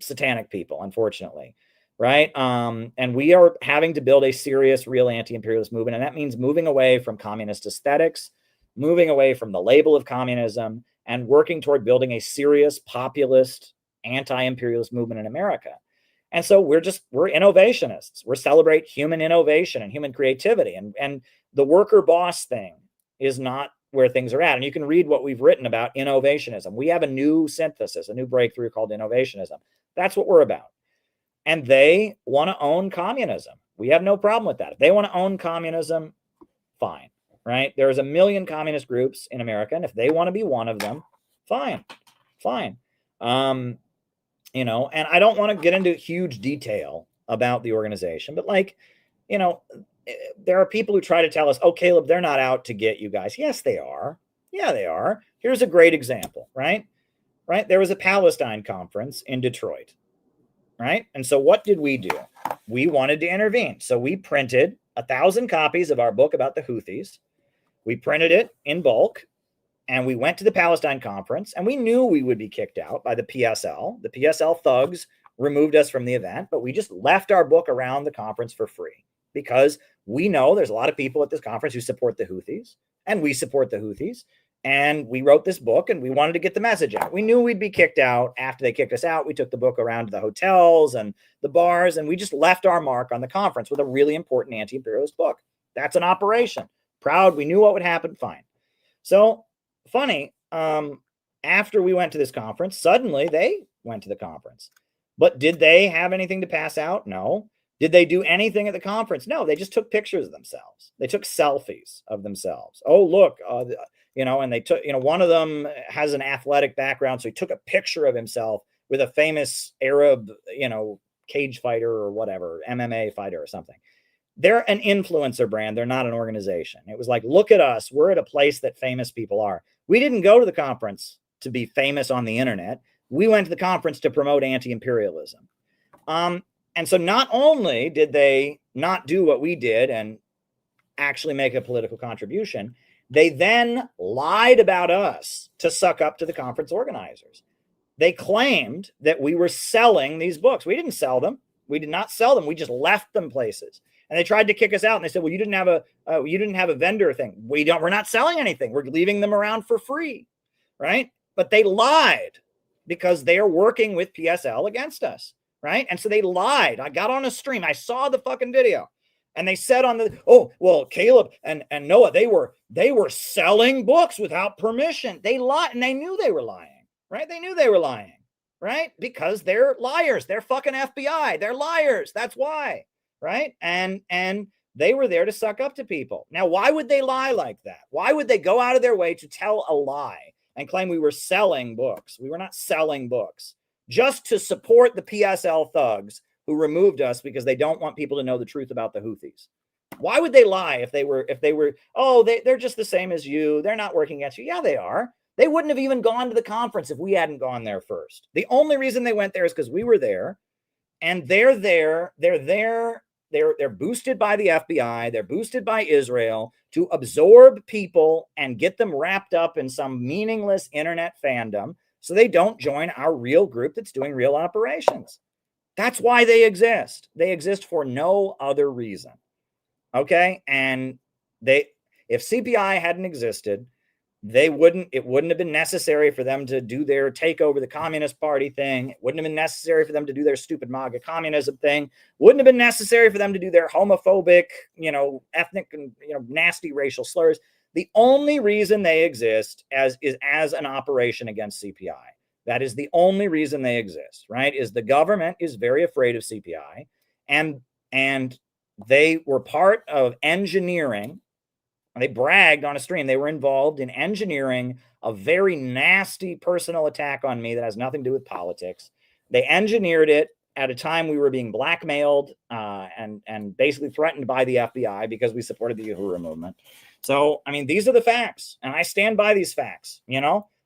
A: satanic people, unfortunately, right? And we are having to build a serious, real anti-imperialist movement, and that means moving away from communist aesthetics, moving away from the label of communism, and working toward building a serious, populist, anti-imperialist movement in America. And so we're innovationists. We celebrate human innovation and human creativity. And the worker boss thing is not where things are at. And you can read what we've written about innovationism. We have a new synthesis, a new breakthrough called innovationism. That's what we're about. And they want to own communism. We have no problem with that. If they want to own communism, fine, right? There's a million communist groups in America, and if they want to be one of them, fine. And I don't want to get into huge detail about the organization, but there are people who try to tell us, oh, Caleb, they're not out to get you guys. Yes, they are. Yeah, they are. Here's a great example, right? There was a Palestine conference in Detroit, right? And so what did we do? We wanted to intervene. So we printed 1,000 copies of our book about the Houthis. We printed it in bulk. And we went to the Palestine conference, and we knew we would be kicked out by the PSL. The PSL thugs removed us from the event, but we just left our book around the conference for free because we know there's a lot of people at this conference who support the Houthis, and we support the Houthis. And we wrote this book, and we wanted to get the message out. We knew we'd be kicked out. After they kicked us out, we took the book around to the hotels and the bars, and we just left our mark on the conference with a really important anti-imperialist book. That's an operation. Proud. We knew what would happen. Fine. So, funny, after we went to this conference, suddenly they went to the conference. But did they have anything to pass out? No. Did they do anything at the conference? No, they just took pictures of themselves. They took selfies of themselves. Oh, look, and they took, one of them has an athletic background, so he took a picture of himself with a famous Arab, cage fighter or whatever, MMA fighter or something. They're an influencer brand. They're not an organization. It was like, look at us. We're at a place that famous people are. We didn't go to the conference to be famous on the internet. We went to the conference to promote anti-imperialism. And so not only did they not do what we did and actually make a political contribution, they then lied about us to suck up to the conference organizers. They claimed that we were selling these books. We didn't sell them. We did not sell them. We just left them places. And they tried to kick us out. And they said, well, you didn't have a vendor thing. We're not selling anything. We're leaving them around for free. Right. But they lied because they are working with PSL against us. Right. And so they lied. I got on a stream. I saw the fucking video. And they said Caleb and Noah, they were selling books without permission. They lied, and they knew they were lying. Right. They knew they were lying. Right. Because they're liars. They're fucking FBI. They're liars. That's why. Right. And they were there to suck up to people. Now, why would they lie like that? Why would they go out of their way to tell a lie and claim we were selling books? We were not selling books, just to support the PSL thugs who removed us because they don't want people to know the truth about the Houthis. Why would they lie if they were, they're just the same as you. They're not working against you. Yeah, they are. They wouldn't have even gone to the conference if we hadn't gone there first. The only reason they went there is because we were there, and they're there. They're boosted by the FBI. They're boosted by Israel to absorb people and get them wrapped up in some meaningless internet fandom so they don't join our real group that's doing real operations. That's why they exist. They exist for no other reason. Okay? And if CPI hadn't existed, it wouldn't have been necessary for them to do their take over the Communist Party thing. It wouldn't have been necessary for them to do their stupid MAGA communism thing. Wouldn't have been necessary for them to do their homophobic, ethnic and nasty racial slurs. The only reason they exist is as an operation against CPI. That is the only reason they exist, right? Is the government is very afraid of CPI, and they were part of engineering. They bragged on a stream. They were involved in engineering a very nasty personal attack on me that has nothing to do with politics. They engineered it at a time we were being blackmailed and basically threatened by the FBI because we supported the Uhuru movement. So, I mean, these are the facts, and I stand by these facts.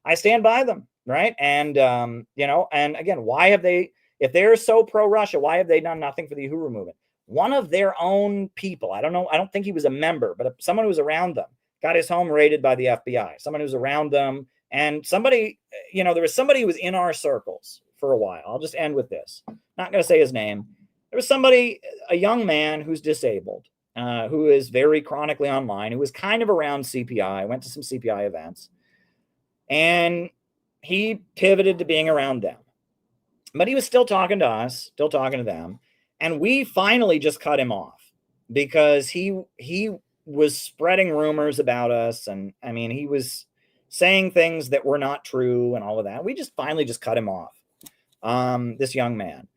A: I stand by them, right? And and again, why have they? If they're so pro-Russia, why have they done nothing for the Uhuru movement? One of their own people, I don't know, I don't think he was a member, but someone who was around them got his home raided by the FBI. Someone who's around them, and somebody, there was somebody who was in our circles for a while. I'll just end with this. Not going to say his name. There was somebody, a young man who's disabled, who is very chronically online, who was kind of around CPI, went to some CPI events, and he pivoted to being around them. But he was still talking to us, still talking to them. And we finally just cut him off because he was spreading rumors about us. And I mean, he was saying things that were not true and all of that. We just finally just cut him off. This young man.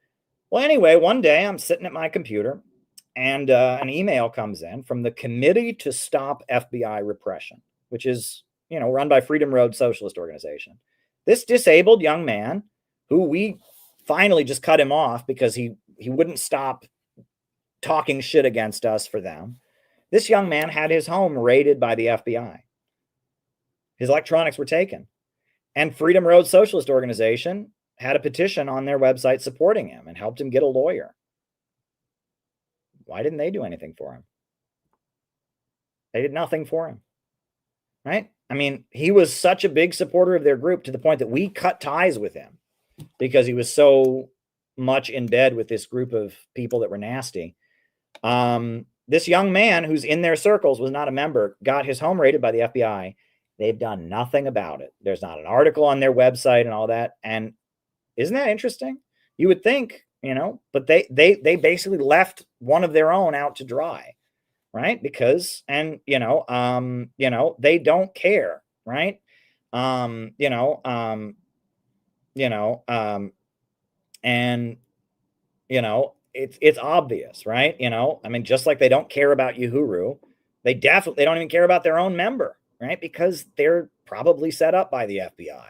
A: Well, anyway, one day I'm sitting at my computer and an email comes in from the Committee to Stop FBI Repression, which is, run by Freedom Road Socialist Organization. This disabled young man who we finally just cut him off because he wouldn't stop talking shit against us for them. This young man had his home raided by the FBI. His electronics were taken. And Freedom Road Socialist Organization had a petition on their website supporting him and helped him get a lawyer. Why didn't they do anything for him? They did nothing for him, right? I mean, he was such a big supporter of their group to the point that we cut ties with him because he was so much in bed with this group of people that were nasty. This young man who's in their circles, was not a member, got his home raided by the FBI. They've done nothing about it. There's not an article on their website and all that. And isn't that interesting? You would think, but they basically left one of their own out to dry, right? Because, and, they don't care, right? It's obvious, right? I mean, just like they don't care about Uhuru, they don't even care about their own member, right? Because they're probably set up by the FBI,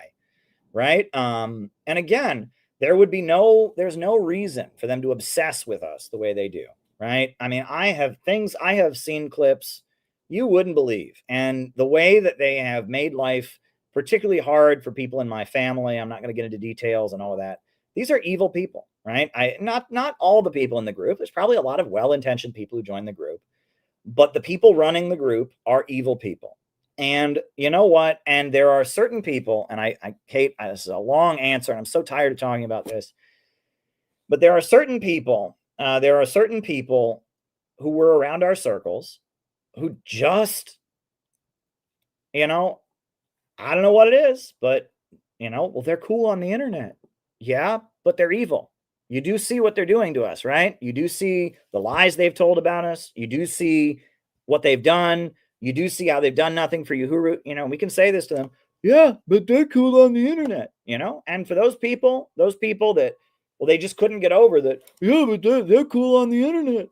A: right? And again, there's no reason for them to obsess with us the way they do, right? I mean, I have seen clips you wouldn't believe, and the way that they have made life particularly hard for people in my family. I'm not going to get into details and all of that. These are evil people, right? Not all the people in the group. There's probably a lot of well-intentioned people who join the group, but the people running the group are evil people. And you know what? And there are certain people, and I hate, this is a long answer, and I'm so tired of talking about this, but there are certain people who were around our circles who just, I don't know what it is, but, well, they're cool on the internet. Yeah, but they're evil. You do see what they're doing to us, right? You do see the lies they've told about us. You do see what they've done. You do see how they've done nothing for Uhuru. We can say this to them. Yeah, but they're cool on the internet, And for those people that, well, they just couldn't get over that. Yeah, but they're cool on the internet.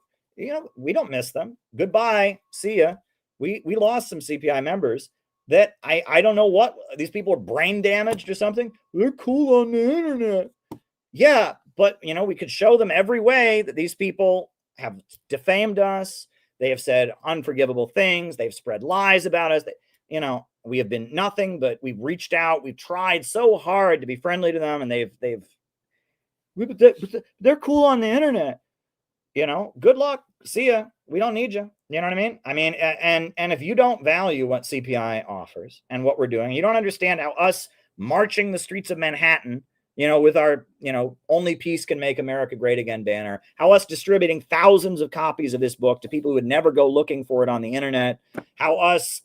A: We don't miss them. Goodbye. See ya. We lost some CPI members that I don't know what, these people are brain damaged or something. They're cool on the internet. Yeah, but we could show them every way that these people have defamed us. They have said unforgivable things. They've spread lies about us. We have been nothing, but we've reached out. We've tried so hard to be friendly to them, and they're cool on the internet. Good luck. See ya. We don't need you. You know what I mean? I mean, and if you don't value what CPI offers and what we're doing, you don't understand how us marching the streets of Manhattan, with our, only peace can make America great again banner, how us distributing thousands of copies of this book to people who would never go looking for it on the internet, how us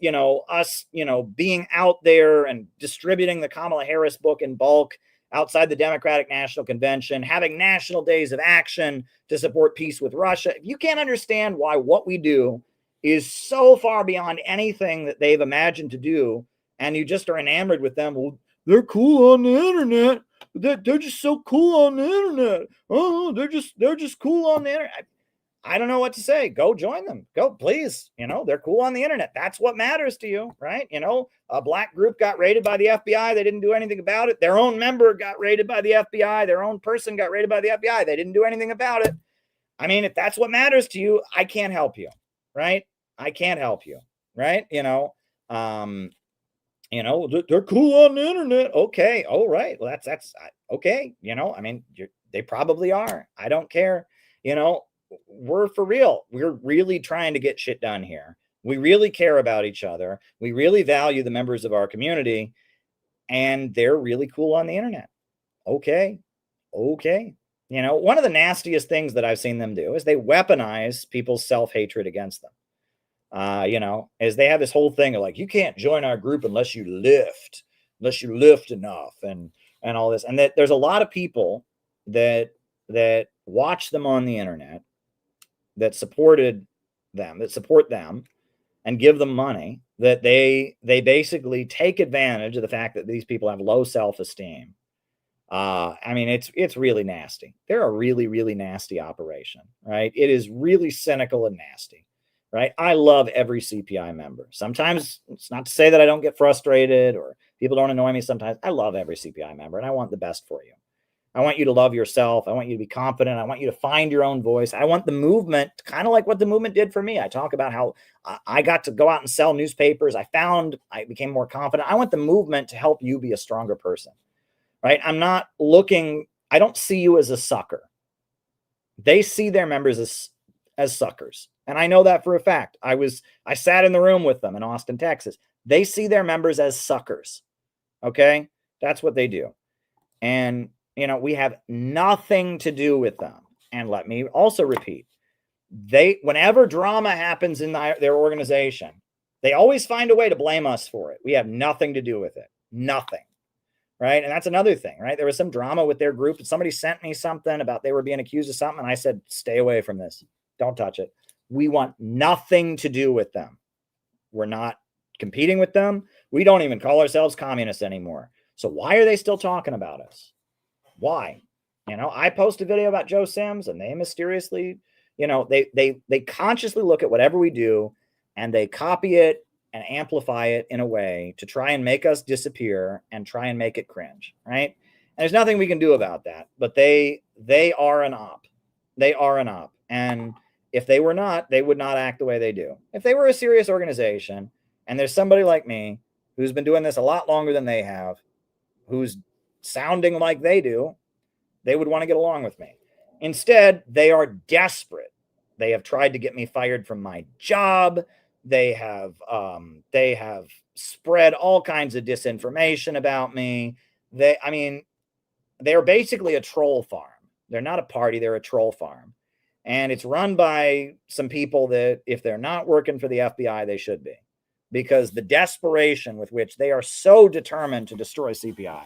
A: being out there and distributing the Kamala Harris book in bulk outside the Democratic National Convention, having national days of action to support peace with Russia. If you can't understand why what we do is so far beyond anything that they've imagined to do, and you just are enamored with them, well, they're cool on the internet. They're just so cool on the internet. Oh, they're just cool on the internet. I don't know what to say. Go join them. Go, please. They're cool on the internet. That's what matters to you, right? A black group got raided by the FBI. They didn't do anything about it. Their own member got raided by the FBI. Their own person got raided by the FBI. They didn't do anything about it. I mean, if that's what matters to you, I can't help you, right? I can't help you, right? They're cool on the internet. Okay. All right. Well, that's okay. I mean, they probably are. I don't care. We're for real. We're really trying to get shit done here. We really care about each other. We really value the members of our community, and they're really cool on the internet. Okay. One of the nastiest things that I've seen them do is they weaponize people's self-hatred against them. As they have this whole thing of like, you can't join our group unless you lift enough and all this. And that there's a lot of people that watch them on the internet, that support them and give them money, that they basically take advantage of the fact that these people have low self-esteem. I mean, it's really nasty. They're a really, really nasty operation, right? It is really cynical and nasty, right? I love every CPI member. Sometimes it's not to say that I don't get frustrated or people don't annoy me sometimes. I love every CPI member and I want the best for you. I want you to love yourself. I want you to be confident. I want you to find your own voice. I want the movement, kind of like what the movement did for me. I talk about how I got to go out and sell newspapers. I became more confident. I want the movement to help you be a stronger person, right? I don't see you as a sucker. They see their members as suckers. And I know that for a fact. I sat in the room with them in Austin, Texas. They see their members as suckers. Okay? That's what they do. And we have nothing to do with them. And let me also repeat, whenever drama happens in their organization, they always find a way to blame us for it. We have nothing to do with it. Nothing. Right. And that's another thing, right? There was some drama with their group and somebody sent me something about they were being accused of something. And I said, stay away from this. Don't touch it. We want nothing to do with them. We're not competing with them. We don't even call ourselves communists anymore. So why are they still talking about us? Why? I post a video about Joe Sims and they mysteriously, they consciously look at whatever we do and they copy it and amplify it in a way to try and make us disappear and try and make it cringe, right? And there's nothing we can do about that, but they are an op. They are an op. And if they were not, they would not act the way they do. If they were a serious organization and there's somebody like me who's been doing this a lot longer than they have, who's sounding like they do, they would want to get along with me. Instead, they are desperate. They have tried to get me fired from my job. They have spread all kinds of disinformation about me. They're basically a troll farm. They're not a party, they're a troll farm. And it's run by some people that if they're not working for the FBI, they should be. Because the desperation with which they are so determined to destroy CPI.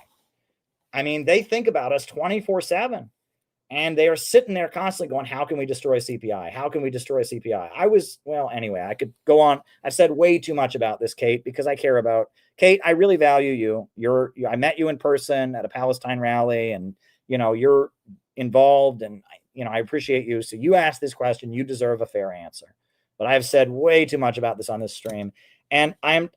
A: I mean, they think about us 24/7. And they are sitting there constantly going, how can we destroy CPI? How can we destroy CPI? Anyway, I could go on. I've said way too much about this, Kate, because I care about Kate. I really value you. I met you in person at a Palestine rally and, you're involved and, I appreciate you. So you asked this question, you deserve a fair answer, but I've said way too much about this on this stream. And I'm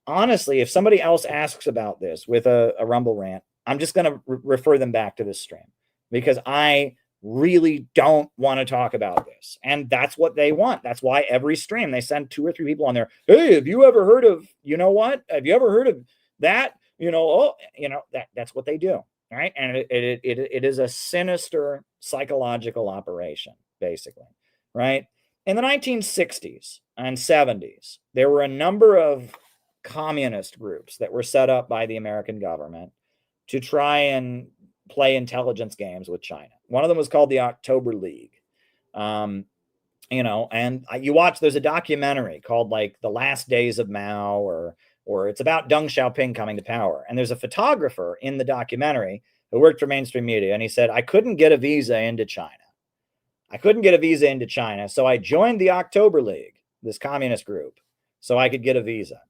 A: honestly, if somebody else asks about this with a Rumble rant, I'm just going to refer them back to this stream. Because I really don't want to talk about this. And that's what they want. That's why every stream they send 2 or 3 people on there. Hey, have you ever heard of, have you ever heard of that? That's what they do. Right. And it is a sinister psychological operation, basically. Right. In the 1960s and 70s, there were a number of communist groups that were set up by the American government to try and play intelligence games with China. One of them was called the October League. And you watch, there's a documentary called like The Last Days of Mao or it's about Deng Xiaoping coming to power. And there's a photographer in the documentary who worked for mainstream media. And he said, I couldn't get a visa into China. So I joined the October League, this communist group, so I could get a visa.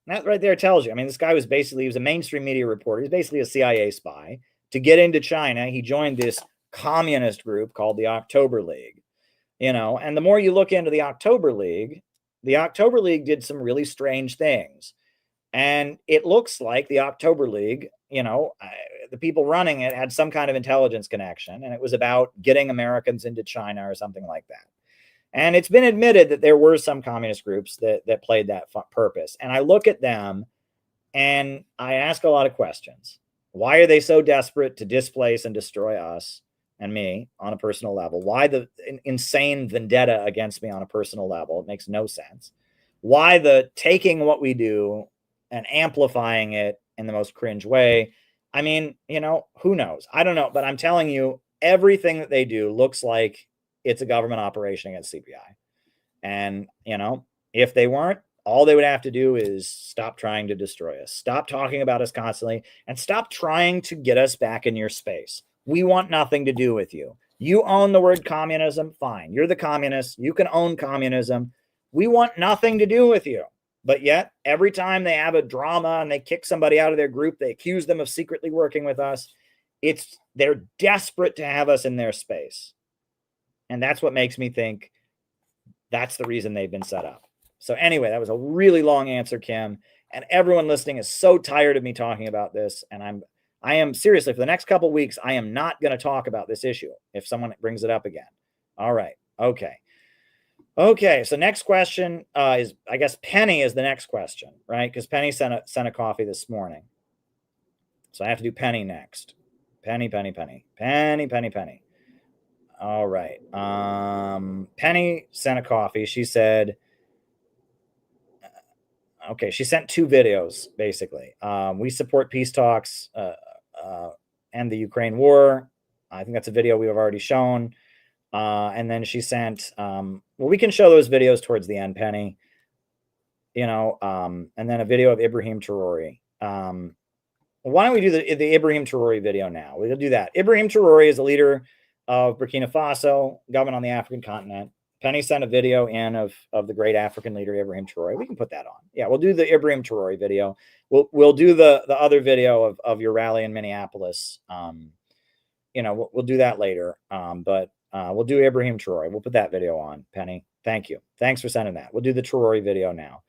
A: And that right there tells you, this guy was he was a mainstream media reporter. He's basically a CIA spy. To get into China, he joined this communist group called the October League. And the more you look into the October League did some really strange things. And it looks like the October League, the people running it had some kind of intelligence connection, and it was about getting Americans into China or something like that. And it's been admitted that there were some communist groups that played that purpose. And I look at them and I ask a lot of questions. Why are they so desperate to displace and destroy us and me on a personal level? Why the insane vendetta against me on a personal level? It makes no sense. Why the taking what we do and amplifying it in the most cringe way? I mean, who knows? I don't know. But I'm telling you, everything that they do looks like it's a government operation against CPI. And, if they weren't, all they would have to do is stop trying to destroy us, stop talking about us constantly, and stop trying to get us back in your space. We want nothing to do with you. You own the word communism. Fine. You're the communist. You can own communism. We want nothing to do with you. But yet, every time they have a drama and they kick somebody out of their group, they accuse them of secretly working with us. They're desperate to have us in their space. And that's what makes me think that's the reason they've been set up. So anyway, that was a really long answer, Kim. And everyone listening is so tired of me talking about this. And I am seriously, for the next couple of weeks, I am not going to talk about this issue if someone brings it up again. All right. Okay. So next question is, I guess Penny is the next question, right? Because Penny sent a coffee this morning. So I have to do Penny next. Penny. All right. Penny sent a coffee. She said, she sent 2 videos, basically. We support peace talks and the Ukraine war. I think that's a video we have already shown. And then she sent, we can show those videos towards the end, Penny, and then a video of Ibrahim Traore. Why don't we do the Ibrahim Traore video now? We'll do that. Ibrahim Traore is a leader of Burkina Faso, government on the African continent. Penny sent a video in of the great African leader, Ibrahim Traore. We can put that on. Yeah, we'll do the Ibrahim Traore video. We'll do the other video of your rally in Minneapolis. We'll do that later. But we'll do Ibrahim Traore. We'll put that video on, Penny. Thank you. Thanks for sending that. We'll do the Traore video now.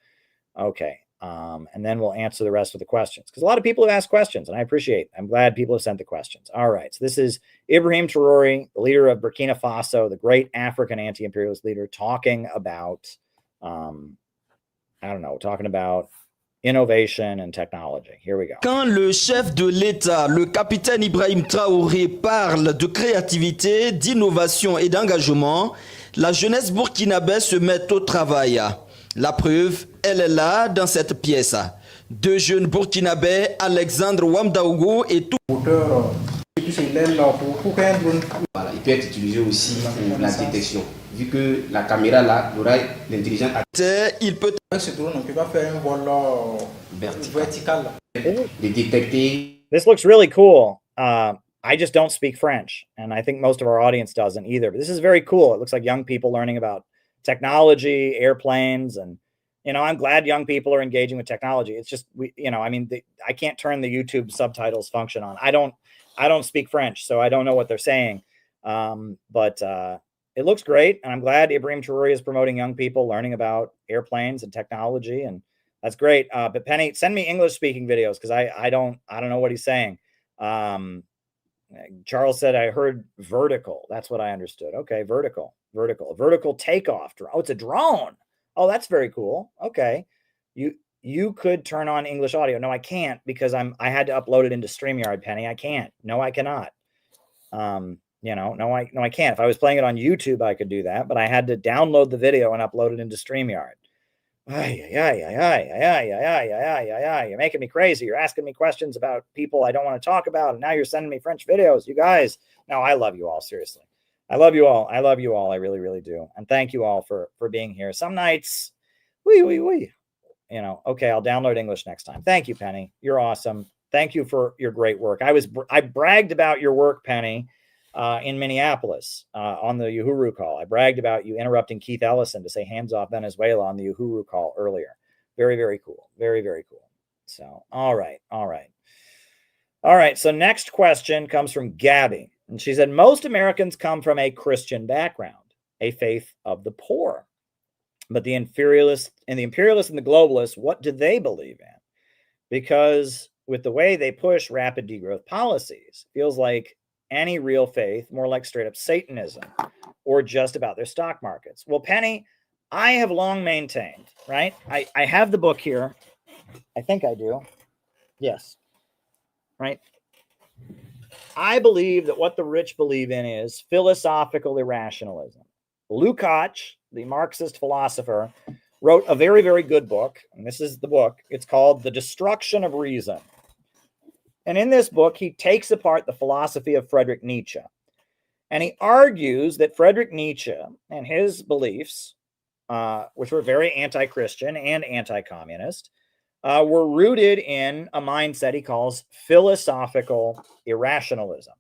A: Okay. And then we'll answer the rest of the questions, because a lot of people have asked questions, and I'm glad people have sent the questions. All right. So this is Ibrahim Traore, the leader of Burkina Faso, the great African anti-imperialist leader, talking about, talking about innovation and technology. Here we go.
H: Quand le chef de l'État, le capitaine Ibrahim Traoré, parle de créativité, d'innovation et d'engagement, la jeunesse burkinabé se met au travail. La preuve, elle est là dans cette pièce. 2 jeunes burkinabés, Alexandre Wamdaogo et tout.
I: Voilà, il peut être utilisé aussi pour la détection. Vu que la caméra là aura l'intelligence artificielle.
H: Il peut.
I: Ce drone, on peut pas faire un vol vertical. De détecter.
A: This looks really cool. I just don't speak French, and I think most of our audience doesn't either. But this is very cool. It looks like young people learning about technology, airplanes, and I'm glad young people are engaging with technology. It's just I can't turn the YouTube subtitles function on. I don't speak French, so I don't know what they're saying. But it looks great, and I'm glad Ibrahim Traore is promoting young people learning about airplanes and technology, and that's great. But Penny, send me English speaking videos, because I don't know what he's saying. Charles said, I heard vertical. That's what I understood. Okay, vertical takeoff. Oh, it's a drone. Oh, that's very cool. Okay. You could turn on English audio. No, I can't, because I had to upload it into StreamYard, Penny. I can't. No, I cannot. No, I can't. If I was playing it on YouTube, I could do that, but I had to download the video and upload it into StreamYard. You're making me crazy. You're asking me questions about people I don't want to talk about, and now you're sending me French videos. You guys, no, I love you all, seriously. I love you all. I really, really do. And thank you all for being here. Some nights, okay, I'll download English next time. Thank you, Penny. You're awesome. Thank you for your great work. I bragged about your work, Penny, in Minneapolis on the Uhuru call. I bragged about you interrupting Keith Ellison to say hands off Venezuela on the Uhuru call earlier. Very, very cool. Very, very cool. So, all right. So next question comes from Gabby. And she said, most Americans come from a Christian background. a faith of the poor. But the imperialists and the globalists, what do they believe in? Because with the way they push rapid degrowth policies, feels like any real faith, more like straight up Satanism or just about their stock markets. Well, Penny, I have long maintained, right? I have the book here. I think I do. Yes. Right. I believe that what the rich believe in is philosophical irrationalism. Lukács, the Marxist philosopher, wrote a very, very good book. And this is the book. It's called The Destruction of Reason. And in this book, he takes apart the philosophy of Friedrich Nietzsche. And he argues that Friedrich Nietzsche and his beliefs, which were very anti-Christian and anti-communist, were rooted in a mindset he calls philosophical irrationalism.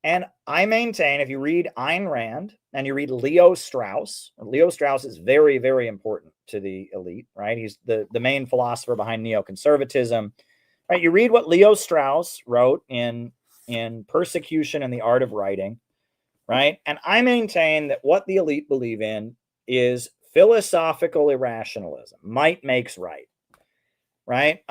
A: And I maintain, if you read Ayn Rand and you read Leo Strauss is very, very important to the elite, right? He's the main philosopher behind neoconservatism, right? You read what Leo Strauss wrote in Persecution and the Art of Writing, right? And I maintain that what the elite believe in is philosophical irrationalism. Might makes right, right?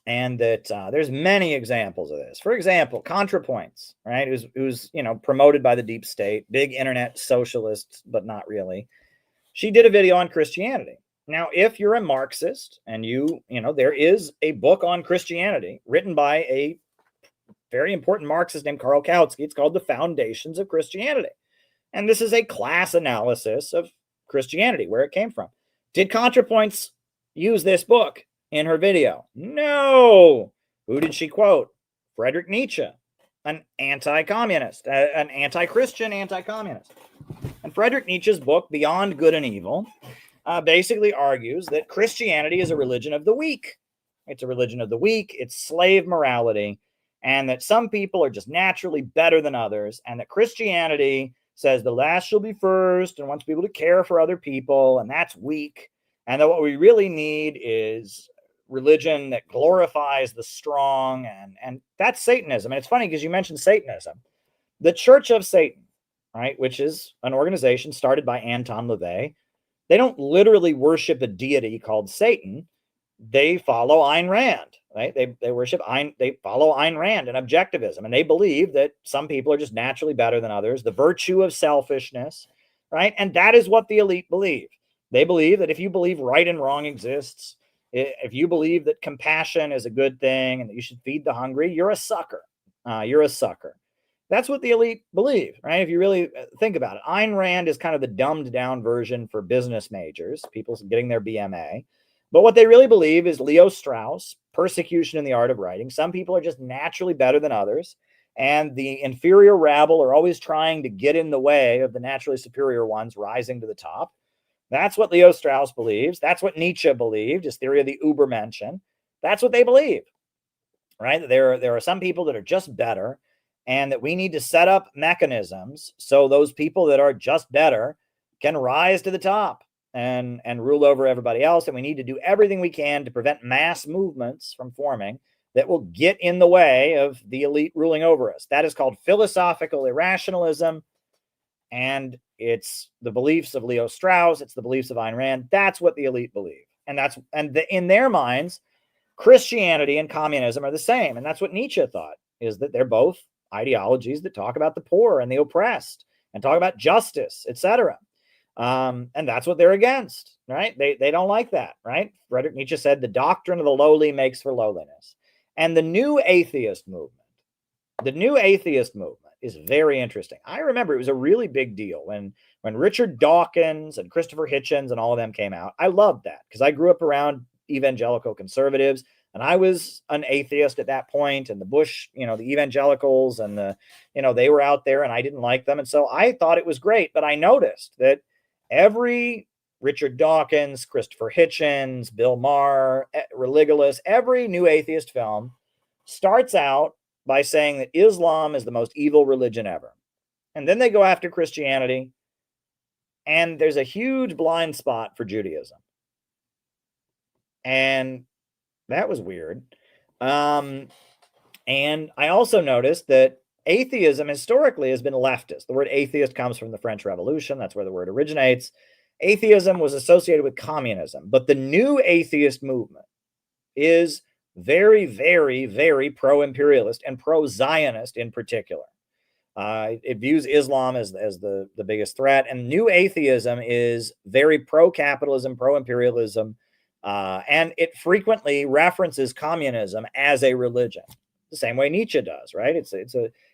A: And that there's many examples of this. For example, ContraPoints, right? Who's promoted by the deep state, big internet socialist, but not really. She did a video on Christianity. Now, if you're a Marxist and there is a book on Christianity written by a very important Marxist named Karl Kautsky. It's called The Foundations of Christianity. And this is a class analysis of Christianity, where it came from. Did ContraPoints use this book in her video? No. Who did she quote? Friedrich Nietzsche, an anti-communist, an anti-Christian anti-communist. And Friedrich Nietzsche's book, Beyond Good and Evil, basically argues that Christianity is a religion of the weak. It's a religion of the weak. It's slave morality. And that some people are just naturally better than others. And that Christianity says the last shall be first and wants people to care for other people. And that's weak. And that what we really need is religion that glorifies the strong. And that's Satanism. And it's funny because you mentioned Satanism. The Church of Satan, right, which is an organization started by Anton LaVey, they don't literally worship a deity called Satan. They follow Ayn Rand, right? They follow Ayn Rand and objectivism, and they believe that some people are just naturally better than others, the virtue of selfishness, right? And that is what the elite believe. They believe that if you believe right and wrong exists, if you believe that compassion is a good thing and that you should feed the hungry, you're a sucker. You're a sucker. That's what the elite believe, right? If you really think about it, Ayn Rand is kind of the dumbed down version for business majors, people getting their BMA. But what they really believe is Leo Strauss, Persecution and the Art of Writing. Some people are just naturally better than others. And the inferior rabble are always trying to get in the way of the naturally superior ones rising to the top. That's what Leo Strauss believes. That's what Nietzsche believed, his theory of the Übermenschen. That's what they believe, right? There are some people that are just better, and that we need to set up mechanisms so those people that are just better can rise to the top and rule over everybody else. And we need to do everything we can to prevent mass movements from forming that will get in the way of the elite ruling over us. That is called philosophical irrationalism. And it's the beliefs of Leo Strauss. It's the beliefs of Ayn Rand. That's what the elite believe. In their minds, Christianity and communism are the same. And that's what Nietzsche thought, is that they're both ideologies that talk about the poor and the oppressed and talk about justice, etc. And that's what they're against, right? They don't like that, right? Friedrich Nietzsche said the doctrine of the lowly makes for lowliness. And the new atheist movement is very interesting. I remember it was a really big deal when Richard Dawkins and Christopher Hitchens and all of them came out. I loved that because I grew up around evangelical conservatives, and I was an atheist at that point, and the Bush, the evangelicals and they were out there and I didn't like them. And so I thought it was great, but I noticed that every Richard Dawkins, Christopher Hitchens, Bill Maher, Religulous, every new atheist film starts out by saying that Islam is the most evil religion ever. And then they go after Christianity, and there's a huge blind spot for Judaism. And that was weird. And I also noticed that atheism historically has been leftist. The word atheist comes from the French Revolution. That's where the word originates. Atheism was associated with communism, but the new atheist movement is very, very, very pro-imperialist and pro-Zionist in particular. It views Islam as the biggest threat, and new atheism is very pro-capitalism, pro-imperialism, and it frequently references communism as a religion, the same way Nietzsche does, right?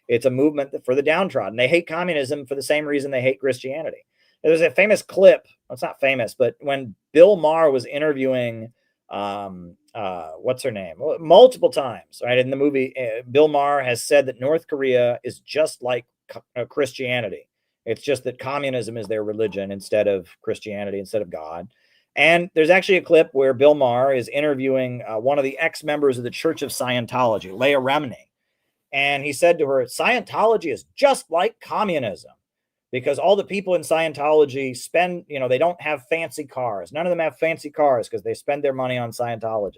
A: It's a movement for the downtrodden. They hate communism for the same reason they hate Christianity. There's a famous clip. Well, it's not famous, but when Bill Maher was interviewing what's her name, multiple times, right, in the movie, Bill Maher has said that North Korea is just like Christianity. It's just that communism is their religion instead of Christianity, instead of God. And there's actually a clip where Bill Maher is interviewing one of the ex-members of the Church of Scientology, Leah Remini, and he said to her, Scientology is just like communism, because all the people in Scientology spend, they don't have fancy cars. None of them have fancy cars because they spend their money on Scientology.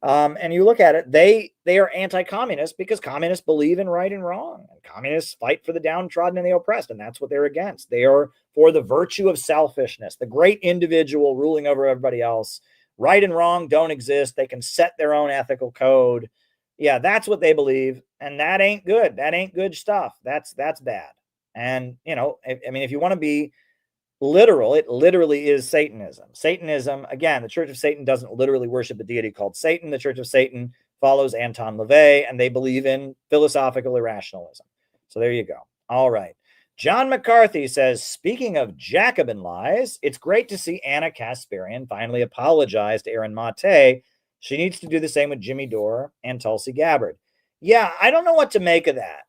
A: And you look at it, they are anti-communist because communists believe in right and wrong. And communists fight for the downtrodden and the oppressed, and that's what they're against. They are for the virtue of selfishness, the great individual ruling over everybody else. Right and wrong don't exist. They can set their own ethical code. Yeah, that's what they believe, and that ain't good. That ain't good stuff. That's bad. And, if you want to be literal, it literally is Satanism. Satanism, again, the Church of Satan doesn't literally worship a deity called Satan. The Church of Satan follows Anton LaVey, and they believe in philosophical irrationalism. So there you go. All right. John McCarthy says, speaking of Jacobin lies, it's great to see Anna Kasparian finally apologize to Aaron Mate. She needs to do the same with Jimmy Dore and Tulsi Gabbard. Yeah, I don't know what to make of that.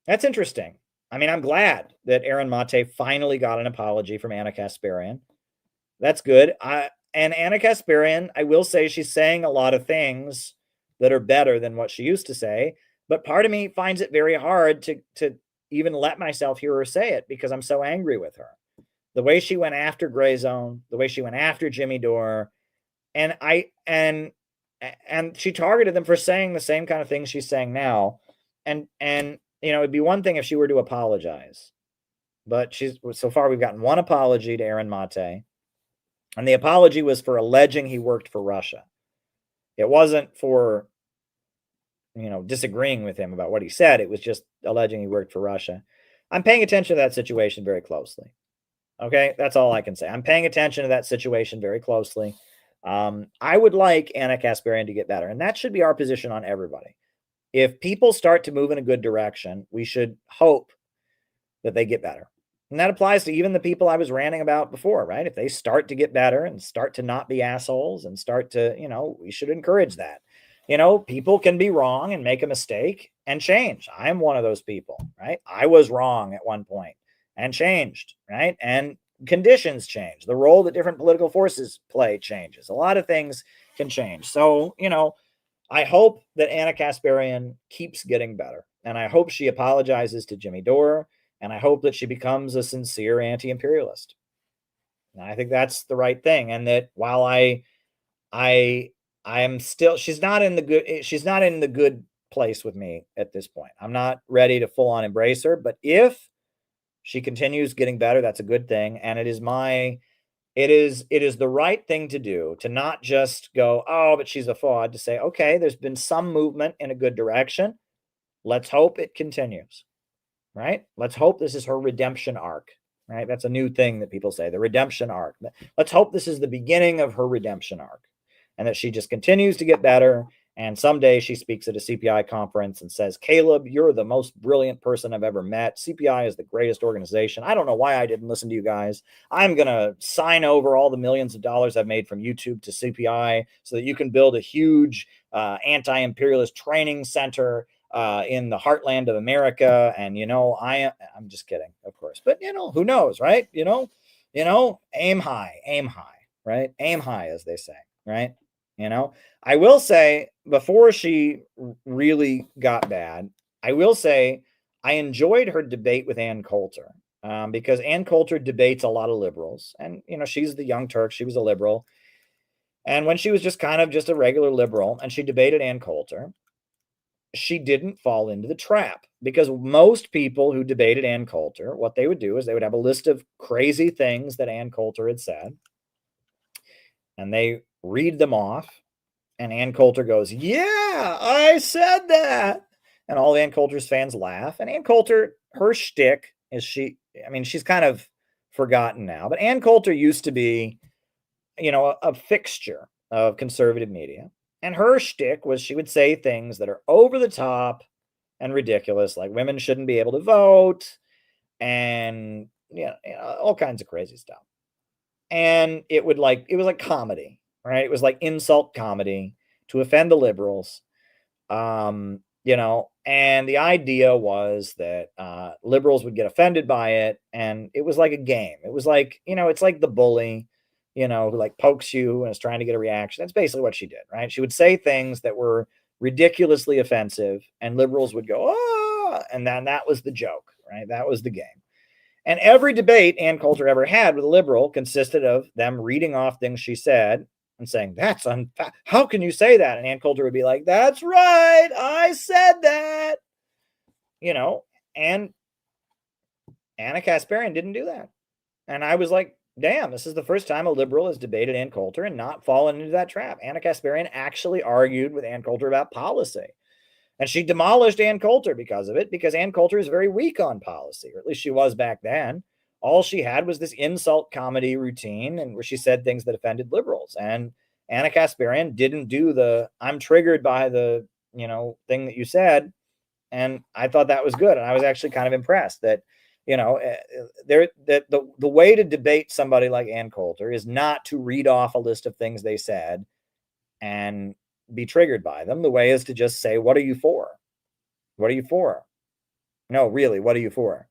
A: That's interesting. I'm glad that Aaron Mate finally got an apology from Anna Kasparian. That's good. And Anna Kasparian, I will say she's saying a lot of things that are better than what she used to say, but part of me finds it very hard to even let myself hear her say it because I'm so angry with her. The way she went after Gray Zone, the way she went after Jimmy Dore, and she targeted them for saying the same kind of things she's saying now. And it'd be one thing if she were to apologize, but so far we've gotten one apology to Aaron Mate, and the apology was for alleging he worked for Russia. It wasn't for, disagreeing with him about what he said. It was just alleging he worked for Russia. I'm paying attention to that situation very closely. Okay, that's all I can say. I'm paying attention to that situation very closely. I would like Anna Kasparian to get better, and that should be our position on everybody. If people start to move in a good direction, we should hope that they get better. And that applies to even the people I was ranting about before, right? If they start to get better and start to not be assholes and start to, we should encourage that. People can be wrong and make a mistake and change. I'm one of those people, right? I was wrong at one point and changed, right? And conditions change. The role that different political forces play changes. A lot of things can change. So, I hope that Anna Kasparian keeps getting better, and I hope she apologizes to Jimmy Dore, and I hope that she becomes a sincere anti-imperialist. And I think that's the right thing, and that while I am still, she's not in the good place with me at this point. I'm not ready to full on embrace her, but if she continues getting better, that's a good thing, and it is the right thing to do, to not just go, oh, but she's a fraud, to say, okay, there's been some movement in a good direction. Let's hope it continues, right? Let's hope this is her redemption arc, right? That's a new thing that people say, the redemption arc. Let's hope this is the beginning of her redemption arc and that she just continues to get better. And someday she speaks at a CPI conference and says, Caleb, you're the most brilliant person I've ever met. CPI is the greatest organization. I don't know why I didn't listen to you guys. I'm going to sign over all the millions of dollars I've made from YouTube to CPI so that you can build a huge anti-imperialist training center in the heartland of America. And, I'm just kidding, of course. But, who knows, right? Aim high, right? Aim high, as they say, right? I will say, before she really got bad, I will say I enjoyed her debate with Ann Coulter because Ann Coulter debates a lot of liberals. And, she's the Young Turk. She was a liberal. And when she was just kind of just a regular liberal and she debated Ann Coulter, she didn't fall into the trap, because most people who debated Ann Coulter, what they would do is they would have a list of crazy things that Ann Coulter had said, and they read them off, and Ann Coulter goes, "Yeah, I said that." And all Ann Coulter's fans laugh. And Ann Coulter, her shtick is she's kind of forgotten now, but Ann Coulter used to be, a fixture of conservative media. And her shtick was she would say things that are over the top and ridiculous, like women shouldn't be able to vote, and all kinds of crazy stuff. And it was like comedy, right? It was like insult comedy to offend the liberals. And the idea was that liberals would get offended by it, and it was like a game. It was like, it's like the bully, who like pokes you and is trying to get a reaction. That's basically what she did, right? She would say things that were ridiculously offensive, and liberals would go, "Oh," and then that was the joke, right? That was the game. And every debate Ann Coulter ever had with a liberal consisted of them reading off things she said and saying, "How can you say that?" And Ann Coulter would be like, "That's right, I said that." And Anna Kasparian didn't do that. And I was like, damn, this is the first time a liberal has debated Ann Coulter and not fallen into that trap. Anna Kasparian actually argued with Ann Coulter about policy. And she demolished Ann Coulter because of it, because Ann Coulter is very weak on policy, or at least she was back then. All she had was this insult comedy routine, and where she said things that offended liberals. And Anna Kasparian didn't do the "I'm triggered by the thing that you said," and I thought that was good. And I was actually kind of impressed that the way to debate somebody like Ann Coulter is not to read off a list of things they said and be triggered by them. The way is to just say, "What are you for? What are you for? No, really, what are you for?"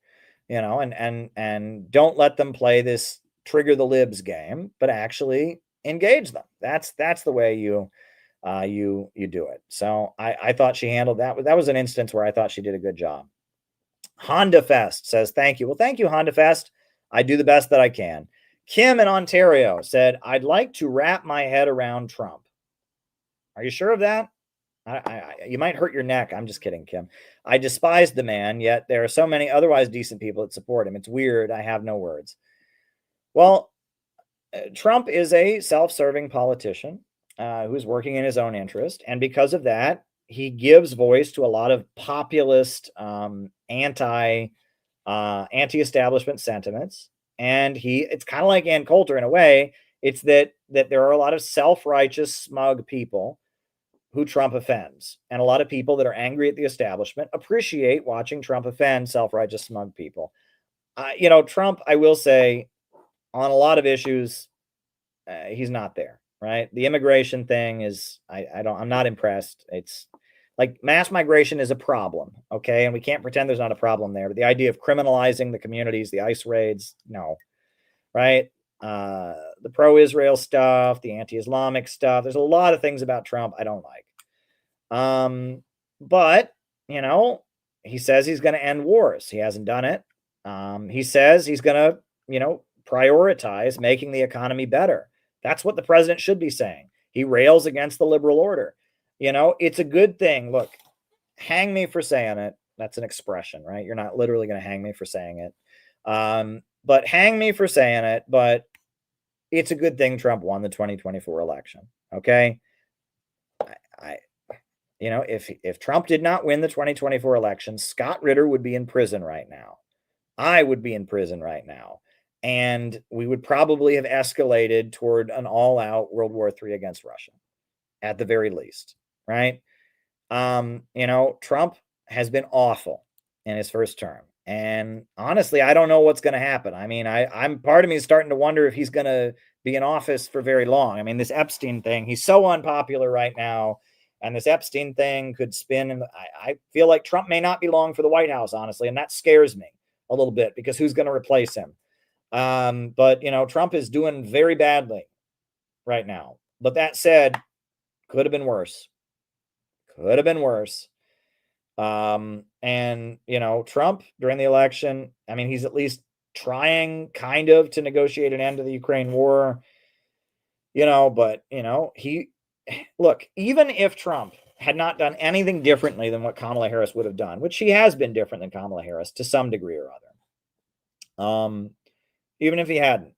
A: And don't let them play this trigger the libs game, but actually engage them. That's the way you do it. So I thought she handled that. That was an instance where I thought she did a good job. Honda Fest says, "Thank you." Well, thank you, Honda Fest. I do the best that I can. Kim in Ontario said, "I'd like to wrap my head around Trump." Are you sure of that? You might hurt your neck. I'm just kidding, Kim. "I despise the man, yet there are so many otherwise decent people that support him. It's weird. I have no words." Well, Trump is a self-serving politician who's working in his own interest. And because of that, he gives voice to a lot of populist, anti-establishment sentiments. And it's kind of like Ann Coulter in a way. It's that there are a lot of self-righteous, smug people who Trump offends. And a lot of people that are angry at the establishment appreciate watching Trump offend self-righteous, smug people. Trump, I will say, on a lot of issues, he's not there, right? The immigration thing is, I'm not impressed. It's like mass migration is a problem, okay? And we can't pretend there's not a problem there. But the idea of criminalizing the communities, the ICE raids, no, right? The pro-Israel stuff, the anti-Islamic stuff. There's a lot of things about Trump I don't like. But, he says he's going to end wars. He hasn't done it. He says he's going to, prioritize making the economy better. That's what the president should be saying. He rails against the liberal order. It's a good thing. Look, hang me for saying it. That's an expression, right? You're not literally going to hang me for saying it. But hang me for saying it. But it's a good thing Trump won the 2024 election. Okay. If Trump did not win the 2024 election, Scott Ritter would be in prison right now. I would be in prison right now. And we would probably have escalated toward an all-out World War III against Russia, at the very least, right? Trump has been awful in his first term. And honestly, I don't know what's going to happen. I mean, I'm part of me is starting to wonder if he's going to be in office for very long. I mean, this Epstein thing, he's so unpopular right now. And this Epstein thing could spin. And I feel like Trump may not be long for the White House, honestly. And that scares me a little bit, because who's going to replace him? But Trump is doing very badly right now. But that said, could have been worse. Could have been worse. And Trump during the election, I mean, he's at least trying kind of to negotiate an end to the Ukraine war, but look, even if Trump had not done anything differently than what Kamala Harris would have done, which she has been different than Kamala Harris to some degree or other. Even if he hadn't,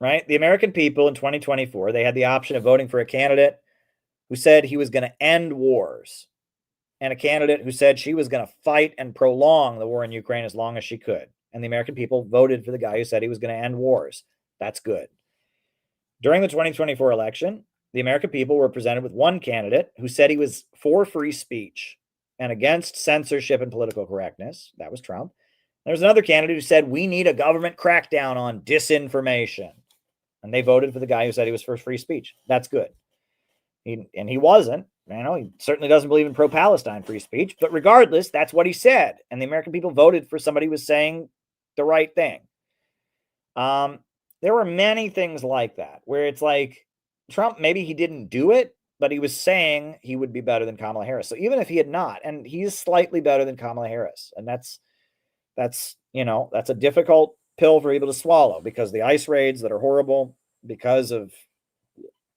A: right? The American people in 2024, they had the option of voting for a candidate who said he was going to end wars and a candidate who said she was going to fight and prolong the war in Ukraine as long as she could. And the American people voted for the guy who said he was going to end wars. That's good. During the 2024 election, the American people were presented with one candidate who said he was for free speech and against censorship and political correctness. That was Trump. There's another candidate who said we need a government crackdown on disinformation. And they voted for the guy who said he was for free speech. That's good. He wasn't. He certainly doesn't believe in pro-Palestine free speech. But regardless, that's what he said. And the American people voted for somebody who was saying the right thing. There were many things like that where it's like Trump, maybe he didn't do it, but he was saying he would be better than Kamala Harris. So even if he had not, and he's slightly better than Kamala Harris, and that's a difficult pill for people to swallow because the ICE raids that are horrible because of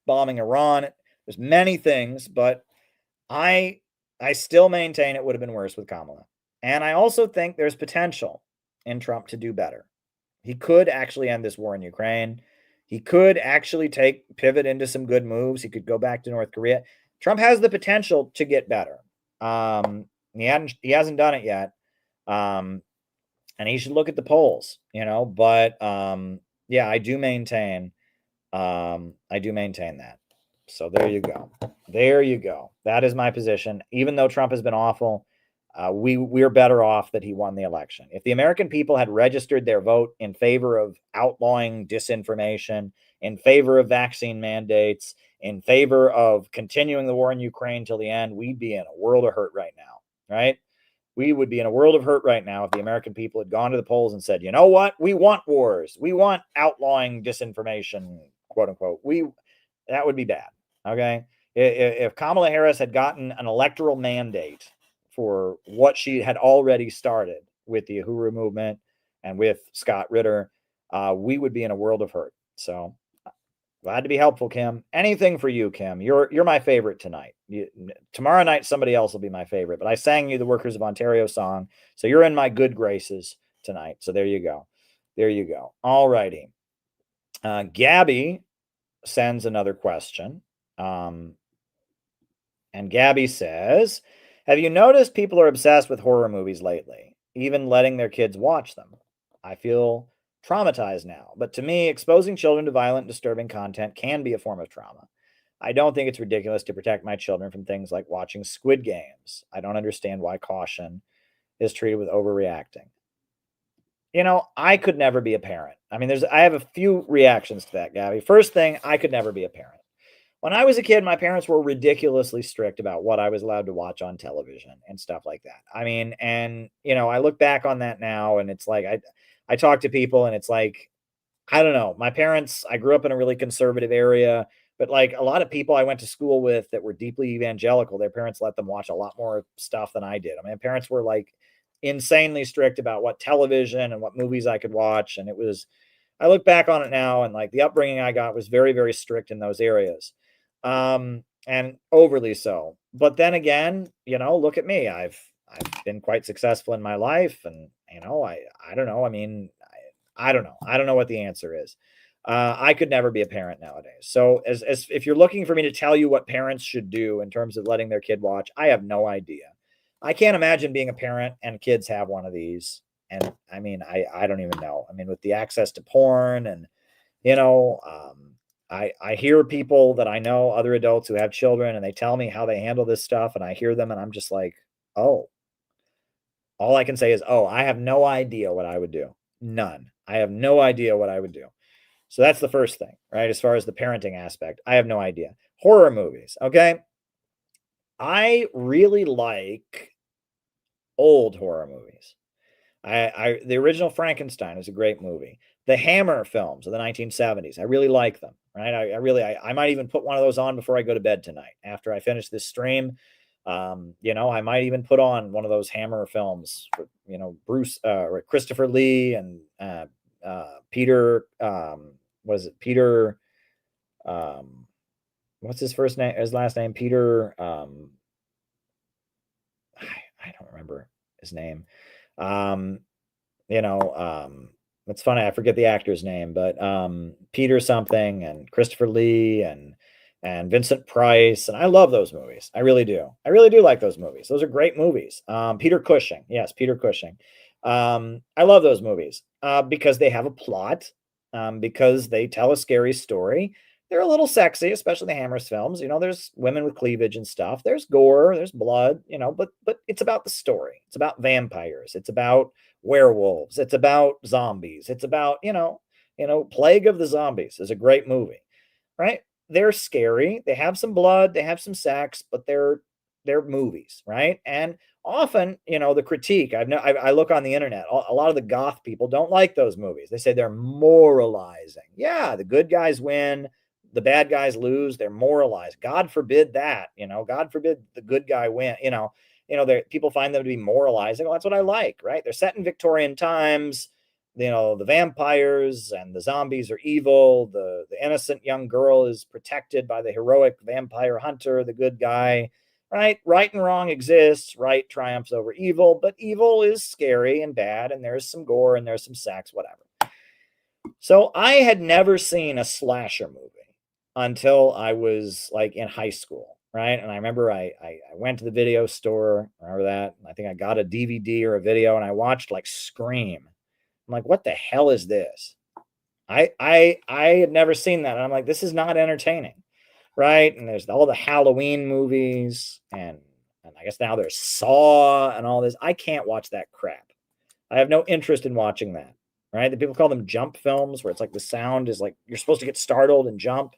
A: bombing Iran, there's many things, but I still maintain it would have been worse with Kamala. And I also think there's potential in Trump to do better. He could actually end this war in Ukraine. He could actually pivot into some good moves. He could go back to North Korea. Trump has the potential to get better. He hasn't done it yet. And he should look at the polls, but yeah, I do maintain that. So there you go. That is my position. Even though Trump has been awful, we're better off that he won the election. If the American people had registered their vote in favor of outlawing disinformation, in favor of vaccine mandates, in favor of continuing the war in Ukraine till the end, we'd be in a world of hurt right now, right? We would be in a world of hurt right now if the American people had gone to the polls and said, you know what? We want wars. We want outlawing disinformation, quote unquote. That would be bad. Okay. If Kamala Harris had gotten an electoral mandate for what she had already started with the Uhuru movement and with Scott Ritter, we would be in a world of hurt. So glad to be helpful, Kim. Anything for you, Kim. You're my favorite tonight. Tomorrow night, somebody else will be my favorite, but I sang you the Workers of Ontario song. So you're in my good graces tonight. So there you go. All righty. Gabby sends another question. And Gabby says, have you noticed people are obsessed with horror movies lately, even letting their kids watch them? I feel traumatized now, but to me, exposing children to violent, disturbing content can be a form of trauma. I don't think it's ridiculous to protect my children from things like watching Squid Games. I don't understand why caution is treated with overreacting. I could never be a parent. I have a few reactions to that, Gabby. First thing, I could never be a parent. When I was a kid, my parents were ridiculously strict about what I was allowed to watch on television and stuff like that. I look back on that now and it's like, I talk to people and it's like, I don't know. My parents, I grew up in a really conservative area, but like a lot of people I went to school with that were deeply evangelical, their parents let them watch a lot more stuff than I did. My parents were like insanely strict about what television and what movies I could watch. And I look back on it now and like the upbringing I got was very, very strict in those areas. And overly so. But then again, look at me. I've been quite successful in my life, and I don't know. I don't know. I don't know what the answer is. I could never be a parent nowadays. So as if you're looking for me to tell you what parents should do in terms of letting their kid watch, I have no idea. I can't imagine being a parent and kids have one of these. And I don't even know. With the access to porn and, I hear people that I know, other adults who have children, and they tell me how they handle this stuff, and I hear them and I'm just like, oh, all I can say is, oh, I have no idea what I would do. None. I have no idea what I would do. So that's the first thing, right? As far as the parenting aspect, I have no idea. Horror movies. Okay. I really like old horror movies. The original Frankenstein is a great movie. The Hammer films of the 1970s, I really like them, right? I might even put one of those on before I go to bed tonight. After I finish this stream, I might even put on one of those Hammer films, Bruce, Christopher Lee and Peter, was it Peter, what's his first name, his last name? Peter, I don't remember his name. You know, it's funny, I forget the actor's name, but Peter something and Christopher Lee and Vincent Price, and I love those movies. I really do. I really do like those movies. Those are great movies. Peter Cushing, yes, Peter Cushing. I love those movies because they have a plot, because they tell a scary story. They're a little sexy, especially the Hammers films. You know, there's women with cleavage and stuff. There's gore, there's blood. You know, but it's about the story. It's about vampires. It's about werewolves. It's about zombies. It's about Plague of the Zombies is a great movie, right? They're scary. They have some blood. They have some sex, but they're movies, right? And often, the critique. I look on the internet. A lot of the goth people don't like those movies. They say they're moralizing. Yeah, the good guys win, the bad guys lose. They're moralized. God forbid that. God forbid the good guy win. People find them to be moralizing. Well, that's what I like, right? They're set in Victorian times. The vampires and the zombies are evil. The innocent young girl is protected by the heroic vampire hunter, the good guy, right? Right and wrong exists. Right triumphs over evil, but evil is scary and bad, and there's some gore and there's some sex, whatever. So I had never seen a slasher movie until I was like in high school, right? And I remember I went to the video store. Remember that? I think I got a DVD or a video, and I watched like Scream. I'm like, what the hell is this? I had never seen that. And I'm like, this is not entertaining, right? And there's all the Halloween movies, and I guess now there's Saw and all this. I can't watch that crap. I have no interest in watching that, right? The people call them jump films, where it's like the sound is like you're supposed to get startled and jump.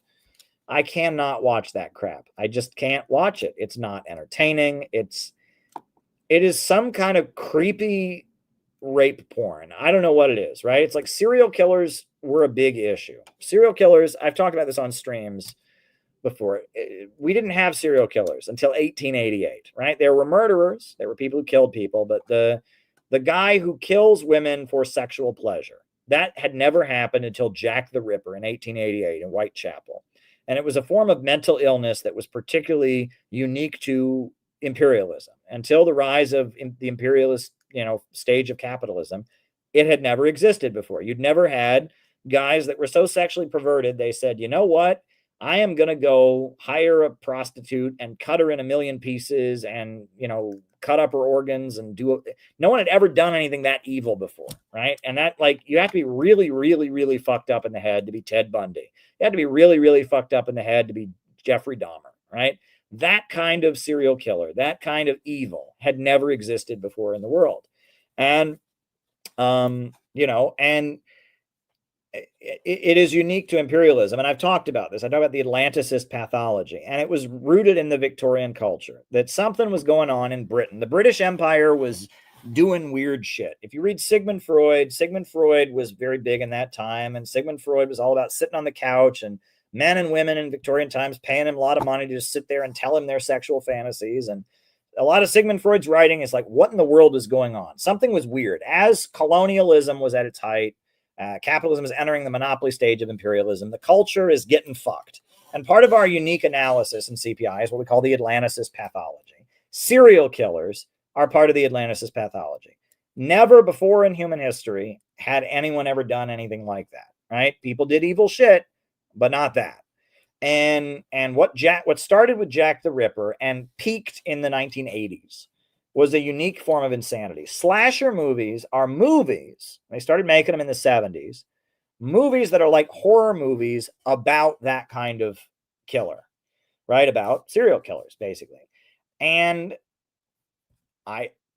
A: I cannot watch that crap. I just can't watch it. It's not entertaining. It is some kind of creepy rape porn. I don't know what it is, right? It's like serial killers were a big issue. Serial killers, I've talked about this on streams before. We didn't have serial killers until 1888, right? There were murderers, there were people who killed people, but the guy who kills women for sexual pleasure, that had never happened until Jack the Ripper in 1888 in Whitechapel. And it was a form of mental illness that was particularly unique to imperialism. Until the rise of the imperialist stage of capitalism, it had never existed before. You'd never had guys that were so sexually perverted, they said, you know what? I am going to go hire a prostitute and cut her in a million pieces and, cut up her organs and do it. No one had ever done anything that evil before, right? And that, like, you have to be really, really, really fucked up in the head to be Ted Bundy. You have to be really, really fucked up in the head to be Jeffrey Dahmer, right? That kind of serial killer, that kind of evil had never existed before in the world. And, and it is unique to imperialism. And I've talked about this. I talked about the Atlanticist pathology, and it was rooted in the Victorian culture, that something was going on in Britain. The British Empire was doing weird shit. If you read Sigmund Freud was very big in that time. And Sigmund Freud was all about sitting on the couch and men and women in Victorian times paying him a lot of money to just sit there and tell him their sexual fantasies. And a lot of Sigmund Freud's writing is like, what in the world is going on? Something was weird. As colonialism was at its height, capitalism is entering the monopoly stage of imperialism. The culture is getting fucked. And part of our unique analysis in CPI is what we call the Atlanticist pathology. Serial killers are part of the Atlanticist pathology. Never before in human history had anyone ever done anything like that, right? People did evil shit, but not that. And what started with Jack the Ripper and peaked in the 1980s was a unique form of insanity. Slasher movies are movies. They started making them in the 70s. Movies that are like horror movies about that kind of killer, right? About serial killers, basically. And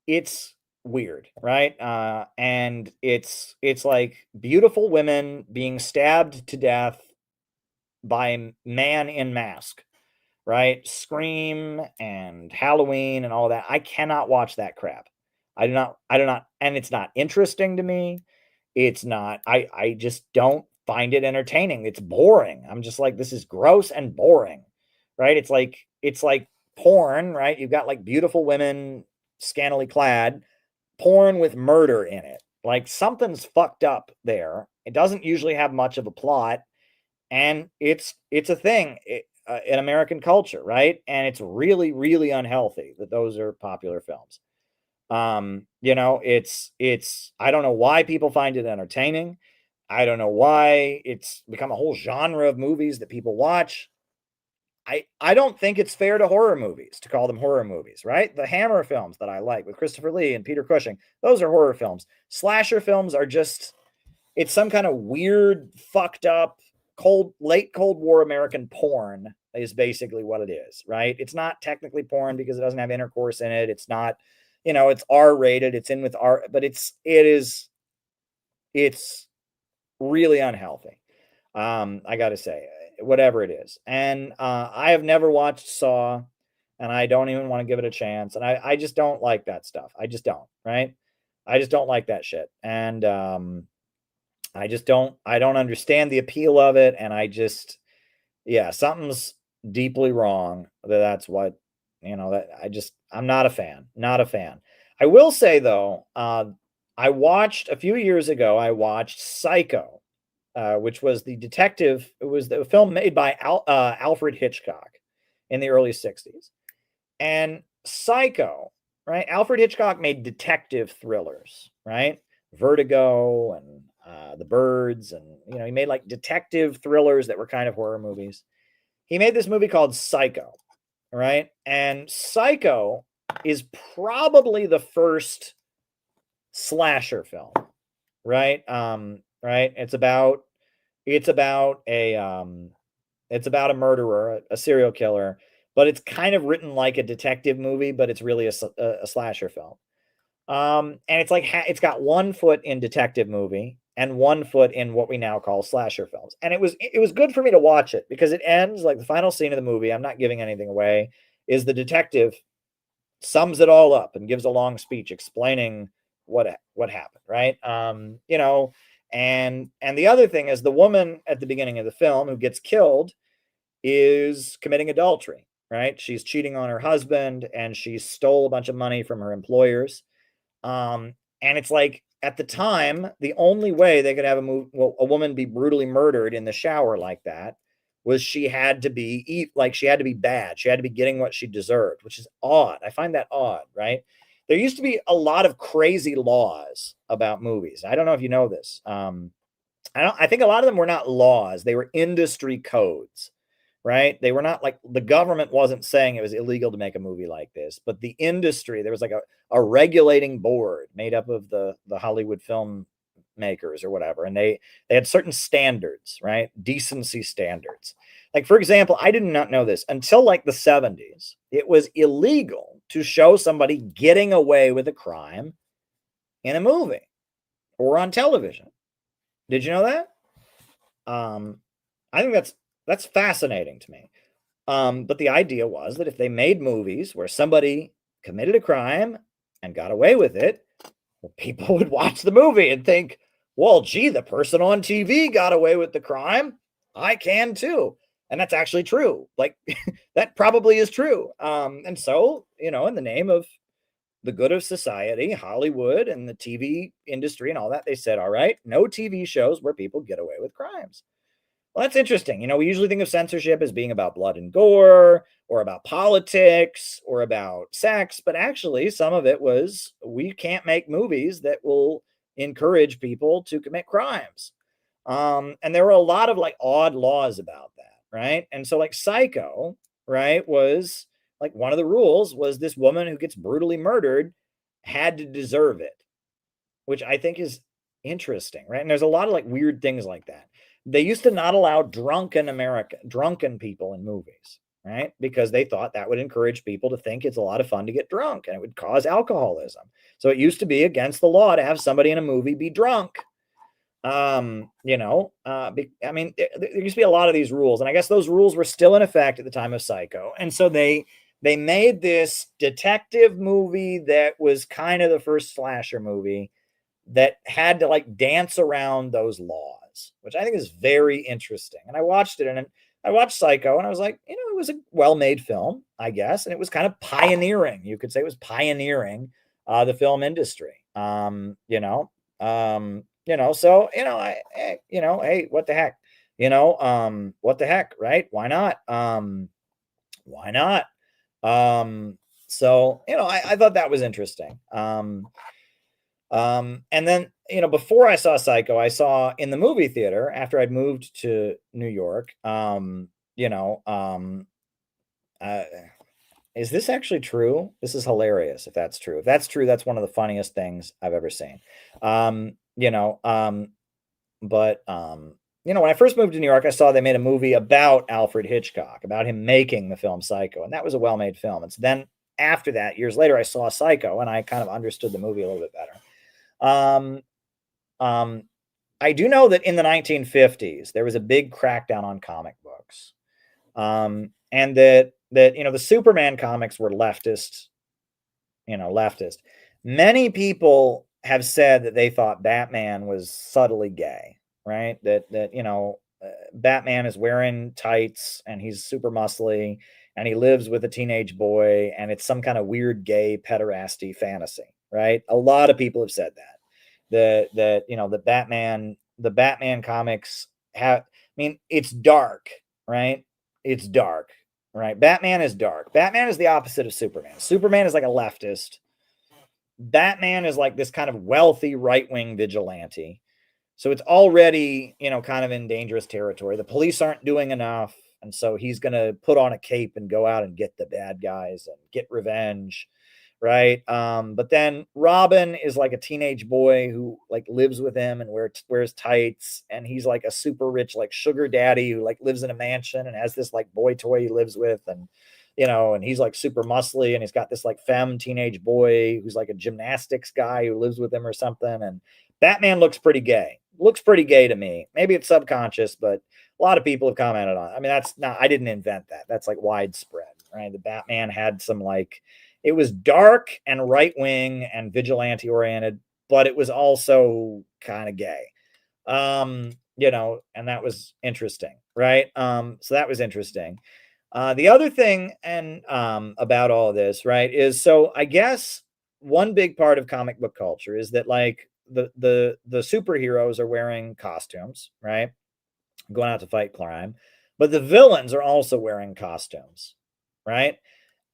A: it's weird, right? And it's like beautiful women being stabbed to death by man in mask, right? Scream and Halloween and all that. I cannot watch that crap. I do not, and it's not interesting to me. It's not, I just don't find it entertaining. It's boring. I'm just like, this is gross and boring, right? It's like porn, right? You've got like beautiful women, scantily clad, porn with murder in it. Like something's fucked up there. It doesn't usually have much of a plot. And it's a thing in American culture, right? And it's really, really unhealthy that those are popular films. It's I don't know why people find it entertaining. I don't know why it's become a whole genre of movies that people watch. I don't think it's fair to horror movies to call them horror movies, right? The Hammer films that I like with Christopher Lee and Peter Cushing, those are horror films. Slasher films are just, it's some kind of weird, fucked up, late Cold War American porn is basically what it is, right? It's not technically porn because it doesn't have intercourse in it. It's not, it's R-rated. It's in with R, but it's really unhealthy. I got to say, whatever it is. And I have never watched Saw, and I don't even want to give it a chance. And I just don't like that stuff. I just don't, right? I just don't like that shit. And I don't understand the appeal of it. And something's deeply wrong. That's what, I'm not a fan, not a fan. I will say though, I watched a few years ago, I watched Psycho, which was the detective. It was the film made by Alfred Hitchcock in the early 60s. And Psycho, right? Alfred Hitchcock made detective thrillers, right? Vertigo and The Birds. And, he made like detective thrillers that were kind of horror movies. He made this movie called Psycho, right? And Psycho is probably the first slasher film, right? Right. It's about a murderer, a serial killer, but it's kind of written like a detective movie, but it's really a slasher film. And it's like, it's got 1 foot in detective movie and 1 foot in what we now call slasher films. And it was good for me to watch it because it ends like the final scene of the movie. I'm not giving anything away, is the detective sums it all up and gives a long speech explaining what happened. Right. And the other thing is the woman at the beginning of the film who gets killed is committing adultery, right? She's cheating on her husband and she stole a bunch of money from her employers. And it's like at the time, the only way they could have a woman be brutally murdered in the shower like that was she had to be bad. She had to be getting what she deserved, which is odd. I find that odd, right? There used to be a lot of crazy laws about movies. I don't know if you know this. I think a lot of them were not laws. They were industry codes, right? They were not like the government wasn't saying it was illegal to make a movie like this, but the industry, there was like a regulating board made up of the Hollywood film makers or whatever. And they had certain standards, right? Decency standards. Like, for example, I did not know this until like the 70s. It was illegal to show somebody getting away with a crime in a movie or on television. Did you know that? I think that's fascinating to me. But the idea was that if they made movies where somebody committed a crime and got away with it, well, people would watch the movie and think, well, gee, the person on TV got away with the crime. I can too. And that's actually true. Like that probably is true. And so, in the name of the good of society, Hollywood and the TV industry and all that, they said, all right, no TV shows where people get away with crimes. Well, that's interesting. We usually think of censorship as being about blood and gore or about politics or about sex, but actually some of it was we can't make movies that will encourage people to commit crimes. And there were a lot of like odd laws about that, right? And so like Psycho, right, was like one of the rules was this woman who gets brutally murdered had to deserve it, which I think is interesting, right? And there's a lot of like weird things like that. They used to not allow drunken people in movies, right? Because they thought that would encourage people to think it's a lot of fun to get drunk and it would cause alcoholism. So it used to be against the law to have somebody in a movie be drunk. There used to be a lot of these rules, and I guess those rules were still in effect at the time of Psycho. And so they made this detective movie that was kind of the first slasher movie that had to like dance around those laws, which I think is very interesting. And I watched it, and I watched Psycho, and I was like, it was a well-made film, I guess, and it was kind of pioneering. You could say it was pioneering the film industry. Hey, what the heck? What the heck, right? Why not? Why not? So, I thought that was interesting. And then, before I saw Psycho, I saw in the movie theater after I'd moved to New York. Uh, is this actually true? This is hilarious if that's true. If that's true, that's one of the funniest things I've ever seen. Um, you know, um, when I first moved to New York, I saw they made a movie about Alfred Hitchcock, about him making the film Psycho, and that was a well-made film. And so then after that, years later, I saw Psycho, and I kind of understood the movie a little bit better. Um, um, I do know that in the 1950s, there was a big crackdown on comic books, and that the Superman comics were leftist. Leftist. Many people have said that they thought Batman was subtly gay, right? Batman is wearing tights and he's super muscly and he lives with a teenage boy and it's some kind of weird gay pederasty fantasy, right? A lot of people have said that. The Batman comics have, I mean, it's dark, right? It's dark, right? Batman is dark. Batman is the opposite of Superman. Superman is like a leftist. Batman is like this kind of wealthy right-wing vigilante. So it's already, kind of in dangerous territory. The police aren't doing enough. And so he's going to put on a cape and go out and get the bad guys and get revenge. Right. But then Robin is like a teenage boy who like lives with him and wears tights. And he's like a super rich, like sugar daddy who like lives in a mansion and has this like boy toy he lives with. And he's like super muscly and he's got this like femme teenage boy who's like a gymnastics guy who lives with him or something. And Batman looks pretty gay. Looks pretty gay to me. Maybe it's subconscious, but a lot of people have commented on it. I mean, I didn't invent that. That's like widespread, right? The Batman had some like, it was dark and right wing and vigilante oriented, but it was also kind of gay. And that was interesting, right? So that was interesting. The other thing and about all of this, right, is so I guess one big part of comic book culture is that like the superheroes are wearing costumes, right? Going out to fight crime, but the villains are also wearing costumes, right?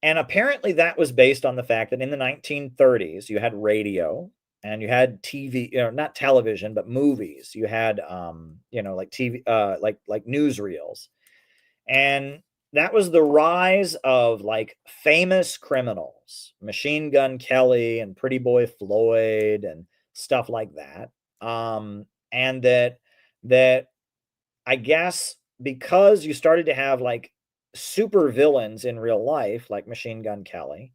A: And apparently that was based on the fact that in the 1930s you had radio and you had TV, not television, but movies. You had like TV, like newsreels. And that was the rise of like famous criminals, Machine Gun Kelly and Pretty Boy Floyd and stuff like that. And that I guess because you started to have like super villains in real life, like Machine Gun Kelly,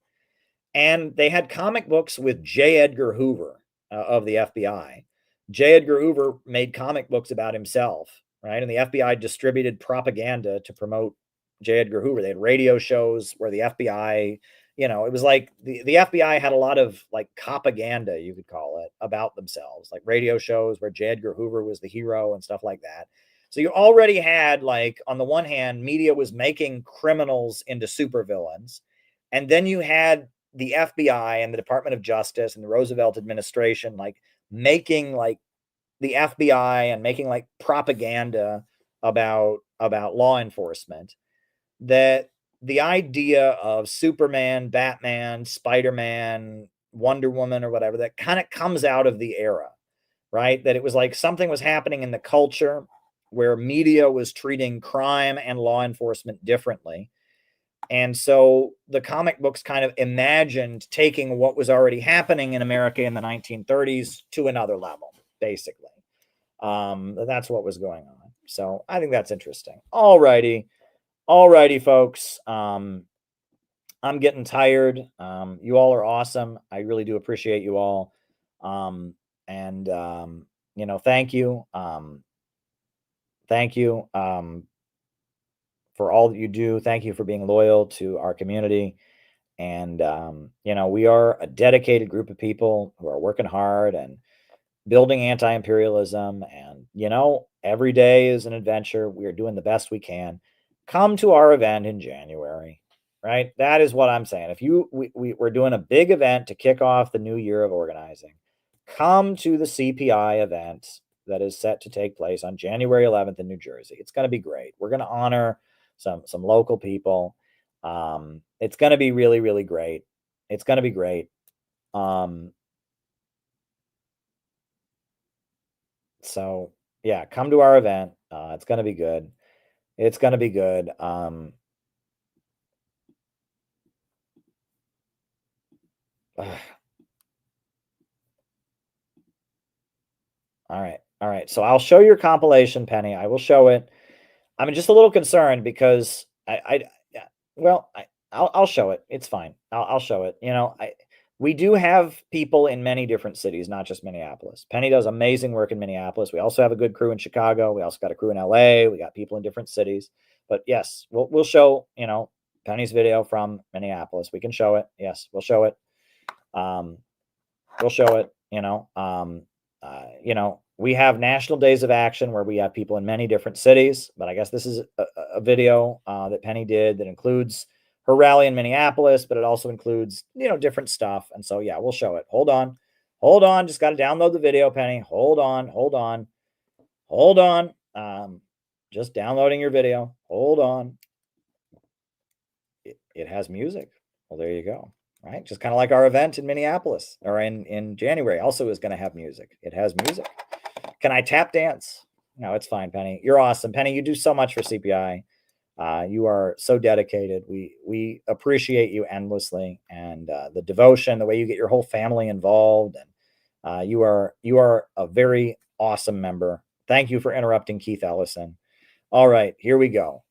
A: and they had comic books with J. Edgar Hoover of the FBI. J. Edgar Hoover made comic books about himself, right? And the FBI distributed propaganda to promote J. Edgar Hoover. They had radio shows where the FBI, it was like the FBI had a lot of like propaganda, you could call it, about themselves, like radio shows where J. Edgar Hoover was the hero and stuff like that. So you already had like, on the one hand, media was making criminals into supervillains. And then you had the FBI and the Department of Justice and the Roosevelt administration, like making like the FBI and making like propaganda about law enforcement, that the idea of Superman, Batman, Spider-Man, Wonder Woman or whatever, that kind of comes out of the era, right? That it was like something was happening in the culture where media was treating crime and law enforcement differently. And so the comic books kind of imagined taking what was already happening in America in the 1930s to another level, basically. That's what was going on. So I think that's interesting. All righty, folks. I'm getting tired. You all are awesome. I really do appreciate you all. Thank you. Thank you for all that you do. Thank you for being loyal to our community. And, we are a dedicated group of people who are working hard and building anti-imperialism. And, every day is an adventure. We are doing the best we can. Come to our event in January, right? That is what I'm saying. If we're doing a big event to kick off the new year of organizing, come to the CPI event that is set to take place on January 11th in New Jersey. It's going to be great. We're going to honor some local people. It's going to be really, really great. It's going to be great. So yeah, come to our event. It's going to be good. It's going to be good. All right. So I'll show your compilation, Penny. I will show it. I'm just a little concerned because I'll show it. It's fine. I'll show it. We do have people in many different cities, not just Minneapolis. Penny does amazing work in Minneapolis. We also have a good crew in Chicago. We also got a crew in LA. We got people in different cities. But yes, we'll show, Penny's video from Minneapolis. We can show it. Yes, we'll show it. We'll show it, we have national days of action where we have people in many different cities, but I guess this is a video that Penny did that includes her rally in Minneapolis, but it also includes, different stuff. And so, yeah, we'll show it. Hold on. Just got to download the video, Penny. Hold on. Just downloading your video. Hold on. It has music. Well, there you go. Right. Just kind of like our event in Minneapolis or in January also is going to have music. It has music. Can I tap dance? No, it's fine, Penny. You're awesome. Penny, you do so much for CPI. You are so dedicated. We appreciate you endlessly, and the devotion, the way you get your whole family involved, and you are a very awesome member. Thank you for interrupting Keith Ellison. All right, here we go.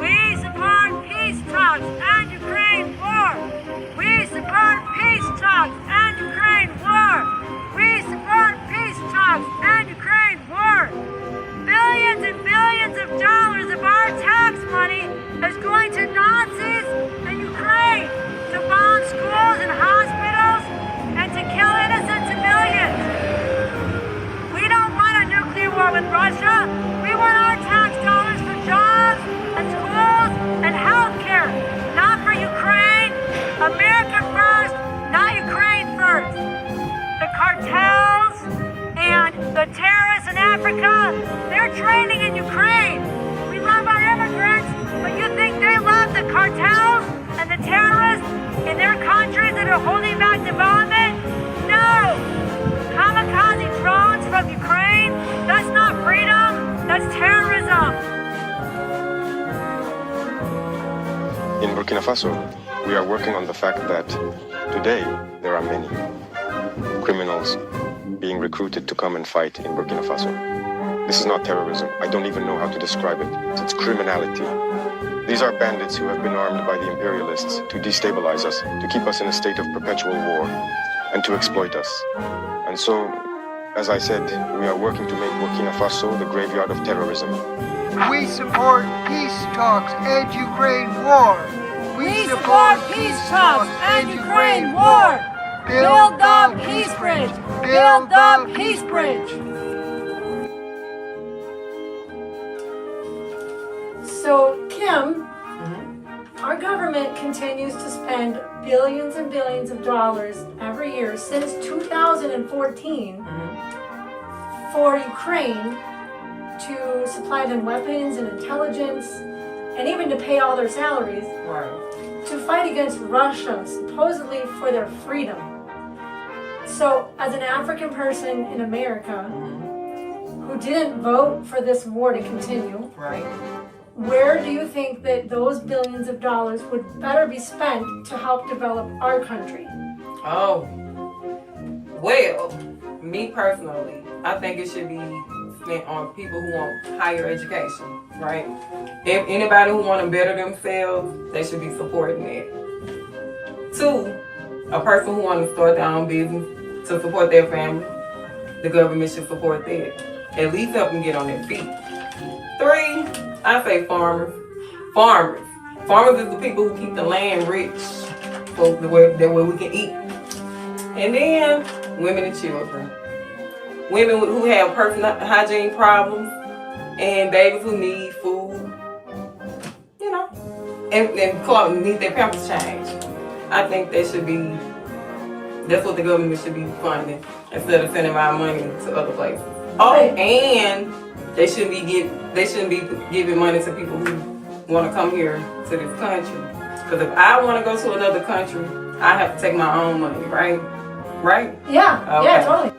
J: We support peace talks and Ukraine war. We support peace talks and Ukraine war. We support peace talks and Ukraine war. Billions and billions of dollars of our tax money is going to Nazis and Ukraine to bomb schools and hospitals and to kill innocent civilians. We don't want a nuclear war with Russia. We want our tax dollars for jobs and schools and health care, not for Ukraine. America first, not Ukraine first. The cartels and the terrorists in Africa, they're training in Ukraine. We love our immigrants, but you think they love the cartels and the terrorists in their countries that are holding back development? No! Kamikaze drones from Ukraine, that's not freedom, that's terrorism.
K: In Burkina Faso, we are working on the fact that today there are many criminals being recruited to come and fight in Burkina Faso. This is not terrorism. I don't even know how to describe it. It's criminality. These are bandits who have been armed by the imperialists to destabilize us, to keep us in a state of perpetual war, and to exploit us. And so, as I said, we are working to make Burkina Faso the graveyard of terrorism.
L: We support peace talks and Ukraine war.
J: We support peace talks and Ukraine war. Build the peace bridge. Build the peace bridge.
M: So, Kim, our government continues to spend billions and billions of dollars every year since 2014 for Ukraine to supply them weapons and intelligence and even to pay all their salaries to fight against Russia, supposedly for their freedom. So, as an African person in America who didn't vote for this war to continue, where do you think that those billions of dollars would better be spent to help develop our country?
N: Oh, well, me personally, I think it should be spent on people who want higher education, right? If anybody who want to better themselves, they should be supporting that. 2, a person who want to start their own business to support their family, the government should support that. At least help them get on their feet. 3, I say farmers. Farmers is the people who keep the land rich, so that way we can eat. And then women and children. Women who have personal hygiene problems and babies who need food and clothes, need their pampers changed. I think that's what the government should be funding instead of sending our money to other places. Oh, and they shouldn't be giving money to people who want to come here to this country. Because if I want to go to another country, I have to take my own money, right? Right?
M: Yeah,
N: okay.
M: Yeah, totally.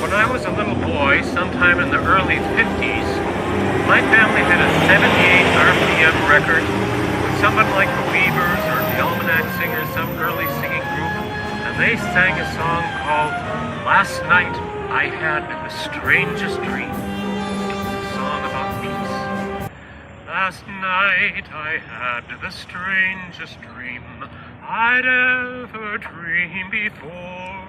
O: When I was a little boy, sometime in the early 50s, my family had a 78 RPM record with someone like the Weavers or the Almanac Singers, some early singing group, and they sang a song called Last Night I Had the Strangest Dream. It was a song about peace. Last night I had the strangest dream I'd ever dreamed before.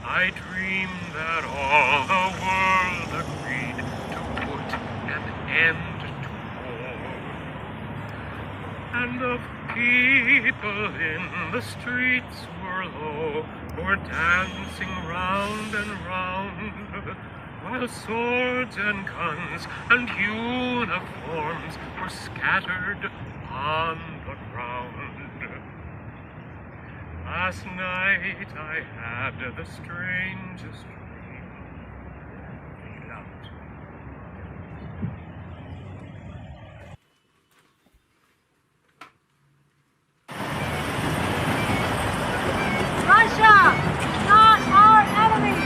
O: I dreamed that all the world agreed to put an end to war. And the people in the streets were low, were dancing round and round, while swords and guns and uniforms were scattered on the ground. Last night I had the strangest dream. Feel out.
J: Russia is not our enemy.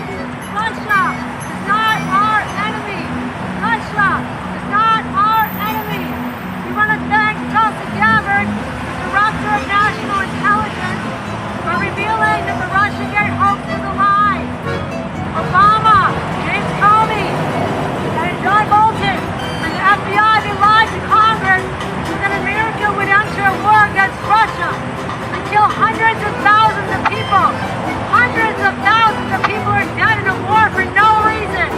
J: Russia is not our enemy. Russia is not our enemy. We want to thank Tulsi Gabbard, the Director of National Intelligence, for revealing that the Russiagate hoax is a lie. Obama, James Comey, and John Bolton, and the FBI, they lied to Congress that America would enter a war against Russia and kill hundreds of thousands of people. Hundreds of thousands of people are dead in a war for no reason.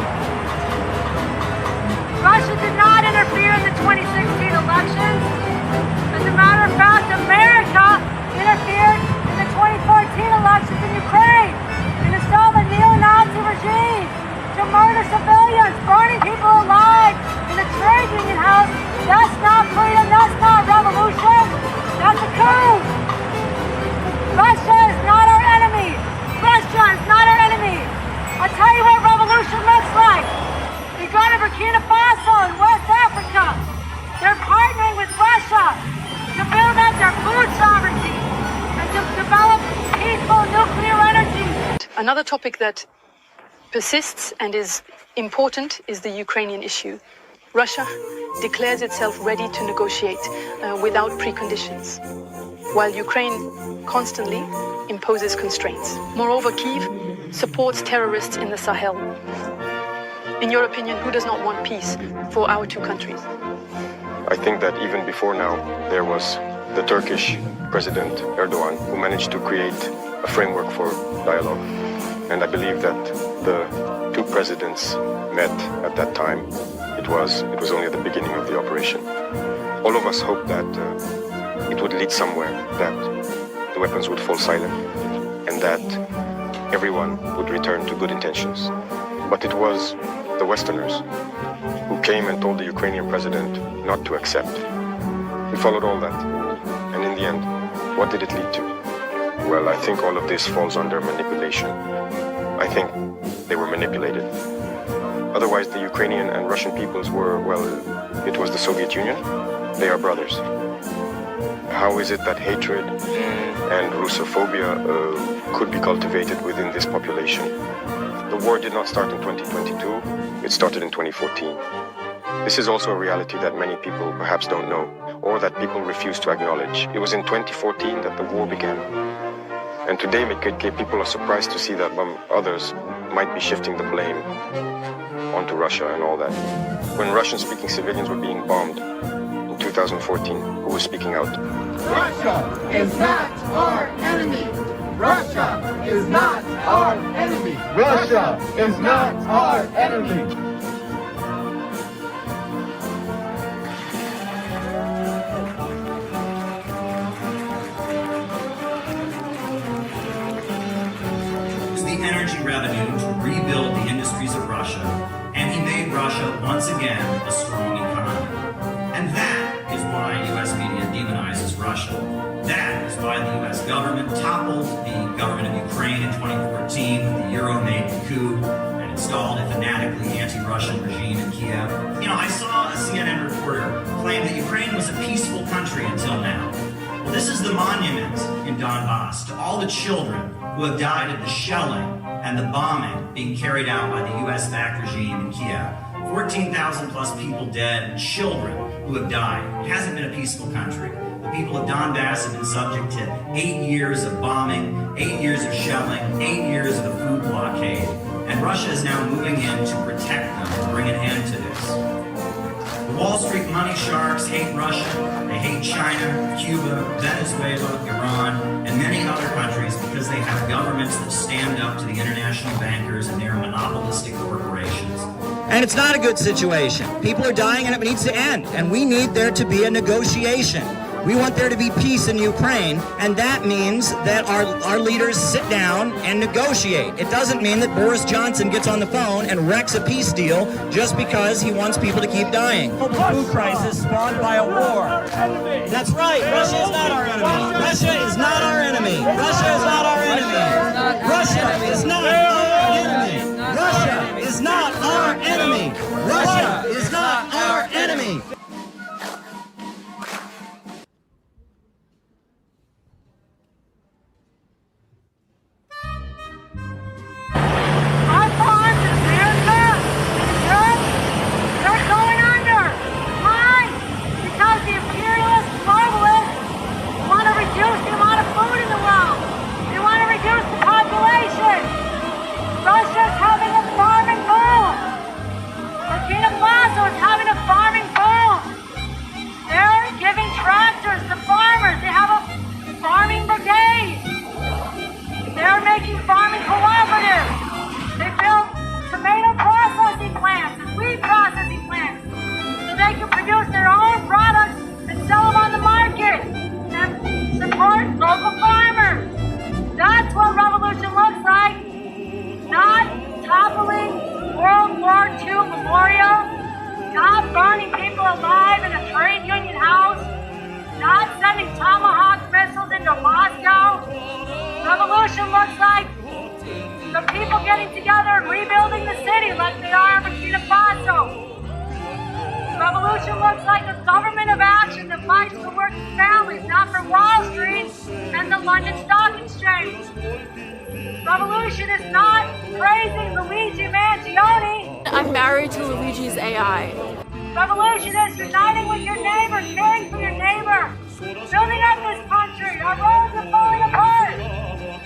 J: Russia did not interfere in the 2016 elections. As a matter of fact, America interfered in the 2014 elections in Ukraine and installed a neo-Nazi regime to murder civilians, burning people alive in a trade union house. That's not freedom, that's not revolution, that's a coup. Russia is not our enemy. Russia is not our enemy. I'll tell you what revolution looks like. They go to Burkina Faso in West Africa. They're partnering with Russia to build up their food sovereignty and to develop peaceful nuclear energy.
P: Another topic that persists and is important is the Ukrainian issue. Russia declares itself ready to negotiate without preconditions, while Ukraine constantly imposes constraints. Moreover, Kyiv supports terrorists in the Sahel. In your opinion, who does not want peace for our two countries?
K: I think that even before now, there was the Turkish President Erdogan who managed to create a framework for dialogue. And I believe that the two presidents met at that time. It was only at the beginning of the operation. All of us hoped that it would lead somewhere, that the weapons would fall silent, and that everyone would return to good intentions. But it was the Westerners who came and told the Ukrainian president not to accept. We followed all that. And in the end, what did it lead to? Well, I think all of this falls under manipulation. I think they were manipulated. Otherwise, the Ukrainian and Russian peoples were, well, it was the Soviet Union. They are brothers. How is it that hatred and Russophobia could be cultivated within this population? The war did not start in 2022, it started in 2014. This is also a reality that many people perhaps don't know, or that people refuse to acknowledge. It was in 2014 that the war began. And today people are surprised to see that others might be shifting the blame onto Russia and all that. When Russian-speaking civilians were being bombed in 2014, who was speaking out?
Q: Russia is not our enemy! Russia is not our enemy! Russia is not our enemy!
E: Use the energy revenue to rebuild the industries of Russia and he made Russia once again a strong economy. And that is why U.S. media demonizes Russia. That is why the U.S. government toppled the government of Ukraine in 2014 with the Euro-made coup and installed a fanatically anti-Russian regime in Kiev. You know, I saw a CNN reporter claim that Ukraine was a peaceful country until now. Well, this is the monument in Donbass to all the children who have died of the shelling and the bombing being carried out by the U.S.-backed regime in Kiev. 14,000 plus people dead and children who have died. It hasn't been a peaceful country. The people of Donbass have been subject to 8 years of bombing, 8 years of shelling, 8 years of a food blockade. And Russia is now moving in to protect them and bring an end to this. The Wall Street money sharks hate Russia, they hate China, Cuba, Venezuela, Iran, and many other countries because they have governments that stand up to the international bankers and their monopolistic corporations.
R: And it's not a good situation. People are dying and it needs to end. And we need there to be a negotiation. We want there to be peace in Ukraine, and that means that our leaders sit down and negotiate. It doesn't mean that Boris Johnson gets on the phone and wrecks a peace deal just because he wants people to keep dying.
E: The food crisis spawned by a war.
R: That's right. Russia is not our enemy. Russia is not our enemy. Russia is not our enemy. Russia is not our enemy. Russia is not our enemy. Russia is not our enemy.
J: Our farms in America, Europe, they're going under. Why? Because the imperialist globalists want to reduce the amount of food in the world. They want to reduce the population. Russia's having a farming boom. Burkina Faso is having a farming boom. They're giving tractors to farmers. They have a farming brigade. They're making farming cooperatives. They build tomato processing plants and wheat processing plants so they can produce their own products and sell them on the market and support local farmers. That's what revolution looks like. Not toppling World War II memorial, not burning people alive in a trade union house, not sending Tomahawk missiles into Moscow. Revolution looks like the people getting together and rebuilding the city like they are in Burkina Faso. Revolution looks like a government of action that fights for working families, not for Wall Street and the London Stock Exchange. Revolution is not praising Luigi Mangione.
S: I'm married to Luigi's AI.
J: Revolution is uniting with your neighbor, caring for your neighbor, building up this country. Our roads are falling apart.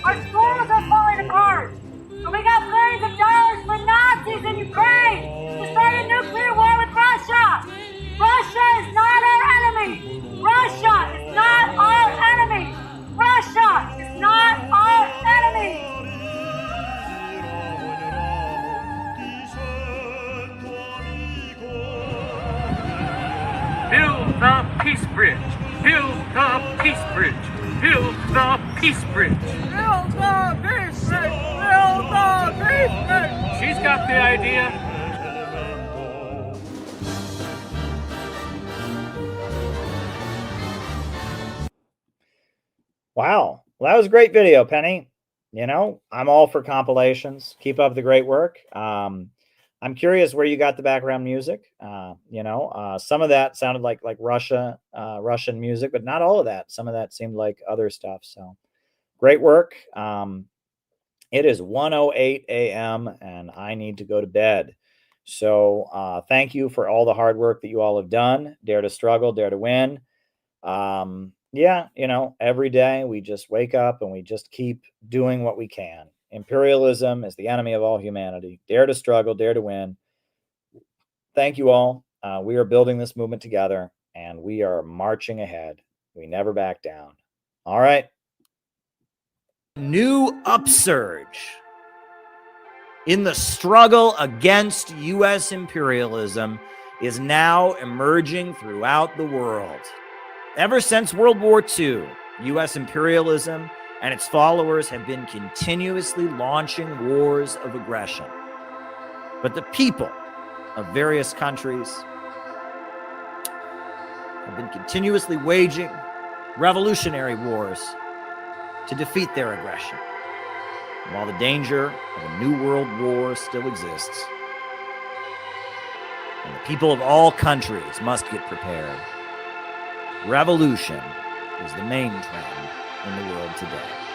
J: Our schools are falling apart. And we got billions of dollars for Nazis in Ukraine to start a nuclear war with Russia. Russia is not our enemy. Russia is not our enemy. Russia is not our enemy.
O: Build the peace bridge. Build the peace bridge. Build the peace bridge.
J: Build the peace bridge. Build the peace bridge.
O: She's got the idea.
A: Wow. Well, that was a great video, Penny. You know, I'm all for compilations. Keep up the great work. I'm curious where you got the background music. Some of that sounded like Russian music, but not all of that. Some of that seemed like other stuff. So great work. It is 1:08 a.m. and I need to go to bed. So thank you for all the hard work that you all have done. Dare to struggle, dare to win. Every day we just wake up and we just keep doing what we can. Imperialism is the enemy of all humanity. Dare to struggle, dare to win. Thank you all. We are building this movement together and we are marching ahead. We never back down. All right.
E: New upsurge in the struggle against U.S. imperialism is now emerging throughout the world. Ever since World War II, U.S. imperialism and its followers have been continuously launching wars of aggression. But the people
A: of various countries have been continuously waging revolutionary wars to defeat their aggression. And while the danger of a new world war still exists, and the people of all countries must get prepared, revolution is the main trend in the world today.